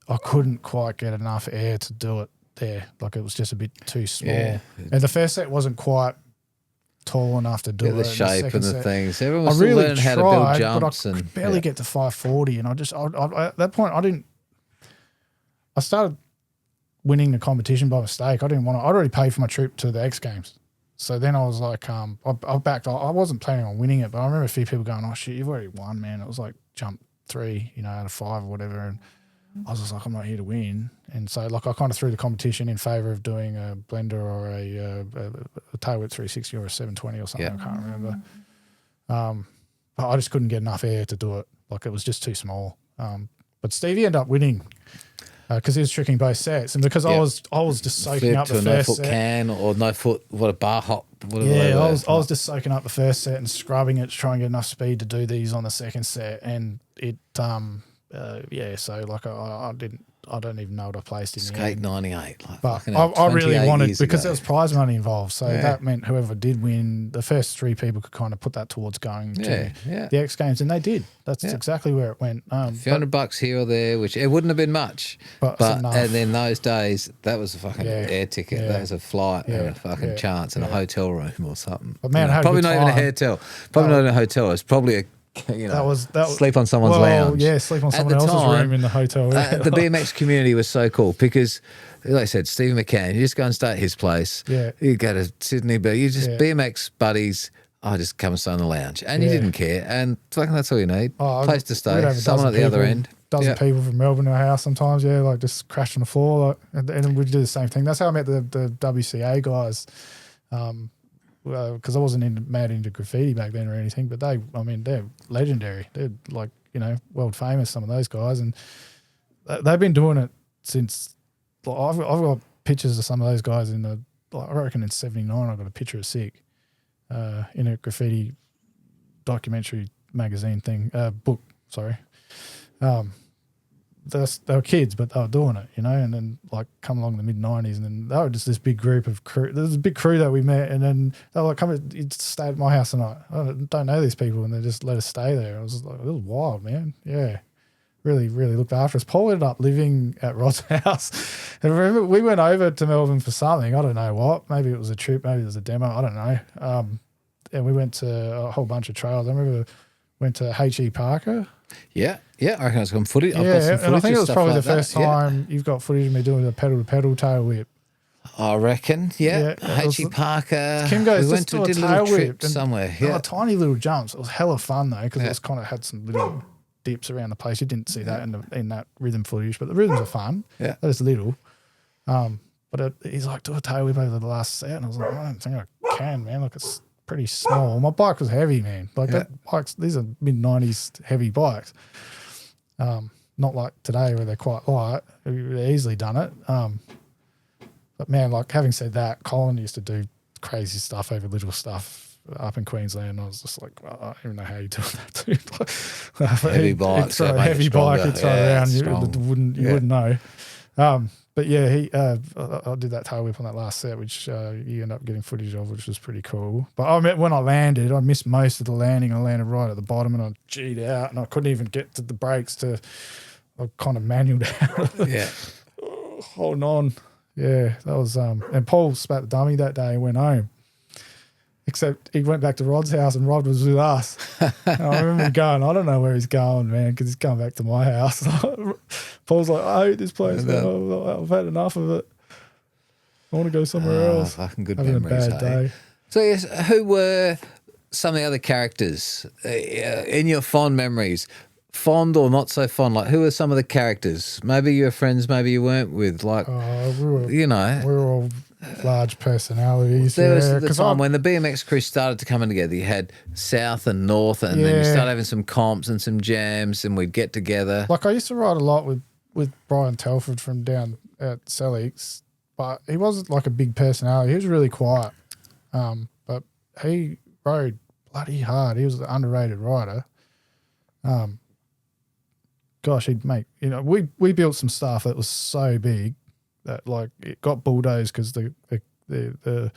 S2: I couldn't quite get enough air to do it there. Like, it was just a bit too small.
S1: Yeah.
S2: And the first set wasn't quite tall enough to do it.
S1: The shape and the
S2: set,
S1: things. Everyone was
S2: I
S1: still
S2: really
S1: learning how to
S2: tried,
S1: build jumps.
S2: but I
S1: and
S2: could barely get to 540. And I at that point, I started winning the competition by mistake. I didn't want to. I'd already paid for my trip to the X Games. So then I was like, I backed. I wasn't planning on winning it, but I remember a few people going, "Oh shit, you've already won, man." It was like jump 3, out of 5 or whatever, and I was just like, I'm not here to win. And so like I kind of threw the competition in favour of doing a blender or a tail whip 360 or a 720 or something. I can't remember. But I just couldn't get enough air to do it. Like, it was just too small. But Stevie ended up winning because he was tricking both sets, and because I was just soaking up the first
S1: no foot
S2: set.
S1: can or no foot, what, a bar hop, whatever.
S2: Yeah, I was just soaking up the first set and scrubbing it to try and get enough speed to do these on the second set, and it so like I don't even know what I placed in
S1: Skate
S2: the
S1: 98.
S2: But I really wanted, because there was prize money involved, so that meant whoever did win, the first 3 people could kind of put that towards going to the X Games, and they did. That's exactly where it went.
S1: A few $100 here or there, which it wouldn't have been much, but and in those days that was a fucking air ticket. That was a flight and a fucking chance and a hotel room or something.
S2: But man,
S1: probably not even a hotel. Probably not in a hotel. It's probably a that was sleep on someone's lounge.
S2: Yeah, sleep on someone else's room in the hotel.
S1: The BMX community was so cool because, like I said, Steve McCann, you just go and stay at his place.
S2: Yeah.
S1: You go to Sydney, but you just BMX buddies. I just come and stay in the lounge, and you didn't care, and fucking that's all you need. Place to stay, someone at the other end.
S2: Dozen people from Melbourne to our house sometimes. Yeah, like just crash on the floor, and we do the same thing. That's how I met the WCA guys. Because I wasn't mad into graffiti back then or anything, but they're legendary. They're like, world famous, some of those guys. And they've been doing it since, I've got pictures of some of those guys I reckon in 79, I got a picture of Sick in a graffiti documentary magazine thing, book, sorry. They were kids, but they were doing it, and then like come along in the mid-90s, and then they were just this big group of crew. There was a big crew that we met, and then they were like, you'd stay at my house tonight. I don't know these people, and they just let us stay there. I was just like, it was wild, man. Yeah. Really, really looked after us. Paul ended up living at Rod's house. And remember, we went over to Melbourne for something. I don't know what. Maybe it was a trip. Maybe it was a demo. I don't know. And we went to a whole bunch of trails. I remember went to H.E. Parker.
S1: Yeah. I reckon it's got footage.
S2: I've got some footage, and I think it was probably the first time you've got footage of me doing the pedal-to-pedal tail whip.
S1: I reckon, H.E. Parker.
S2: Kim goes,
S1: we went to a little trip somewhere.
S2: Yeah, tiny little jumps. It was hella fun though, because it was kind of had some little dips around the place. You didn't see that in that rhythm footage, but the rhythms are fun. Yeah, that is little. But he's like, do a tail whip over the last set, and I was like, I don't think I can, man. Like, it's pretty small. My bike was heavy, man. Like that bikes. These are mid-90s heavy bikes. Not like today where they're quite light. They've easily done it. But man, like having said that, Colin used to do crazy stuff over little stuff up in Queensland. I was just like, I don't even know how you do that, dude. Like,
S1: heavy bike,
S2: so heavy bike, you'd throw around, you wouldn't know. But yeah, I did that tail whip on that last set, which you end up getting footage of, which was pretty cool. But when I landed, I missed most of the landing. I landed right at the bottom, and I G'd out, and I couldn't even get to the brakes I kind of manualed out.
S1: Yeah.
S2: Holding on. Yeah, that was and Paul spat the dummy that day and went home. Except he went back to Rod's house, and Rod was with us. And I remember going, I don't know where he's going, man, because he's coming back to my house. Paul's like, I hate this place, man. I've had enough of it. I want to go somewhere else.
S1: Fucking good
S2: Having
S1: memories.
S2: a bad day.
S1: So yes, who were some of the other characters in your fond memories? Fond or not so fond? Like, who are some of the characters? Maybe you were friends, maybe you weren't with. Like, we were
S2: all large personalities.
S1: There was the time when the BMX crew started to come in together. You had South and North, and then you started having some comps and some jams, and we'd get together.
S2: Like, I used to ride a lot with Brian Telford from down at Sellex, but he wasn't like a big personality. He was really quiet, but he rode bloody hard. He was an underrated rider. gosh, he'd make, we built some stuff that was so big that like it got bulldozed because the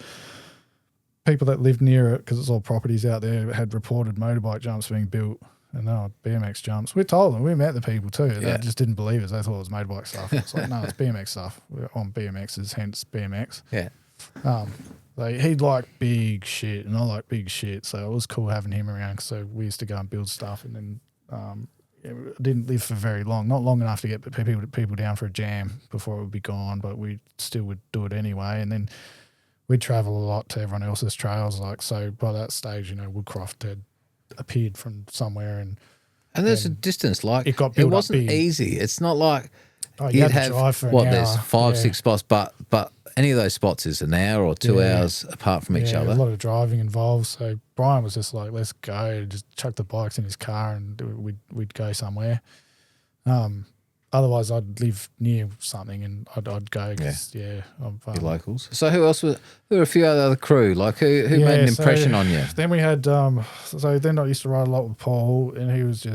S2: people that lived near it, because it's all properties out there, had reported motorbike jumps being built and BMX jumps. We told them, we met the people too. They just didn't believe us. They thought it was motorbike stuff. It's like, no, it's BMX stuff. We're on BMXs, hence BMX.
S1: Yeah.
S2: He'd like big shit and I like big shit. So it was cool having him around. So we used to go and build stuff and then didn't live for very long, not long enough to get people down for a jam before it would be gone, but we still would do it anyway. And then we'd travel a lot to everyone else's trails. Like, so by that stage, Woodcroft had appeared from somewhere and
S1: there's a distance, like
S2: it got built.
S1: It wasn't
S2: up big.
S1: easy. It's not like
S2: you'd have drive for an hour.
S1: There's 5-6 spots, but any of those spots is an hour or 2 hours apart from each other.
S2: A lot of driving involved. So Brian was just like, let's go, just chuck the bikes in his car and we'd go somewhere. Otherwise, I'd live near something and I'd go because,
S1: Your locals. So who else was – there were a few other crew. Like who made an impression on you?
S2: Then we had so then I used to ride a lot with Paul and he was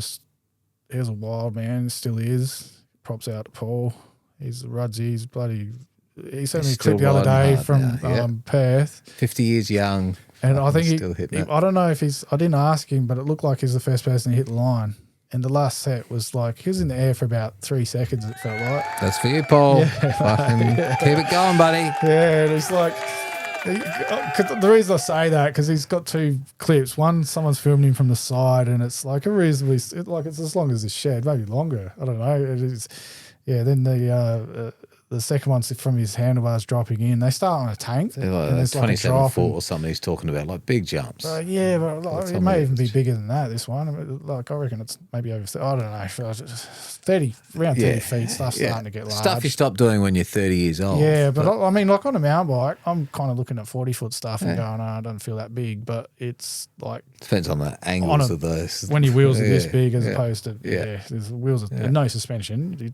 S2: a wild man, still is. Props out to Paul. He's Rudsy. He's bloody – he sent me a clip the other day from Perth.
S1: 50 years young.
S2: And I think
S1: still hitting it.
S2: I don't know if I didn't ask him, but it looked like he's the first person to hit the line. And the last set was like, he was in the air for about 3 seconds, it felt like.
S1: That's for you, Paul. Keep it going, buddy.
S2: Yeah, and it's like, the reason I say that, because he's got 2 clips. One, someone's filming him from the side, and it's like a reasonably, it's as long as a shed, maybe longer. I don't know. It is, then the second one's from his handlebars dropping in. They start on a tank.
S1: They're like 27 foot or something he's talking about, like big jumps.
S2: But it may even be bigger than that, this one. I reckon it's maybe over, I don't know, 30, around 30 feet, stuff's starting to get large.
S1: Stuff you stop doing when you're 30 years old.
S2: Yeah, but I mean, like on a mountain bike, I'm kind of looking at 40-foot stuff and going, it doesn't feel that big, but it's like...
S1: Depends on the angles of those.
S2: When your wheels are this big as opposed to, there's wheels, no suspension.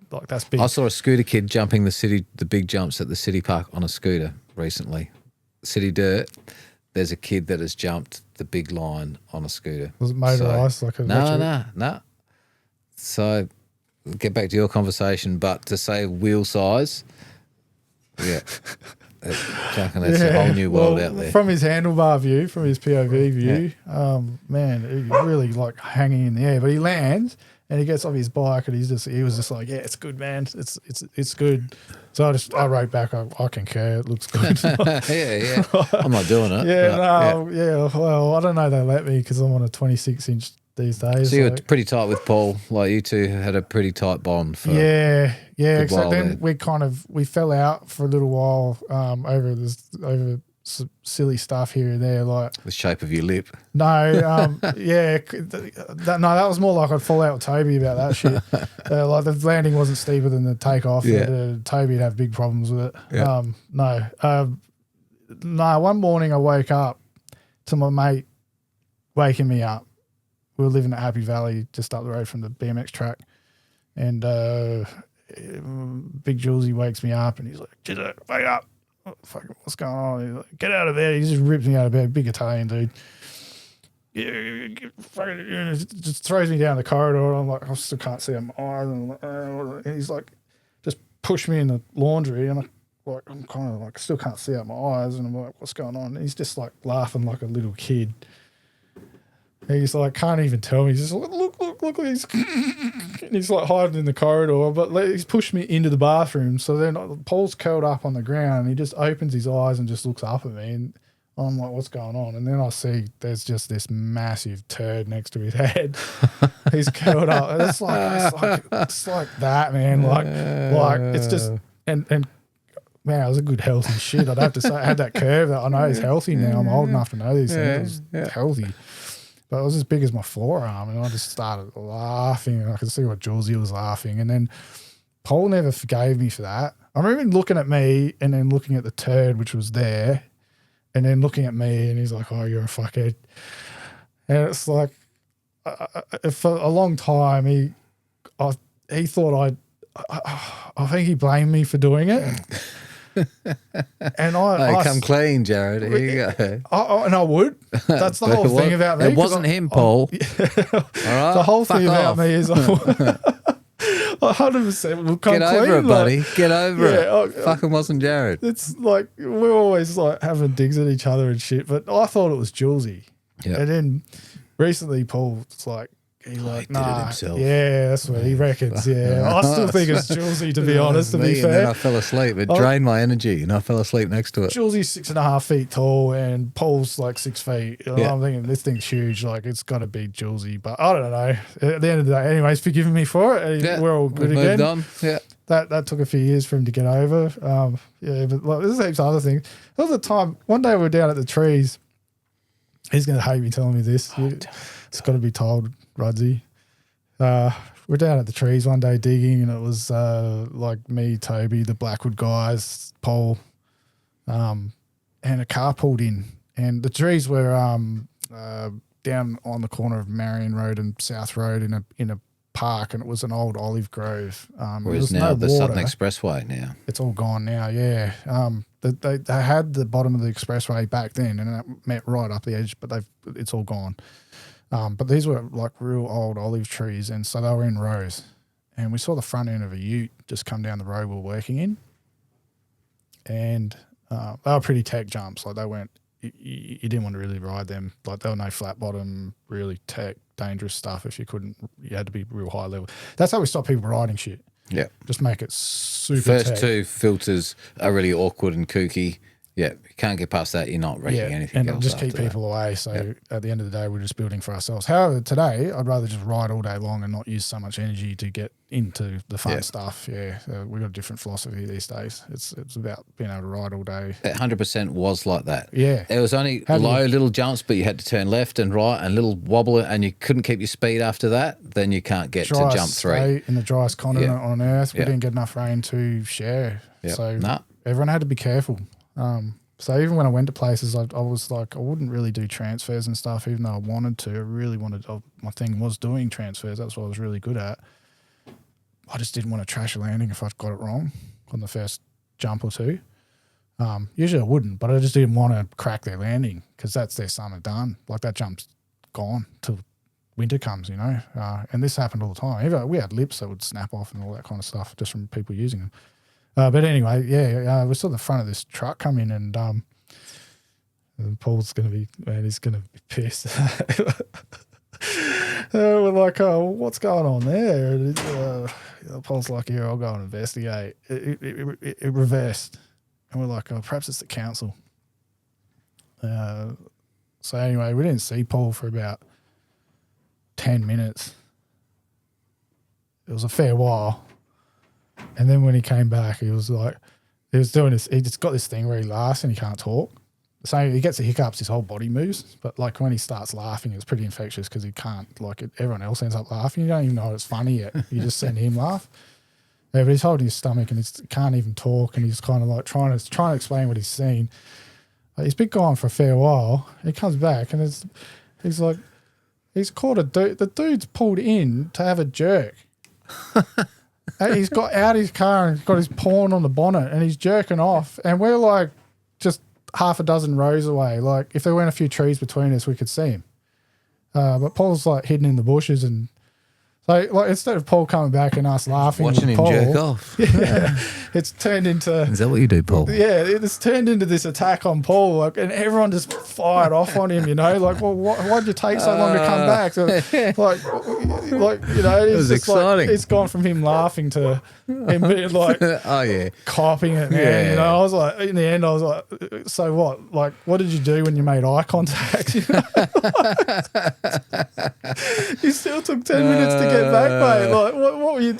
S2: Like that's big.
S1: I saw a scooter kid jumping the big jumps at the city park on a scooter recently. City Dirt. There's a kid that has jumped the big line on a scooter.
S2: Was it motorised like a
S1: No. So get back to your conversation, but to say wheel size, that's a whole new world out there.
S2: From his handlebar view, from his POV view, man, he's really like hanging in the air. But he lands. And he gets off his bike and he was just like, yeah, it's good, man. It's good. So I wrote back, I concur. It looks good.
S1: yeah. I'm not doing it.
S2: Well, I don't know they let me because I'm on a 26-inch these days.
S1: So you were pretty tight with Paul. Like you two had a pretty tight bond for
S2: Except then we fell out for a little while over silly stuff here and there, like
S1: the shape of your lip.
S2: No, that was more like I'd fall out with Toby about that shit. Like the landing wasn't steeper than the takeoff. Toby'd have big problems with it.
S1: Yeah.
S2: One morning I woke up to my mate waking me up. We were living at Happy Valley, just up the road from the BMX track, and Big Julesy wakes me up and he's like, "Jizzo, wake up. Fucking, what's going on?" He's like, "Get out of bed." He just rips me out of bed. Big Italian dude. Just throws me down the corridor. And I'm like, I still can't see my eyes. And he's like, just push me in the laundry. And I'm kind of like, still can't see out my eyes. And I'm like, what's going on? And he's just like laughing like a little kid. He's like, can't even tell me. He's just like, look. He's like hiding in the corridor, but he's pushed me into the bathroom. So then Paul's curled up on the ground and he just opens his eyes and just looks up at me. And I'm like, what's going on? And then I see there's just this massive turd next to his head. He's curled up. It's like that, man. Like it's just, and man, it was a good healthy shit. I'd have to say, I had that curve that I know is healthy now. I'm old enough to know these things. It was healthy. But it was as big as my forearm, and I just started laughing, and I could see what Julesy was laughing. And then Paul never forgave me for that. I remember him looking at me and then looking at the turd, which was there, and then looking at me, and he's like, "Oh, you're a fuckhead." And it's like, for a long time, he thought I think he blamed me for doing it. And
S1: Hey, come clean, Jarad. Here you go.
S2: And I would. That's the whole thing about me.
S1: It wasn't him, Paul. All right?
S2: The whole
S1: Fuck
S2: thing
S1: off.
S2: about me is 100% will come
S1: Get over
S2: clean.
S1: it, buddy. Get over it.
S2: Yeah,
S1: Fucking wasn't Jarad.
S2: it's like we're always like having digs at each other and shit, but I thought it was Julesy.
S1: Yeah.
S2: And then recently Paul's like, he's like,
S1: he did it
S2: nah,
S1: himself.
S2: yeah, that's what he reckons. Yeah, I still think it's Julesy, to be honest. To be
S1: And then
S2: fair,
S1: I fell asleep. It drained my energy, and I fell asleep next to it.
S2: Julesy's 6.5 feet tall, and Paul's like 6 feet.
S1: Yeah.
S2: I'm thinking this thing's huge. Like it's got to be Julesy, but I don't know. At the end of the day, anyways, forgiving me for it.
S1: Yeah.
S2: We're all good
S1: We've
S2: again.
S1: moved on. Yeah.
S2: That took a few years for him to get over. Yeah, but like, there's heaps of other things. There was a time, one day we were down at the trees. He's going to hate me telling me this. It's got to be told, Rudsy. We're down at the trees one day digging, and it was like me, Toby, the Blackwood guys, Paul, and a car pulled in. And the trees were down on the corner of Marion Road and South Road in a park, and it was an old olive grove.
S1: Whereas now the Southern Expressway now.
S2: It's all gone now, yeah. They had the bottom of the expressway back then, and it met right up the edge, but it's all gone. But these were like real old olive trees, and so they were in rows. And we saw the front end of a ute just come down the road we were working in, and they were pretty tech jumps. Like they weren't, you didn't want to really ride them. Like there were no flat bottom, really tech, dangerous stuff. If you couldn't, you had to be real high level. That's how we stop people riding shit.
S1: Yeah.
S2: Just make it super
S1: First
S2: tech.
S1: two filters are really awkward and kooky. Yeah, you can't get past that. You're not wrecking anything
S2: and
S1: else.
S2: just keep
S1: after that.
S2: people away. So at the end of the day, we're just building for ourselves. However, today, I'd rather just ride all day long and not use so much energy to get into the fun stuff. Yeah, we've got a different philosophy these days. It's about being able to ride all day.
S1: 100% was like that.
S2: Yeah.
S1: It was only low little jumps, but you had to turn left and right and little wobble, and you couldn't keep your speed after that. Then you can't get to jump 3.
S2: State in the driest continent on Earth. We didn't get enough rain to share. So everyone had to be careful. So even when I went to places, I was like, I wouldn't really do transfers and stuff, even though I wanted to. I really wanted to. My thing was doing transfers. That's what I was really good at. I just didn't want to trash a landing if I got it wrong on the first jump or two. Usually I wouldn't, but I just didn't want to crack their landing because that's their summer done. Like that jump's gone till winter comes, you know. And this happened all the time. Even we had lips that would snap off and all that kind of stuff just from people using them. But anyway, we saw the front of this truck come in, and Paul's going to be, man, he's going to be pissed. We're like, oh, what's going on there? And Paul's like, yeah, I'll go and investigate. It reversed. And we're like, oh, perhaps it's the council. So anyway, we didn't see Paul for about 10 minutes. It was a fair while. And then when he came back, he was like, he was doing this, he just got this thing where he laughs and he can't talk. So he gets the hiccups, his whole body moves. But like when he starts laughing, it's pretty infectious because he can't, like everyone else ends up laughing. You don't even know it's funny yet. You just send him laugh. Yeah, but he's holding his stomach and he can't even talk, and he's kind of like trying to explain what he's seen. He's been gone for a fair while. He comes back and he's like, he's caught a dude. The dude's pulled in to have a jerk. He's got out his car and he's got his porn on the bonnet and he's jerking off. And we're like just half a dozen rows away. Like if there weren't a few trees between us, we could see him. But Paul's like hidden in the bushes, and so like instead of Paul coming back and us laughing,
S1: watching him
S2: Paul,
S1: jerk off.
S2: Yeah, it's turned into.
S1: Is that what you do, Paul?
S2: Yeah, it's turned into this attack on Paul, like, and everyone just fired off on him. You know, like, well, why'd you take so long to come back? So, like, you know, it's
S1: was
S2: just
S1: exciting.
S2: like it's gone from him laughing to him being like,
S1: oh yeah,
S2: copying it, man.
S1: Yeah.
S2: You know, I was like, in the end, I was like, so what? Like, what did you do when you made eye contact? You know? You still took 10 minutes to get back, mate. Like, what were you?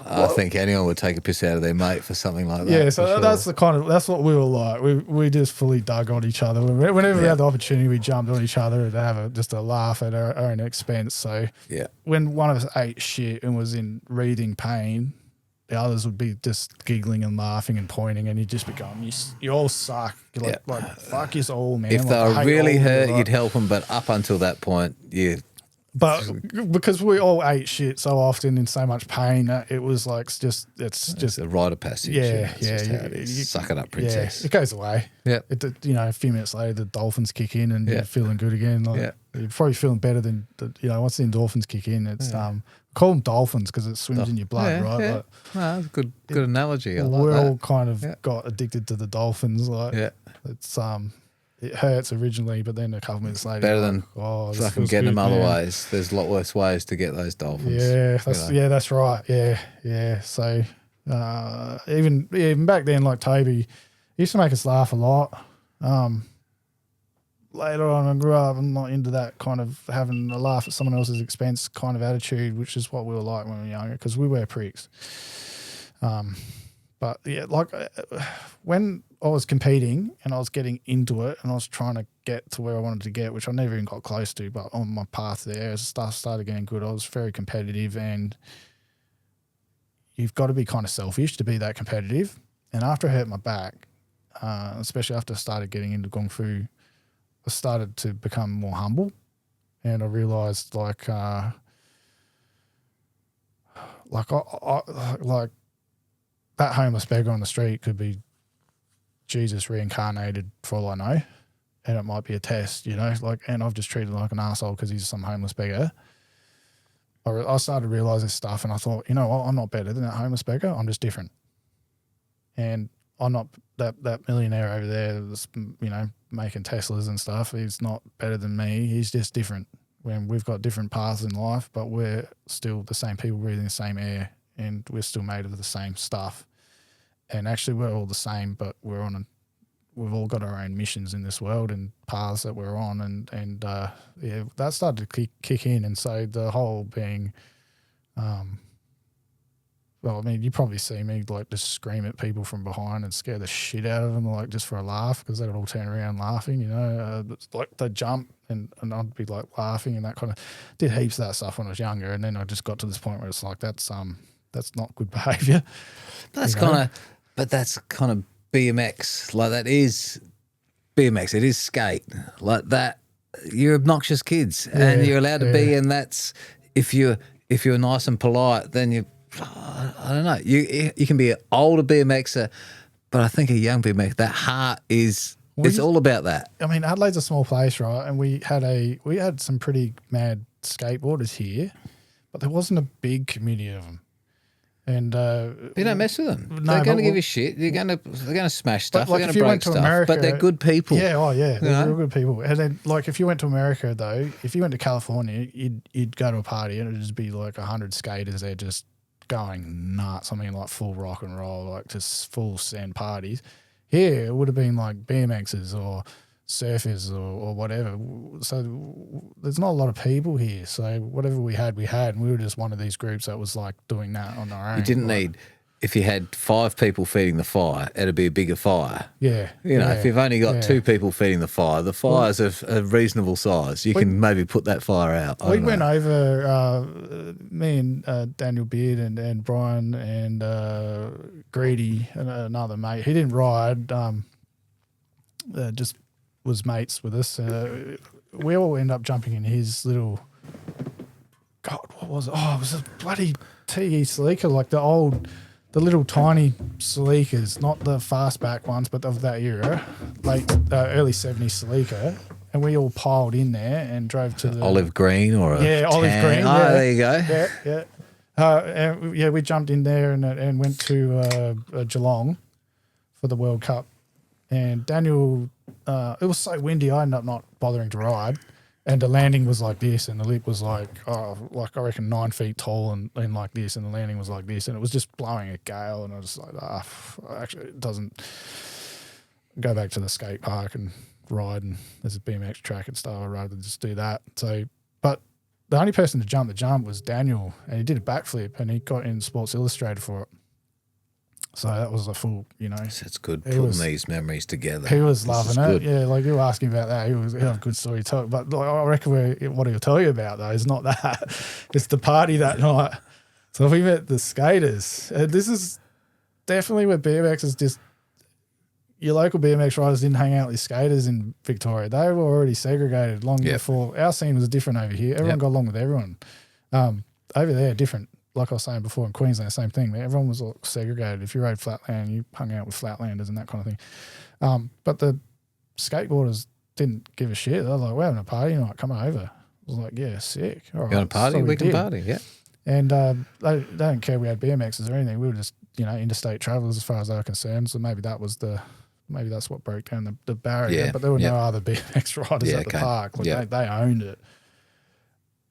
S1: I think anyone would take a piss out of their mate for something like that.
S2: Yeah, so
S1: for sure.
S2: that's what we were like. We just fully dug on each other. Whenever we had the opportunity, we jumped on each other to have just a laugh at our own expense. So when one of us ate shit and was in wreathing pain, the others would be just giggling and laughing and pointing, and you'd just be going, you all suck. You're like fuck you all, man.
S1: If
S2: like,
S1: they were really hurt,
S2: like,
S1: you'd help them, but up until that point, you
S2: But because we all ate shit so often in so much pain, it was like it's just
S1: a rite of passage.
S2: Yeah,
S1: Just how it is. Suck it up, princess.
S2: Yeah, it goes away.
S1: Yeah.
S2: A few minutes later, the endorphins kick in and you're feeling good again. Like, you're probably feeling better than once the endorphins kick in. It's call them dolphins because it swims in your blood, right?
S1: Yeah.
S2: Like,
S1: That's a good analogy. I like
S2: we're
S1: that.
S2: all kind of got addicted to the dolphins. Like, it's it hurts originally, but then a couple minutes later,
S1: better than fucking getting them other ways. There's a lot worse ways to get those dolphins.
S2: Yeah, that's right. Yeah. So even back then, like Toby used to make us laugh a lot. Later on, I grew up. I'm not into that kind of having a laugh at someone else's expense kind of attitude, which is what we were like when we were younger, because we were pricks. But yeah, like when I was competing and I was getting into it and I was trying to get to where I wanted to get, which I never even got close to, but on my path there, as stuff started getting good, I was very competitive, and you've got to be kind of selfish to be that competitive. And after I hurt my back, especially after I started getting into Kung Fu, I started to become more humble, and I realized like that homeless beggar on the street could be Jesus reincarnated for all I know, and it might be a test, and I've just treated him like an asshole because he's some homeless beggar. I started to realize this stuff, and I thought, you know what, I'm not better than that homeless beggar. I'm just different, and I'm not that millionaire over there that's making Teslas and stuff. He's not better than me. He's just different. When we've got different paths in life, but we're still the same people breathing the same air, and we're still made of the same stuff. And actually, we're all the same, but we've all got our own missions in this world and paths that we're on, and that started to kick in. And so the whole being, you probably see me like just scream at people from behind and scare the shit out of them, like just for a laugh, because they'd all turn around laughing, like they'd jump and I'd be like laughing, and that kind of did heaps of that stuff when I was younger. And then I just got to this point where it's like, that's not good behaviour.
S1: That's kind of BMX. Like that is BMX. It is skate. Like that, you're obnoxious kids, and you're allowed to be. And that's if you're nice and polite, then you. I don't know. You can be an older BMXer, but I think a young BMX, that heart is. It's all about that.
S2: I mean, Adelaide's a small place, right? And we had some pretty mad skateboarders here, but there wasn't a big community of them. And
S1: you don't mess with them. They're going to give you shit. They're going to smash stuff.
S2: Like,
S1: they're going to break stuff.
S2: America,
S1: but they're good people.
S2: Yeah, they're real good people. And then, like, if you went to America, though, if you went to California, you'd go to a party and it'd just be like 100 skaters there just going nuts. I mean, like full rock and roll, like just full send parties. Here, it would have been like BMXers or surfers or whatever. So there's not a lot of people here. So whatever we had, and we were just one of these groups that was like doing that on our own.
S1: You didn't need, if you had 5 people feeding the fire, it'd be a bigger fire.
S2: Yeah.
S1: If you've only got 2 people feeding the fire's a reasonable size. You can maybe put that fire out.
S2: We went over, me and Daniel Beard and Brian and Greedy and another mate. He didn't ride, just was mates with us. We all ended up jumping in his little, God, what was it? Oh, it was a bloody TE Sleeker, like the little tiny Sleekers, not the fastback ones, but of that era, early 70s Sleeker. And we all piled in there and drove to the
S1: olive green or a
S2: olive green.
S1: Oh, yeah. There you go.
S2: Yeah. We jumped in there and went to Geelong for the World Cup. And Daniel, it was so windy, I ended up not bothering to ride. And the landing was like this, and the lip was like I reckon 9 feet tall and like this, and the landing was like this, and it was just blowing a gale, and I was like, actually, it doesn't. Go back to the skate park and ride, and there's a BMX track and stuff. I'd rather just do that. So, but the only person to jump the jump was Daniel, and he did a backflip, and he got in Sports Illustrated for it. So that was a full,
S1: So it's good putting these memories together.
S2: He was loving it. Yeah, like you were asking about that. He had a good story to tell. But like, I reckon what he'll tell you about, though, is not that. It's the party that night. So we met the skaters. This is definitely where BMX is just your local BMX riders didn't hang out with skaters in Victoria. They were already segregated long before. Our scene was different over here. Everyone got along with everyone. Over there, different. Like I was saying before, in Queensland, same thing. Everyone was all segregated. If you rode flatland, you hung out with flatlanders and that kind of thing. But the skateboarders didn't give a shit. They were like, we're having a party tonight, come over. I was like, yeah, sick. All right.
S1: You want a party?
S2: So
S1: we can party, yeah.
S2: And they don't care we had BMXs or anything. We were just, interstate travellers as far as they were concerned. So maybe that's what broke down the barrier.
S1: Yeah.
S2: But there were no other BMX riders at the park. Like they owned it.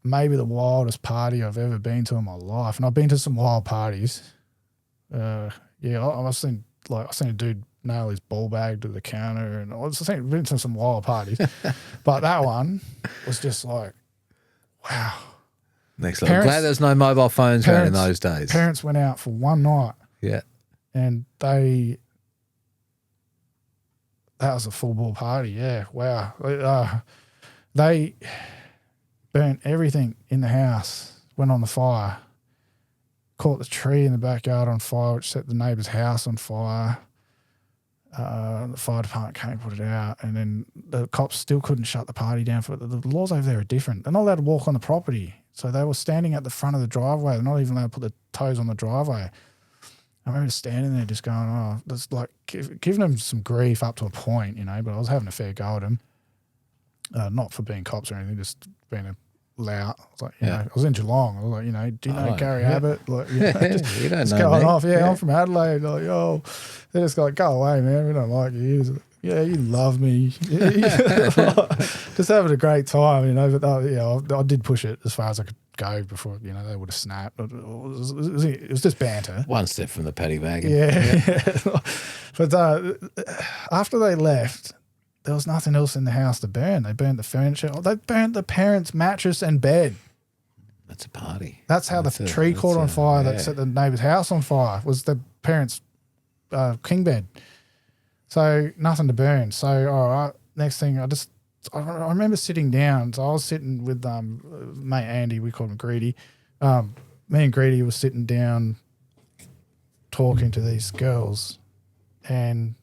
S2: Maybe the wildest party I've ever been to in my life. And I've been to some wild parties. I've seen a dude nail his ball bag to the counter, and I've been to some wild parties. But that one was just like, wow.
S1: Next level. Glad there's no mobile phones around in those days.
S2: Parents went out for one night.
S1: Yeah.
S2: And that was a full ball party. Yeah. Wow. They burnt everything in the house, went on the fire, caught the tree in the backyard on fire, which set the neighbour's house on fire. The fire department came and put it out, and then the cops still couldn't shut the party down. The laws over there are different. They're not allowed to walk on the property. So they were standing at the front of the driveway. They're not even allowed to put their toes on the driveway. I remember standing there just going, that's like giving them some grief up to a point, but I was having a fair go at them. Not for being cops or anything, just being a lout. I was like, I was in Geelong. I was like, do you know Gary Abbott? Like,
S1: you don't know
S2: going
S1: me.
S2: off. Yeah, I'm from Adelaide. Like, they're just like, go away, man. We don't like you. Yeah, you love me. Just having a great time, But I did push it as far as I could go before, they would have snapped. It was just banter.
S1: One step from the paddy wagon.
S2: Yeah. But after they left, there was nothing else in the house to burn. They burned the furniture. They burnt the parents' mattress and bed.
S1: That's a party.
S2: That's how the tree caught on fire that set the neighbour's house on fire, was the parents' king bed. So nothing to burn. So all right, next thing I remember sitting down. So I was sitting with mate Andy, we called him Greedy. Me and Greedy were sitting down talking to these girls, and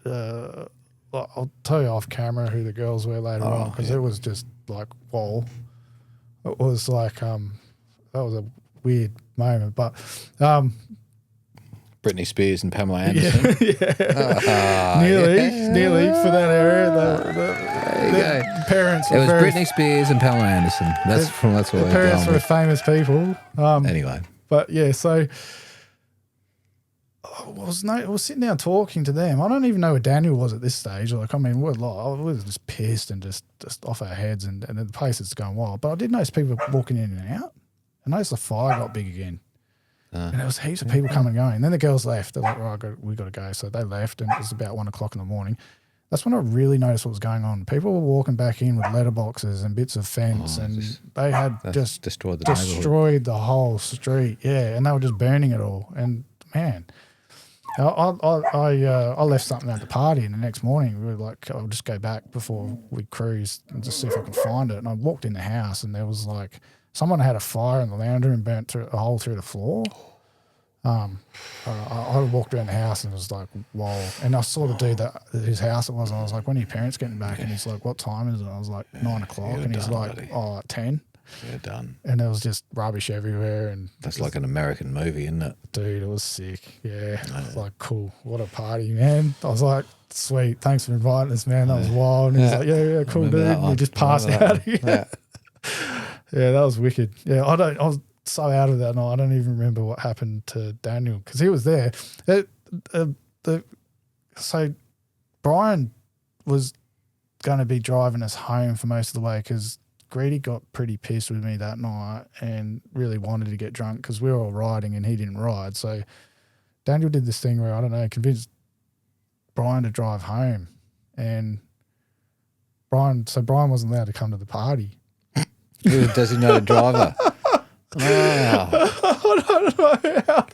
S2: I'll tell you off camera who the girls were later on, because it was just like, whoa. It was like that was a weird moment, but
S1: Britney Spears and Pamela Anderson.
S2: Nearly for that area.
S1: There you go.
S2: Parents.
S1: It was Britney Spears and Pamela Anderson. That's what
S2: the parents were famous people.
S1: Anyway,
S2: but yeah, so I was sitting down talking to them. I don't even know where Daniel was at this stage. Like, I mean, we were just pissed and just off our heads, and the place is going wild. But I did notice people walking in and out. I noticed the fire got big again. And there was heaps of people coming and going. And then the girls left. They're like, we got to go. So they left, and it was about 1 o'clock in the morning. That's when I really noticed what was going on. People were walking back in with letterboxes and bits of fence, and they had just destroyed the whole street. Yeah, and they were just burning it all. And man, I left something at the party, and the next morning we were like, I'll just go back before we cruised and just see if I can find it. And I walked in the house, and there was like someone had a fire in the lounge room and burnt a hole through the floor. I walked around the house and it was like, whoa. And I saw the dude whose house it was, and I was like, when are your parents getting back? And he's like, what time is it? I was like, 9 o'clock. And he's like, buddy. 10.
S1: You're done.
S2: And there was just rubbish everywhere. And
S1: that's like an American movie, isn't it?
S2: Dude, it was sick. Yeah. I was like, cool. What a party, man. I was like, sweet. Thanks for inviting us, man. That was wild. And he's like, yeah, cool, dude. And we just passed out. Yeah, that was wicked. Yeah, I was so out of that night. I don't even remember what happened to Daniel, because he was there. So Brian was going to be driving us home for most of the way, because Greedy got pretty pissed with me that night and really wanted to get drunk because we were all riding and he didn't ride. So Daniel did this thing where, I don't know, convinced Brian to drive home, and Brian wasn't allowed to come to the party.
S1: He was a designated driver. Oh.
S2: I don't know how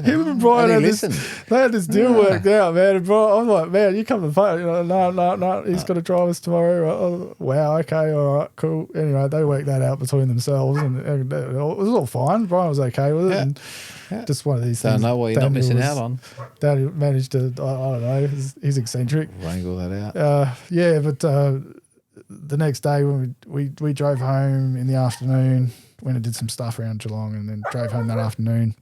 S2: him and Brian had this deal worked out, man. And Brian, I'm like, man, you come to the phone. No, he's got to drive us tomorrow. Oh, wow, okay, all right, cool. Anyway, they worked that out between themselves, and it was all fine. Brian was okay with it. Yeah. And just one of these things.
S1: Don't know what you're not missing out on.
S2: Daniel managed to, I don't know, he's eccentric.
S1: Wrangle that out.
S2: But the next day when we drove home in the afternoon, went and did some stuff around Geelong, and then drove home that afternoon.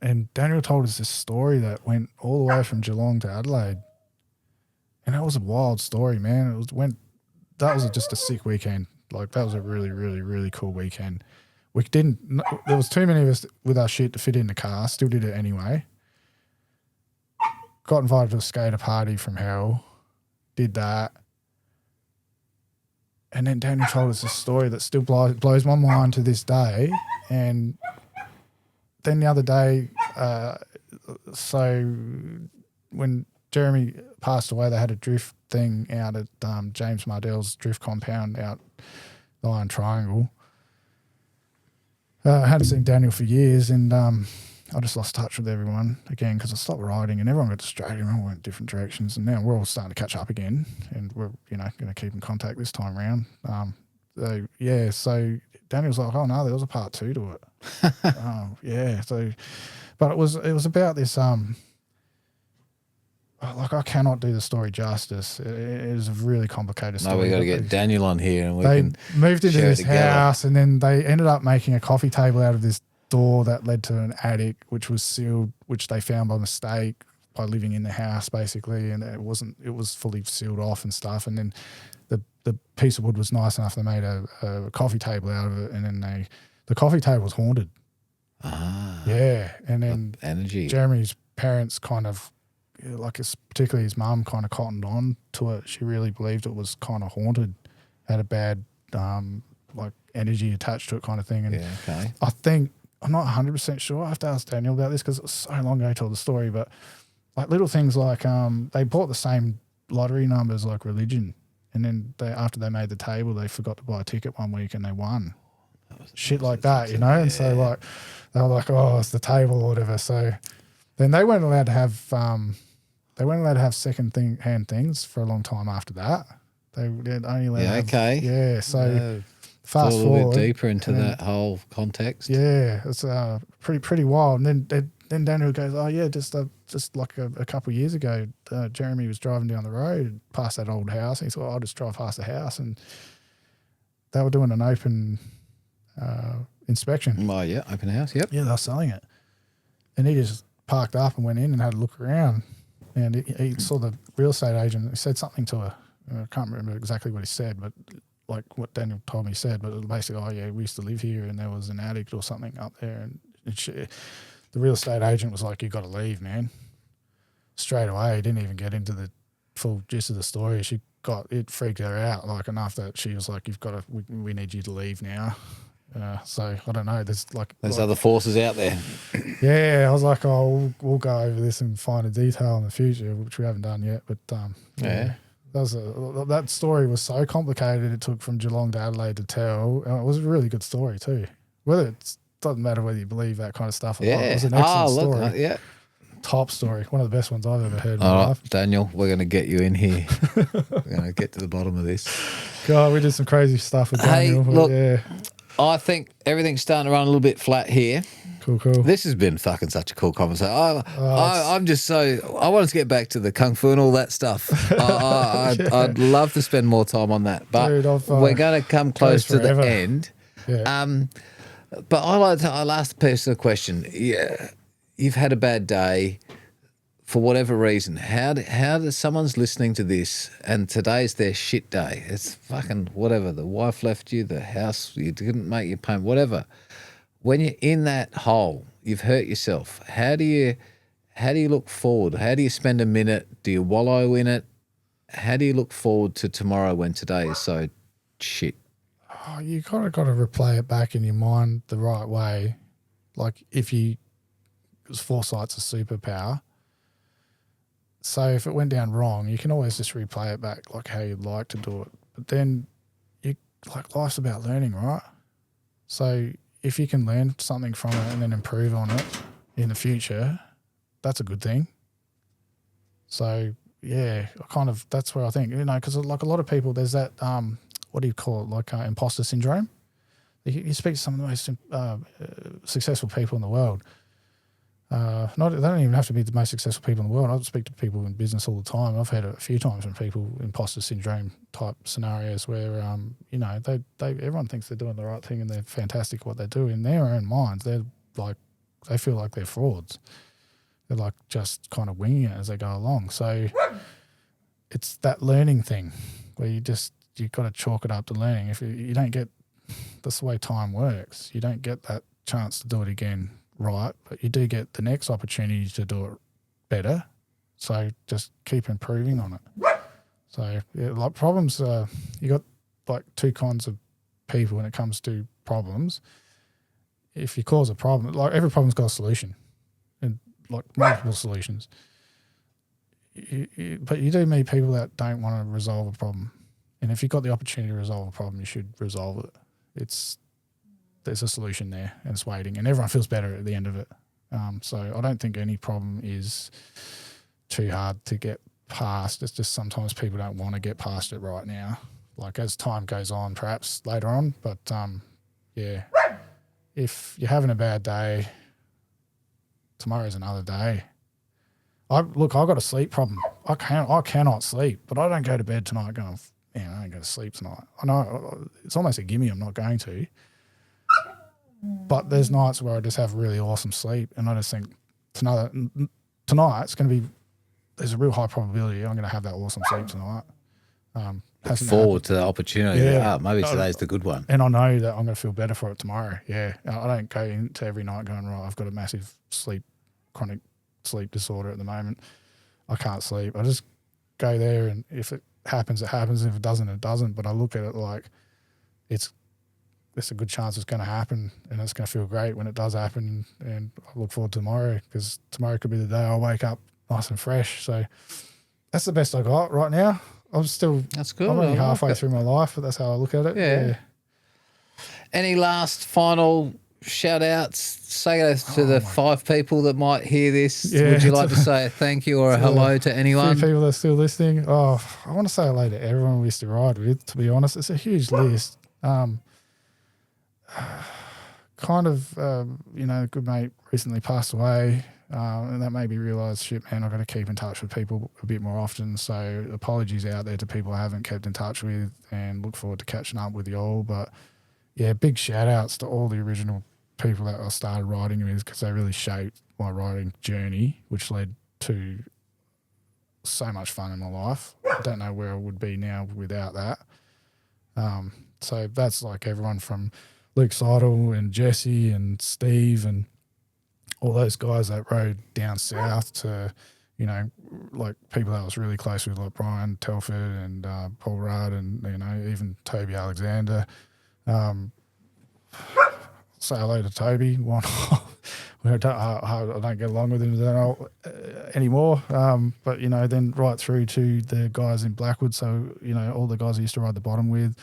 S2: And Daniel told us this story that went all the way from Geelong to Adelaide. And that was a wild story, man. That was just a sick weekend. Like, that was a really, really, really cool weekend. There was too many of us with our shit to fit in the car, still did it anyway. Got invited to a skater party from hell, did that. And then Daniel told us a story that still blows my mind to this day. And then the other day, so when Jeremy passed away, they had a drift thing out at James Mardell's drift compound out the Iron Triangle. I hadn't seen Daniel for years, and I just lost touch with everyone again because I stopped riding, and everyone got distracted. Everyone went different directions, and now we're all starting to catch up again, and we're going to keep in contact this time around. So Daniel's like, oh no, there was a part 2 to it. So, but it was about this. Like, I cannot do the story justice. It is a really complicated story.
S1: No, we got to get Daniel on here, and
S2: they moved into this house, and then they ended up making a coffee table out of this door that led to an attic, which was sealed, which they found by mistake by living in the house, basically, and it was fully sealed off and stuff. And then the piece of wood was nice enough, they made a coffee table out of it, and then the coffee table was haunted. Yeah, and then
S1: energy. Jeremy's
S2: parents kind of, particularly his mum, kind of cottoned on to it. She really believed it was kind of haunted, had a bad energy attached to it, kind of thing. And I think, I'm not 100% sure. I have to ask Daniel about this because it was so long ago I told the story. But like little things like they bought the same lottery numbers like religion, and then after they made the table, they forgot to buy a ticket one week and they won. Shit like that, you know. Yeah. And so like they were like, oh, it's the table or whatever. So then they weren't allowed to have second-hand things for a long time after that. They only allowed to have, yeah. So fast forward, a little bit
S1: deeper into that whole context.
S2: Yeah, it's pretty wild. And then Daniel goes, oh yeah, just like a couple of years ago, Jeremy was driving down the road past that old house, and he thought, I'll just drive past the house, and they were doing an open inspection.
S1: Oh yeah, open house. Yep.
S2: Yeah, they were selling it, and he just parked up and went in and had a look around, and he saw the real estate agent. He said something to her. I can't remember exactly what he said, but like what Daniel told me he said, but it was basically, oh yeah, we used to live here and there was an attic or something up there, and the real estate agent was like, you got to leave, man. Straight away, he didn't even get into the full gist of the story. It freaked her out like enough that she was like, we need you to leave now. So I don't know. There's
S1: other forces out there.
S2: Yeah, I was like, oh, we'll go over this and find a detail in the future, which we haven't done yet. But yeah. That story was so complicated. It took from Geelong to Adelaide to tell. It was a really good story too. Doesn't matter whether you believe that kind of stuff or not. It was an excellent story.
S1: Yeah.
S2: Top story. One of the best ones I've ever heard in my life.
S1: Daniel, we're going to get you in here. We're going to get to the bottom of this.
S2: God, we did some crazy stuff with Daniel.
S1: Hey, look, I think everything's starting to run a little bit flat here.
S2: Cool.
S1: This has been fucking such a cool conversation. I'm just so... I want to get back to the Kung Fu and all that stuff. I'd love to spend more time on that. But dude, we're going to come close to the end. Yeah. But I'll ask the person a question. Yeah, you've had a bad day for whatever reason. How does someone's listening to this and today's their shit day? It's fucking whatever. The wife left you, the house, you didn't make your payment, whatever. When you're in that hole, you've hurt yourself. How do you look forward? How do you spend a minute? Do you wallow in it? How do you look forward to tomorrow when today is so shit?
S2: Oh, you kind of got to replay it back in your mind the right way. Like because foresight's a superpower. So if it went down wrong, you can always just replay it back like how you'd like to do it. But then life's about learning, right? So if you can learn something from it and then improve on it in the future, that's a good thing. So yeah, that's where I think, because like a lot of people, there's that what do you call it, like imposter syndrome. You speak to some of the most successful people in the world. They don't even have to be the most successful people in the world. I speak to people in business all the time. I've had it a few times from people imposter syndrome type scenarios where everyone thinks they're doing the right thing and they're fantastic at what they do. In their own minds, they feel like they're frauds. They're like just kind of winging it as they go along. So it's that learning thing where you've got to chalk it up to learning. If you don't get, that's the way time works. You don't get that chance to do it again right, but you do get the next opportunity to do it better. So just keep improving on it. So like problems, you got like two kinds of people when it comes to problems. If you cause a problem, like every problem's got a solution, and like multiple solutions. But you do meet people that don't want to resolve a problem, and if you've got the opportunity to resolve a problem, you should resolve it. There's a solution there, and it's waiting, and everyone feels better at the end of it. So I don't think any problem is too hard to get past. It's just sometimes people don't want to get past it right now. Like as time goes on, perhaps later on. But yeah, if you're having a bad day, tomorrow's another day. I've got a sleep problem. I cannot sleep, but I don't go to bed tonight going, man, I don't go to sleep tonight. I know it's almost a gimme I'm not going to. But there's nights where I just have really awesome sleep, and I just think tonight it's going to be, there's a real high probability I'm going to have that awesome sleep tonight.
S1: Look forward to the opportunity. Yeah. Maybe today's the good one.
S2: And I know that I'm going to feel better for it tomorrow. Yeah. I don't go into every night going, right, I've got a massive chronic sleep disorder at the moment. I can't sleep. I just go there, and if it happens, it happens. If it doesn't, it doesn't. But I look at it like there's a good chance it's going to happen, and it's going to feel great when it does happen. And I look forward to tomorrow, because tomorrow could be the day I wake up nice and fresh. So that's the best I got right now. That's good. I'm only halfway through my life, but that's how I look at it. Yeah.
S1: Any last final shout outs? Say to the 5 people that might hear this. Yeah, would you like to say a thank you or a hello to anyone?
S2: 3 people that are still listening. Oh, I want to say hello to everyone we used to ride with, to be honest. It's a huge list. A good mate recently passed away, and that made me realise, shit, man, I've got to keep in touch with people a bit more often. So apologies out there to people I haven't kept in touch with, and look forward to catching up with you all. But yeah, big shout outs to all the original people that I started riding with, because they really shaped my riding journey, which led to so much fun in my life. I don't know where I would be now without that. So that's like everyone from Luke Seidel and Jesse and Steve and all those guys that rode down south to, like people that I was really close with, like Brian Telford and Paul Rudd and, even Toby Alexander. Say hello to Toby. I don't get along with him anymore. But, then right through to the guys in Blackwood. So, all the guys I used to ride the bottom with,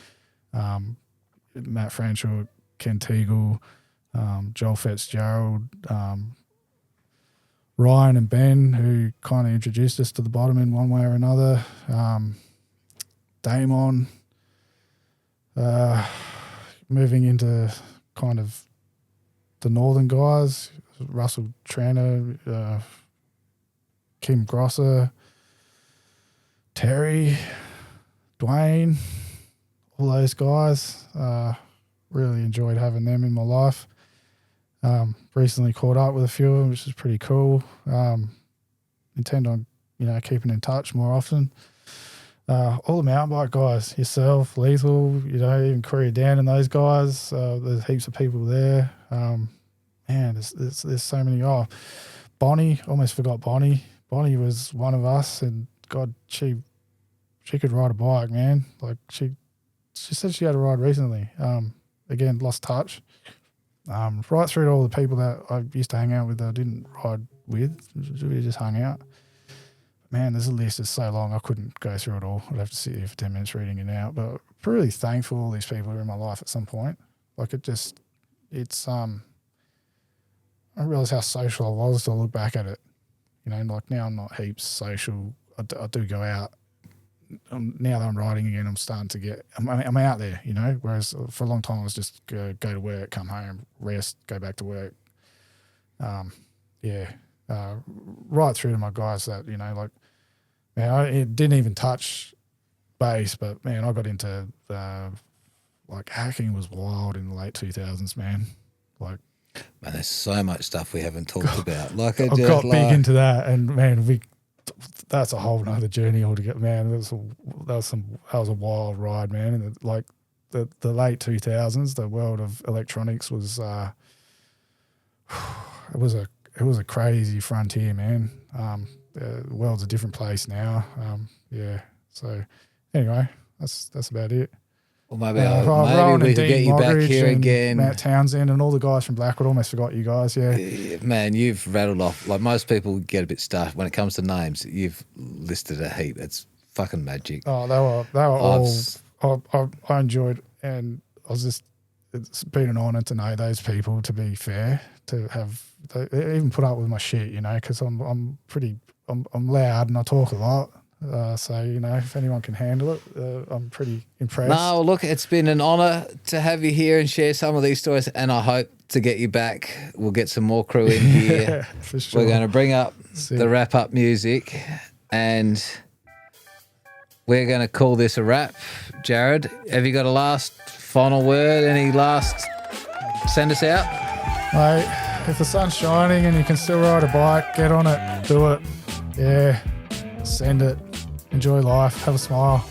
S2: Matt Franshaw, Ken Teagle, Joel Fitzgerald, Ryan and Ben, who kind of introduced us to the bottom in one way or another, Damon, moving into kind of the northern guys, Russell Tranter, Kim Grosser, Terry, Dwayne, all those guys. Really enjoyed having them in my life. Recently caught up with a few of them, which is pretty cool. Intend on, keeping in touch more often. All the mountain bike guys, yourself, Lethal, even Courier Dan and those guys. There's heaps of people there. Man, there's so many. Oh, Bonnie, almost forgot Bonnie. Bonnie was one of us, and God, she could ride a bike, man. Like she said she had a ride recently. Again, lost touch. Right through to all the people that I used to hang out with that I didn't ride with. We just hung out. Man, there's a list that's so long I couldn't go through it all. I'd have to sit here for 10 minutes reading it out. But really thankful all these people are in my life at some point. Like it's I realised how social I was to look back at it. You know, like now I'm not heaps social. I do go out. Now that I'm riding again, I'm starting to get. I'm out there, you know. Whereas for a long time I was just go to work, come home, rest, go back to work. Right through to my guys that, you know, like, man, it didn't even touch base, but man, I got into like hacking was wild in the late 2000s, man. Like,
S1: man, there's so much stuff we haven't talked about. Like,
S2: I got big into that, and man, that's a whole nother journey altogether, man. That was a wild ride, man. And like the late 2000s, the world of electronics was it was a crazy frontier, man. The world's a different place now. So anyway, that's about it.
S1: Well, maybe we could get you back here again.
S2: Matt Townsend and all the guys from Blackwood. Almost forgot you guys. Yeah,
S1: man, you've rattled off. Like most people get a bit stuffed when it comes to names. You've listed a heap. It's fucking magic.
S2: Oh, they were all. I enjoyed, and I was just. It's been an honour to know those people. To be fair, to have they even put up with my shit, you know, because I'm loud and I talk a lot. So, you know, if anyone can handle it, I'm pretty impressed.
S1: No, look, it's been an honour to have you here and share some of these stories, and I hope to get you back. We'll get some more crew in here.
S2: Yeah, for sure.
S1: We're going to bring up the wrap-up music, and we're going to call this a wrap. Jarad, have you got a last final word? Any last send us out?
S2: Mate, if the sun's shining and you can still ride a bike, get on it. Do it. Yeah, send it. Enjoy life. Have a smile.